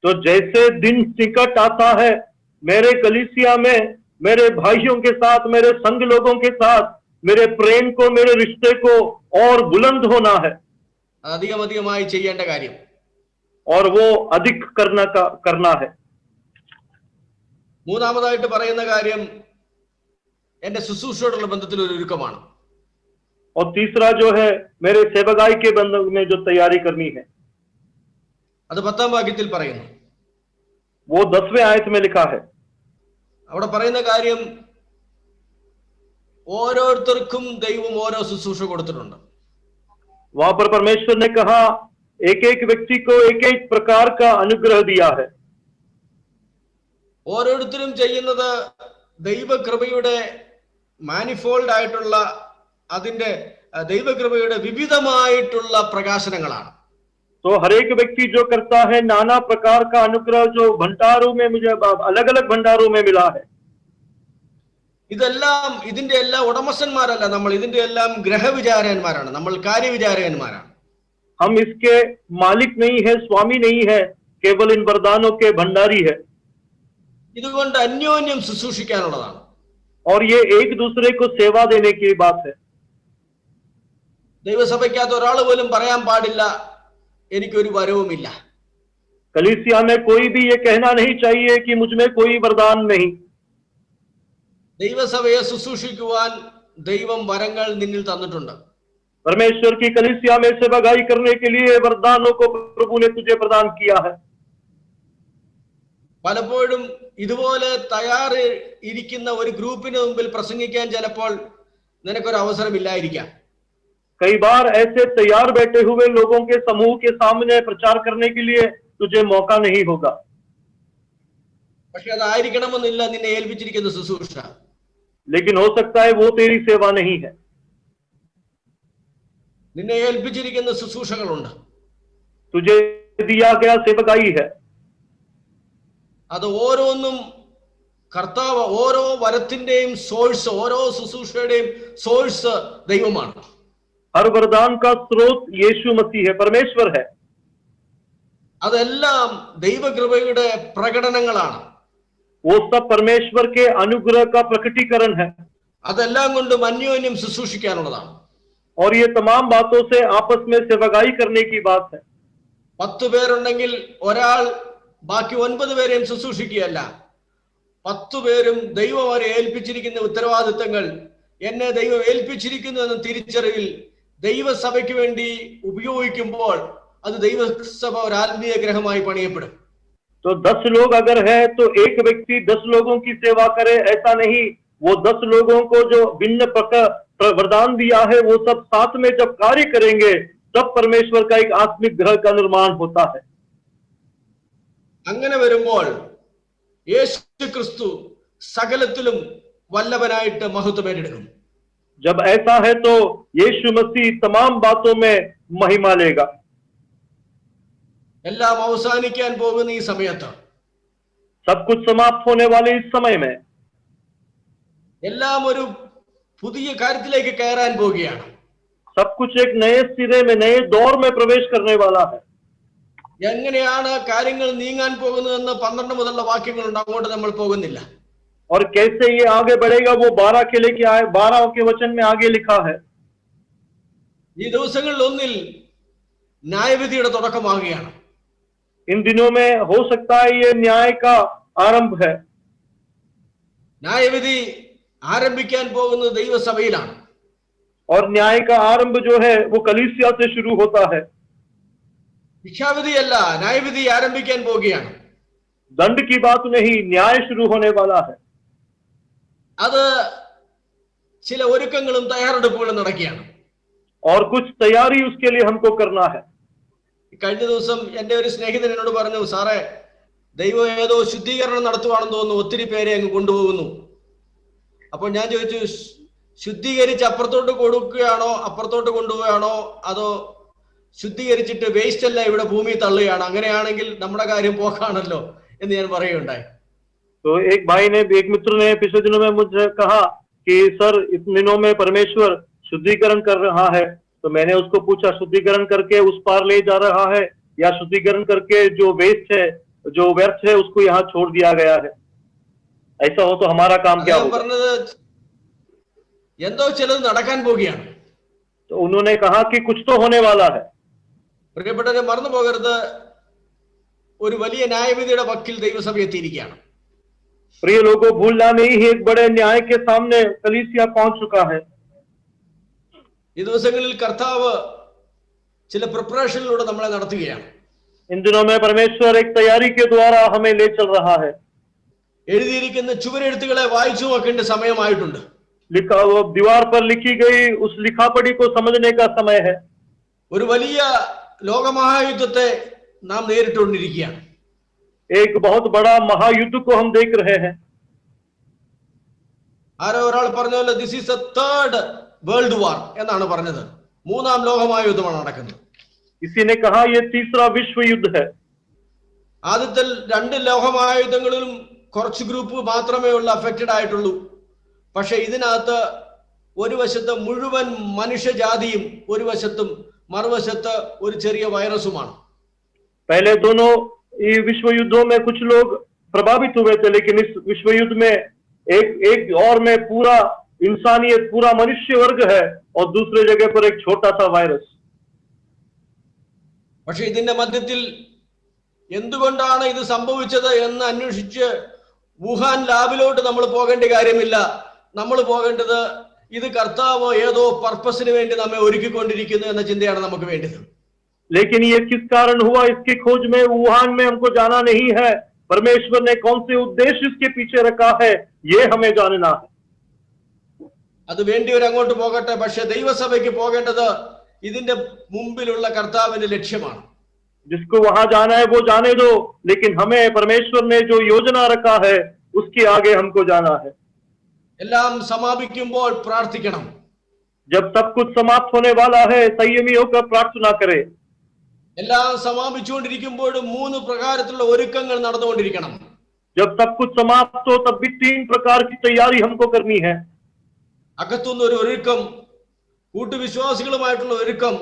तो जैसे दिन निकट आता है, मेरे कलीसिया में मेरे भाइयों के साथ, मेरे संग लोगों के साथ मेरे प्रेम को, मेरे रिश्ते को और बुलंद होना है, അധികമായി ചെയ്യേണ്ട കാര്യം. और वो अधिक करना है। മൂന്നാമതായിട്ട് പറയുന്ന കാര്യം എന്റെ ശുശ്രൂഷയോടുള്ള ബന്ധത്തിൽ ഒരു ഒരുക്കമാണ്. और तीसरा जो है, मेरे सेवकाई के बंधन में जो तैयारी करनी है, അത് 10-ാം വാക്യത്തിൽ പറയുന്നു. वो 10वें आयत में लिखा है। അവിടെ പറയുന്ന കാര്യം, ഓരോരുത്തർക്കും ദൈവം ഓരോ ശുശ്രൂഷ കൊടുത്തിട്ടുണ്ട്. वहां पर परमेश्वर ने कहा, एक एक व्यक्ति को एक एक प्रकार का अनुग्रह दिया है। ഓരോരുത്തരും ചെയ്യുന്നത് ദൈവകൃപയുടെ മാനിഫോൾഡ് ആയിട്ടുള്ള, അതിന്റെ ദൈവകൃപയുടെ വിവിധമായിട്ടുള്ള പ്രകാശനങ്ങളാണ്. तो हर एक व्यक्ति जो करता है, नाना प्रकार का अनुग्रह जो भंडारों में, मुझे अलग अलग भंडारों में मिला है। ഇതെല്ലാം, ഇതിന്റെ എല്ലാം ഉടമസ്ഥന്മാരല്ല നമ്മൾ, ഇതിന്റെ എല്ലാം ഗ്രഹവിചാരകന്മാരാണ്, നമ്മൾ കാര്യവിചാരകന്മാരാണ്. हम इसके मालिक नहीं है, स्वामी नहीं है, केवल इन वरदानों के भंडारी है। ഇതുകൊണ്ട് അന്യോന്യം ശുശ്രൂഷിക്കാനുള്ളതാണ്. और ये एक दूसरे को सेवा देने की बात है। ദൈവസഭയ്ക്കകത്ത് ഒരാൾ പോലും പറയാൻ പാടില്ല എനിക്കൊരു വരവുമില്ല. कलीसिया में कोई भी ये कहना नहीं चाहिए कि मुझ में कोई वरदान नहीं। ദൈവസഭയെ ശുശ്രൂഷിക്കുവാൻ ദൈവം വരങ്ങൾ നിന്നിൽ തന്നിട്ടുണ്ട്. परमेश्वर की कलीसिया में सेवागाई करने के लिए वरदानों को प्रभु ने तुझे प्रदान किया है। പലപ്പോഴും ഇതുപോലെ തയ്യാറ് ഇരിക്കുന്ന ഒരു ഗ്രൂപ്പിന് മുമ്പിൽ പ്രസംഗിക്കാൻ ചിലപ്പോൾ നിനക്കൊരു അവസരമില്ലായിരിക്കാം. कई बार ऐसे तैयार बैठे हुए लोगों के समूह के सामने प्रचार करने के लिए तुझे मौका नहीं होगा। പക്ഷെ അതായിരിക്കണമെന്നില്ല നിന്നെ ഏൽപ്പിച്ചിരിക്കുന്ന ശുശ്രൂഷ. लेकिन हो सकता है वो तेरी सेवा नहीं है। നിന്നെ ഏൽപ്പിച്ചിരിക്കുന്ന ശുശ്രൂഷകളുണ്ട്. तुझे दिया गया सेवकाई है। അത് ഓരോന്നും കർത്താവ്, ഓരോ വരത്തിന്റെയും സോഴ്സ്, ഓരോ ശുശ്രൂഷയുടെയും സോഴ്സ് ദൈവമാണ്. हर वरदान का स्रोत यीशु मसीह है, परमेश्वर है। അതെല്ലാം ദൈവകൃപയുടെ പ്രകടനങ്ങളാണ്. वो सब परमेश्वर के अनुग्रह का प्रकटीकरण है. അതെല്ലാം കൊണ്ടും അന്യോന്യം ശുശ്രൂഷിക്കാനുള്ളതാണ്. और ये तमाम बातों से आपस में सेवकाई करने की बात है. 10 പേരുണ്ടെങ്കിൽ ഒരാൾ ബാക്കി 9 പേരെയും ശുശ്രൂഷിക്കുകയല്ല. 10 പേരും ദൈവം അവരെ ഏൽപ്പിച്ചിരിക്കുന്ന ഉത്തരവാദിത്തങ്ങൾ എന്നെ ദൈവം ഏൽപ്പിച്ചിരിക്കുന്നു എന്ന തിരിച്ചറിവിൽ ദൈവസഭയ്ക്ക് വേണ്ടി ഉപയോഗിക്കുമ്പോൾ അത് ദൈവസഭ ഒരു ആത്മീയ ഗ്രഹമായി പണിയപ്പെടും. तो 10 लोग अगर है तो एक व्यक्ति 10 लोगों की सेवा करे, ऐसा नहीं. वो 10 लोगों को जो भिन्न वरदान दिया है वो सब साथ में जब कार्य करेंगे तब परमेश्वर का एक आत्मिक ग्रह का निर्माण होता है. അങ്ങനെ വരുമ്പോൾ യേശു ക്രിസ്തു സകലത്തിലും വല്ലഭനായിട്ട് മഹത്വം ഏറ്റെടുക്കും. जब ऐसा है तो यीशु मसीह तमाम बातों में महिमा लेगा. എല്ലാം അവസാനിക്കാൻ പോകുന്ന ഈ സമയത്ത്, सब कुछ समाप्त होने वाले इस समय में, എല്ലാം ഒരു പുതിയ കാര്യത്തിലേക്ക് കയറാൻ പോവുകയാണ്. सब कुछ एक नए सिरे में, नए दौर में प्रवेश करने वाला है. എങ്ങനെയാണ് കാര്യങ്ങൾ നീങ്ങാൻ പോകുന്നതെന്ന് 12 മുതലുള്ള വാക്യങ്ങളുണ്ട്, അങ്ങോട്ട് നമ്മൾ പോകുന്നില്ല. और कैसे ये आगे बढ़ेगा वो 12 के लेके आए, 12 के वचन में आगे लिखा है. ഈ ദിവസങ്ങളിൽ ഒന്നിൽ ന്യായവിധിയുടെ തുടക്കമാകുകയാണ്. इन दिनों में हो सकता है ये न्याय का आरंभ है. ന്യായവിധി ആരംഭിക്കാൻ പോകുന്നത് ദൈവസഭയിലാണ്. और न्याय का आरंभ जो है वो कलीसिया से शुरू होता है. ശിക്ഷാവിധിയല്ല, ന്യായവിധി ആരംഭിക്കാൻ പോവുകയാണ്. दंड की बात नहीं, न्याय शुरू होने वाला है. അത് ചില ഒരുക്കങ്ങളും തയ്യാറെടുപ്പുകളും നടക്കുകയാണ്. और कुछ तैयारी उसके लिए हमको करना है. കഴിഞ്ഞ ദിവസം എന്റെ ഒരു സ്നേഹിതൻ എന്നോട് പറഞ്ഞു, സാറേ ദൈവം ഏതോ ശുദ്ധീകരണം നടത്തുവാണെന്ന് തോന്നുന്നു, ഒത്തിരി പേരെ അങ്ങ് കൊണ്ടുപോകുന്നു. അപ്പോൾ ഞാൻ ചോദിച്ചു, ശുദ്ധീകരിച്ച് അപ്പുറത്തോട്ട് കൊടുക്കുകയാണോ, അപ്പുറത്തോട്ട് കൊണ്ടുപോവുകയാണോ, അതോ ശുദ്ധീകരിച്ചിട്ട് വേസ്റ്റ് അല്ല ഇവിടെ ഭൂമി തള്ളുകയാണ്? അങ്ങനെയാണെങ്കിൽ നമ്മുടെ കാര്യം പോക്കാണല്ലോ എന്ന് ഞാൻ പറയുകയുണ്ടായി. तो एक भाई ने, एक मित्र ने पिछले दिनों में मुझे कहा कि सर इस दिनों में परमेश्वर शुद्धिकरण कर रहा है. तो मैंने उसको पूछा, शुद्धिकरण करके उस पार ले जा रहा है या शुद्धिकरण करके जो वेस्ट है, जो व्यर्थ है, उसको यहाँ छोड़ दिया गया है? ऐसा हो तो हमारा काम क्या होगा? പറഞ്ഞത് എന്തോ ചിലത് നടക്കാൻ പോവുകയാണ്. तो उन्होंने कहा कि कुछ तो होने वाला है. പ്രിയപ്പെട്ടവരെ, മറന്നു പോകരുത്, ഒരു വലിയ ന്യായവിധിയുടെ വക്കിൽ ദൈവസഭ എത്തിയിരിക്കുകയാണ്. प्रिय लोगों, भूलना नहीं है, एक बड़े न्याय के सामने कलीसिया पहुंच चुका है. ഈ ദിവസങ്ങളിൽ കർത്താവ് ചില പ്രിപ്പറേഷനിലൂടെ നമ്മളെ നടത്തുകയാണ്. इन दिनों में परमेश्वर एक तैयारी के द्वारा हमें ले चल रहा है. എഴുതിയിരിക്കുന്ന ചുവരെഴുത്തുകളെ വായിച്ചു നോക്കേണ്ട സമയമായിട്ടുണ്ട്. लिखा वो दीवार पर लिखी गई उस लिखापढ़ी को समझने का समय है. ഒരു വലിയ ലോകമഹായുദ്ധത്തെ നാം നേരിട്ടുകൊണ്ടിരിക്കുകയാണ്. एक बहुत बड़ा महायुद्ध को हम देख रहे हैं. ആരോ ഒരാൾ പറഞ്ഞല്ലോ, this is A third world war എന്നാണ് പറഞ്ഞത്. 3ാം ലോകമഹായുദ്ധമാണ് നടക്കുന്നത്. किसी ने कहा ये तीसरा विश्व युद्ध है. ആദ്യത്തെ 2 ലോകമഹായുദ്ധങ്ങളിലും കുറച്ച് ഗ്രൂപ്പ് മാത്രമേ ഉള്ള അഫക്റ്റഡ് ആയിട്ടുള്ളൂ. പക്ഷെ ഇതിനകത്ത് ഒരു വശത്ത് മുഴുവൻ മനുഷ്യജാതിയും ഒരു വശത്തും മറുവശത്ത് ഒരു ചെറിയ വൈറസുമാണ്. पहले दोनों विश्व युद्धों में कुछ लोग प्रभावित हुए थे, लेकिन इस विश्व युद्ध में एक और में पूरा इंसानियत, पूरा मनुष्य वर्ग है और दूसरे जगह पर एक छोटा सा वायरस. പക്ഷെ ഇതിന്റെ മധ്യത്തിൽ എന്തുകൊണ്ടാണ് ഇത് സംഭവിച്ചത് എന്ന് അന്വേഷിച്ച് വുഹാൻ ലാബിലോട്ട് നമ്മൾ പോകേണ്ട കാര്യമില്ല. നമ്മൾ പോകേണ്ടത് ഇത് കർത്താവ് ഏതോ പർപ്പസിന് വേണ്ടി നമ്മെ ഒരുക്കിക്കൊണ്ടിരിക്കുന്നു എന്ന ചിന്തയാണ് നമുക്ക് വേണ്ടത്. लेकिन ये किस कारण हुआ, इसकी खोज में वुहान में हमको जाना नहीं है. परमेश्वर ने कौन से उद्देश्य इसके पीछे रखा है, ये हमें जानना है. അത് വേണ്ടിയവർ അങ്ങോട്ട് പോകട്ടെ. പക്ഷെ ദൈവസഭയ്ക്ക് പോകേണ്ടത് ഇതിന്റെ മുമ്പിലുള്ള കർത്താവിന്റെ ലക്ഷ്യമാണ്. जिसको वहां जाना है वो जाने दो, लेकिन हमें परमेश्वर ने जो योजना रखा है उसके आगे हमको जाना है. എല്ലാം സമാപിക്കുമ്പോൾ പ്രാർത്ഥിക്കണം. जब सब कुछ समाप्त होने वाला है, संयमी होकर प्रार्थना करें. എല്ലാം സമാപിച്ചുകൊണ്ടിരിക്കുമ്പോഴും 3 പ്രകാരത്തിലുള്ള ഒരുക്കങ്ങൾ നടന്നുകൊണ്ടിരിക്കണം. जब सब कुछ समाप्त हो तब भी 3 प्रकार की तैयारी हमको करनी है. അകത്തുനിന്ന് ഒരു ഒരുക്കം, കൂട്ടുവിശ്വാസികളുമായിട്ടുള്ള ഒരുക്കം,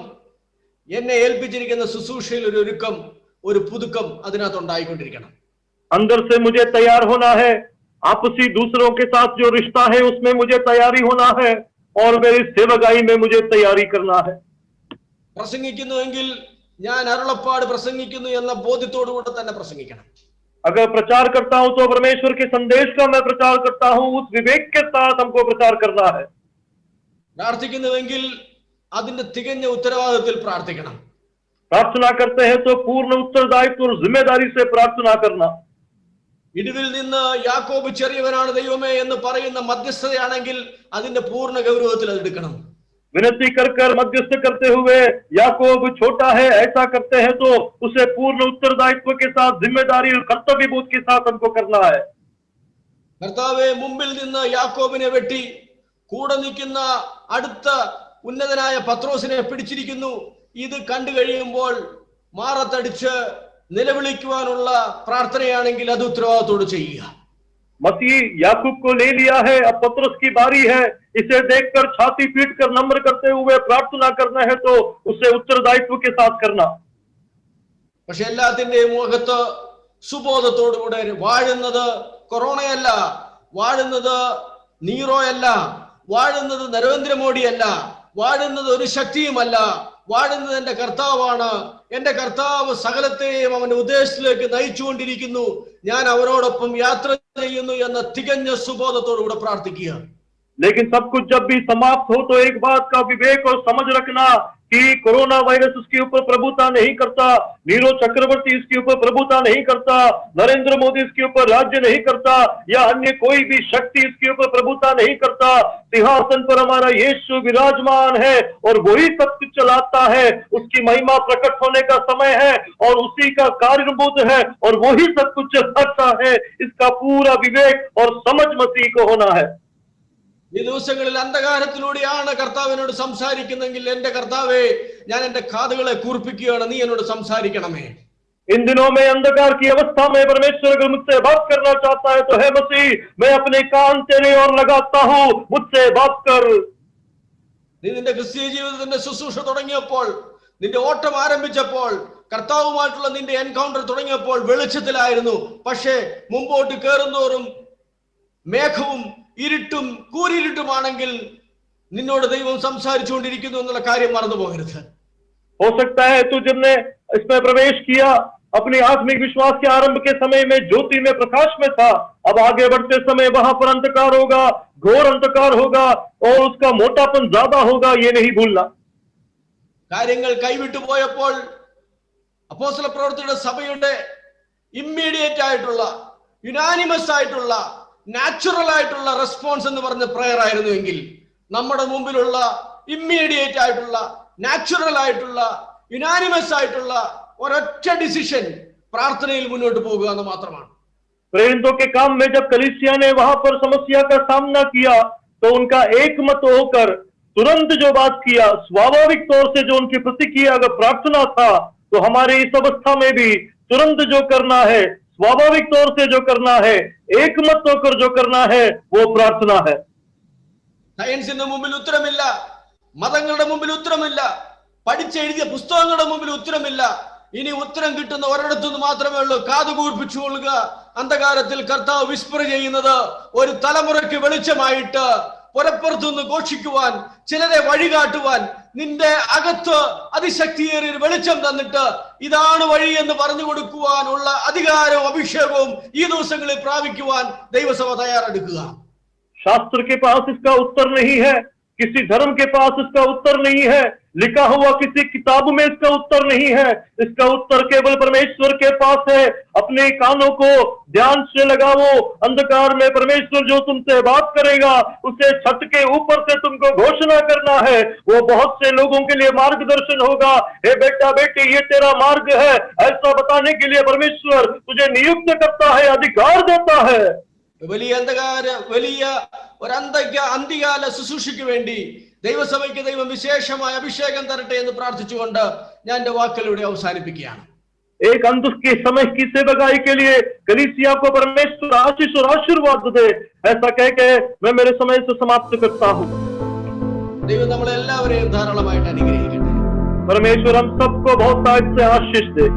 എന്നെ ഏൽപ്പിച്ചിരിക്കുന്ന ശുശ്രൂഷയിൽ ഒരു ഒരുക്കം, ഒരു പുതുക്കം അതിനകത്ത് ഉണ്ടായിക്കൊണ്ടിരിക്കണം. अंदर से मुझे तैयार होना है, आपसी दूसरों के साथ जो रिश्ता है उसमें मुझे तैयारी होना है और मेरी सेवकाई में मुझे तैयारी करना है। പ്രസംഗിക്കുന്നുവെങ്കിൽ ഞാൻ അരുളപ്പാട് പ്രസംഗിക്കുന്നു എന്ന ബോധ്യത്തോടുകൂടെ തന്നെ പ്രസംഗിക്കണം. अगर प्रचार करता हूं तो परमेश्वर के संदेश का मैं प्रचार करता हूं, उस विवेक के साथ हमको प्रचार करना है। പ്രാർത്ഥിക്കുന്നുവെങ്കിൽ അതിന്റെ തികഞ്ഞ ഉത്തരവാദിത്തത്തിൽ പ്രാർത്ഥിക്കണം. प्रार्थना करते हैं तो पूर्ण उत्तरदायित्व और जिम्मेदारी से प्रार्थना करना। ഇടിവിൽ നിന്ന് യാക്കോബ് ചെറിയവനാണ് ദൈവമേ എന്ന് പറയുന്ന മധ്യസ്ഥതയാണെങ്കിൽ അതിന്റെ പൂർണ്ണ ഗൗരവത്തിൽ അത് എടുക്കണം. विनती कर कर मध्यस्थ करते हुए याकूब छोटा है ऐसा करते हैं तो उसे पूर्ण उत्तरदायित्व के साथ जिम्मेदारी और कर्तव्य बोध के साथ हमको करना है। കർത്താവേ, മുമ്പിൽ നിന്ന് യാക്കോബിനെ വെട്ടി കൂടെ നിൽക്കുന്ന അടുത്ത ഉന്നതനായ പത്രോസിനെ പിടിച്ചിരിക്കുന്നു. ഇത് കണ്ടു കഴിയുമ്പോൾ മാറത്തടിച്ച് നിലവിളിക്കുവാനുള്ള പ്രാർത്ഥനയാണെങ്കിൽ അത് ഉത്തരവാദിത്തോട് ചെയ്യുക. मसीह याकूब को ले लिया है, अब पतरस की बारी है। इसे देखकर छाती पीट कर नम्र करते हुए प्रार्थना करना है तो उसे उत्तरदायित्व के साथ करना। പക്ഷെ എല്ലാത്തിന്റെയും മുഖത്ത് സുബോധത്തോടുകൂടെ വാഴുന്നത് കൊറോണയല്ല, വാഴുന്നത് നീറോയല്ല, വാഴുന്നത് നരേന്ദ്രമോദിയല്ല, വാഴുന്നത് ഒരു ശക്തിയുമല്ല, വാഴുന്നത് എന്റെ കർത്താവാണ്. എന്റെ കർത്താവ് സകലത്തെയും അവന്റെ ഉദ്ദേശത്തിലേക്ക് നയിച്ചുകൊണ്ടിരിക്കുന്നു. ഞാൻ അവരോടൊപ്പം യാത്ര ചെയ്യുന്നു എന്ന തികഞ്ഞ സുബോധത്തോടുകൂടെ പ്രാർത്ഥിക്കുക. लेकिन सब कुछ जब भी समाप्त हो तो एक बात का विवेक और समझ रखना कि कोरोना वायरस उसके ऊपर प्रभुता नहीं करता, नीरो चक्रवर्ती इसके ऊपर प्रभुता नहीं करता, नरेंद्र मोदी इसके ऊपर राज्य नहीं करता, या अन्य कोई भी शक्ति इसके ऊपर प्रभुता नहीं करता। सिंहासन पर हमारा यीशु विराजमान है और वही सब कुछ चलाता है। उसकी महिमा प्रकट होने का समय है और उसी का कार्यबोध है और वही सब कुछ चलाता है। इसका पूरा विवेक और समझ मसीह को होना है। ഈ ദിവസങ്ങളിൽ അന്ധകാരത്തിലൂടെയാണ് കർത്താവിനോട് സംസാരിക്കുന്നെങ്കിൽ എന്റെ കർത്താവേ, ഞാൻ എന്റെ കാതുകളെ കൂർപ്പിക്കുകയാണ്, നീ എന്നോട് സംസാരിക്കണമേ. इन दिनों में अंधकार की अवस्था में परमेश्वर अगर मुझसे बात करना चाहता है तो है मसीह, मैं अपने कान तेरे और लगाता हूं, मुझसे बात कर। നീ നിന്റെ ക്രിസ്തീയ ജീവിതത്തിന്റെ ശുശ്രൂഷ തുടങ്ങിയപ്പോൾ, നിന്റെ ഓട്ടം ആരംഭിച്ചപ്പോൾ, കർത്താവുമായിട്ടുള്ള നിന്റെ എൻകൗണ്ടർ തുടങ്ങിയപ്പോൾ വെളിച്ചത്തിലായിരുന്നു. പക്ഷേ മുമ്പോട്ട് കയറുന്തോറും മേഘവും ഇരുട്ടും കൂരിരുട്ടുമാണെങ്കിൽ നിന്നോട് ദൈവം സംസാരിച്ചുകൊണ്ടിരിക്കുന്നു എന്നുള്ള കാര്യം മറന്നു പോകരുത്. हो सकता है तू जब ने इसमें प्रवेश किया अपने आत्मिक विश्वास के आरंभ के समय में ज्योति में प्रकाश में था, अब आगे बढ़ते समय वहां पर अंधकार होगा, घोर अंधकार होगा और उसका मोटापन ज्यादा होगा, ये नहीं भूलना। കാര്യങ്ങൾ കൈവിട്ടു പോയപ്പോൾ അപ്പോസ്തല പ്രവൃത്തിയുടെ സഭയുടെ ഇമ്മീഡിയറ്റ് ആയിട്ടുള്ള യുനാനിമസ് ആയിട്ടുള്ള നാച്ചുറൽ ആയിട്ടുള്ള റെസ്പോൺസ് എന്ന് പറഞ്ഞ പ്രയർ ആയിരുന്നു എങ്കിൽ നമ്മുടെ മുമ്പിലുള്ള ഇമ്മീഡിയറ്റ് ആയിട്ടുള്ള നാച്ചുറൽ ആയിട്ടുള്ള യുനാനിമസ് ആയിട്ടുള്ള ഒരൊറ്റ ഡിസിഷൻ പ്രാർത്ഥനയിൽ മുന്നോട്ട് പോകുക എന്ന് മാത്രമാണ്. प्रेरितों के काम में जब कलीसिया ने वहां पर समस्या का सामना किया तो उनका एक मत होकर तुरंत जो बात किया, स्वाभाविक तौर से जो उनकी प्रतिक्रिया अगर प्रार्थना था, तो हमारे इस अवस्था में भी तुरंत जो करना है, स्वाभाविक तौर से जो करना है, एक मत होकर जो करना है, वो प्रार्थना है। സയൻസിന്റെ മുമ്പിൽ ഉത്തരമില്ല, മതങ്ങളുടെ മുമ്പിൽ ഉത്തരമില്ല, പഠിച്ചെഴുതിയ പുസ്തകങ്ങളുടെ മുമ്പിൽ ഉത്തരമില്ല. ഇനി ഉത്തരം കിട്ടുന്ന ഒരിടത്തുനിന്ന് മാത്രമേ ഉള്ളൂ. കാതു കൂർപ്പിച്ചുകൊള്ളുക. അന്ധകാരത്തിൽ കർത്താവ് വിസ്പർ ചെയ്യുന്നത് ഒരു തലമുറയ്ക്ക് വെളിച്ചമായിട്ട് പുറപ്പുറത്തുനിന്ന് ഘോഷിക്കുവാൻ, ചിലരെ വഴികാട്ടുവാൻ, നിന്റെ അകത്ത് അതിശക്തിയേറിയ ഒരു വെളിച്ചം തന്നിട്ട് ഇതാണ് വഴി എന്ന് പറഞ്ഞു കൊടുക്കുവാനുള്ള അധികാരവും അഭിഷേകവും ഈ ദിവസങ്ങളിൽ പ്രാപിക്കുവാൻ ദൈവസഭ തയ്യാറെടുക്കുക. शास्त्र के पास इसका उत्तर नहीं है, किसी धर्म के पास इसका उत्तर नहीं है, लिखा हुआ किसी किताब में इसका उत्तर नहीं है। इसका उत्तर केवल परमेश्वर के पास है। अपने कानों को ध्यान से लगाओ। अंधकार में परमेश्वर जो तुमसे बात करेगा उसे छत के ऊपर से तुमको घोषणा करना है। वो बहुत से लोगों के लिए मार्गदर्शन होगा। हे बेटा बेटी, ये तेरा मार्ग है, ऐसा बताने के लिए परमेश्वर तुझे नियुक्त करता है, अधिकार देता है। വലിയ ഒരു അന്ത്യകാല ശുശ്രൂഷയ്ക്ക് വേണ്ടി ദൈവസഭയ്ക്ക് ദൈവം വിശേഷമായ അഭിഷേകം തരട്ടെ എന്ന് പ്രാർത്ഥിച്ചുകൊണ്ട് ഞാൻ എന്റെ വാക്കുകളിലൂടെ അവസാനിപ്പിക്കുകയാണ്. एक अंत के समय की सेवकाई के लिए कलीसिया को परमेश्वर आशीष और आशीर्वाद दे, ऐसा कह के मैं मेरे समय से समाप्त करता हूँ। ദൈവം നമ്മളെല്ലാവരെയും ധാരാളമായിട്ട് അനുഗ്രഹിക്കട്ടെ. परमेश्वर हम सबको बहुत से आशीष दे।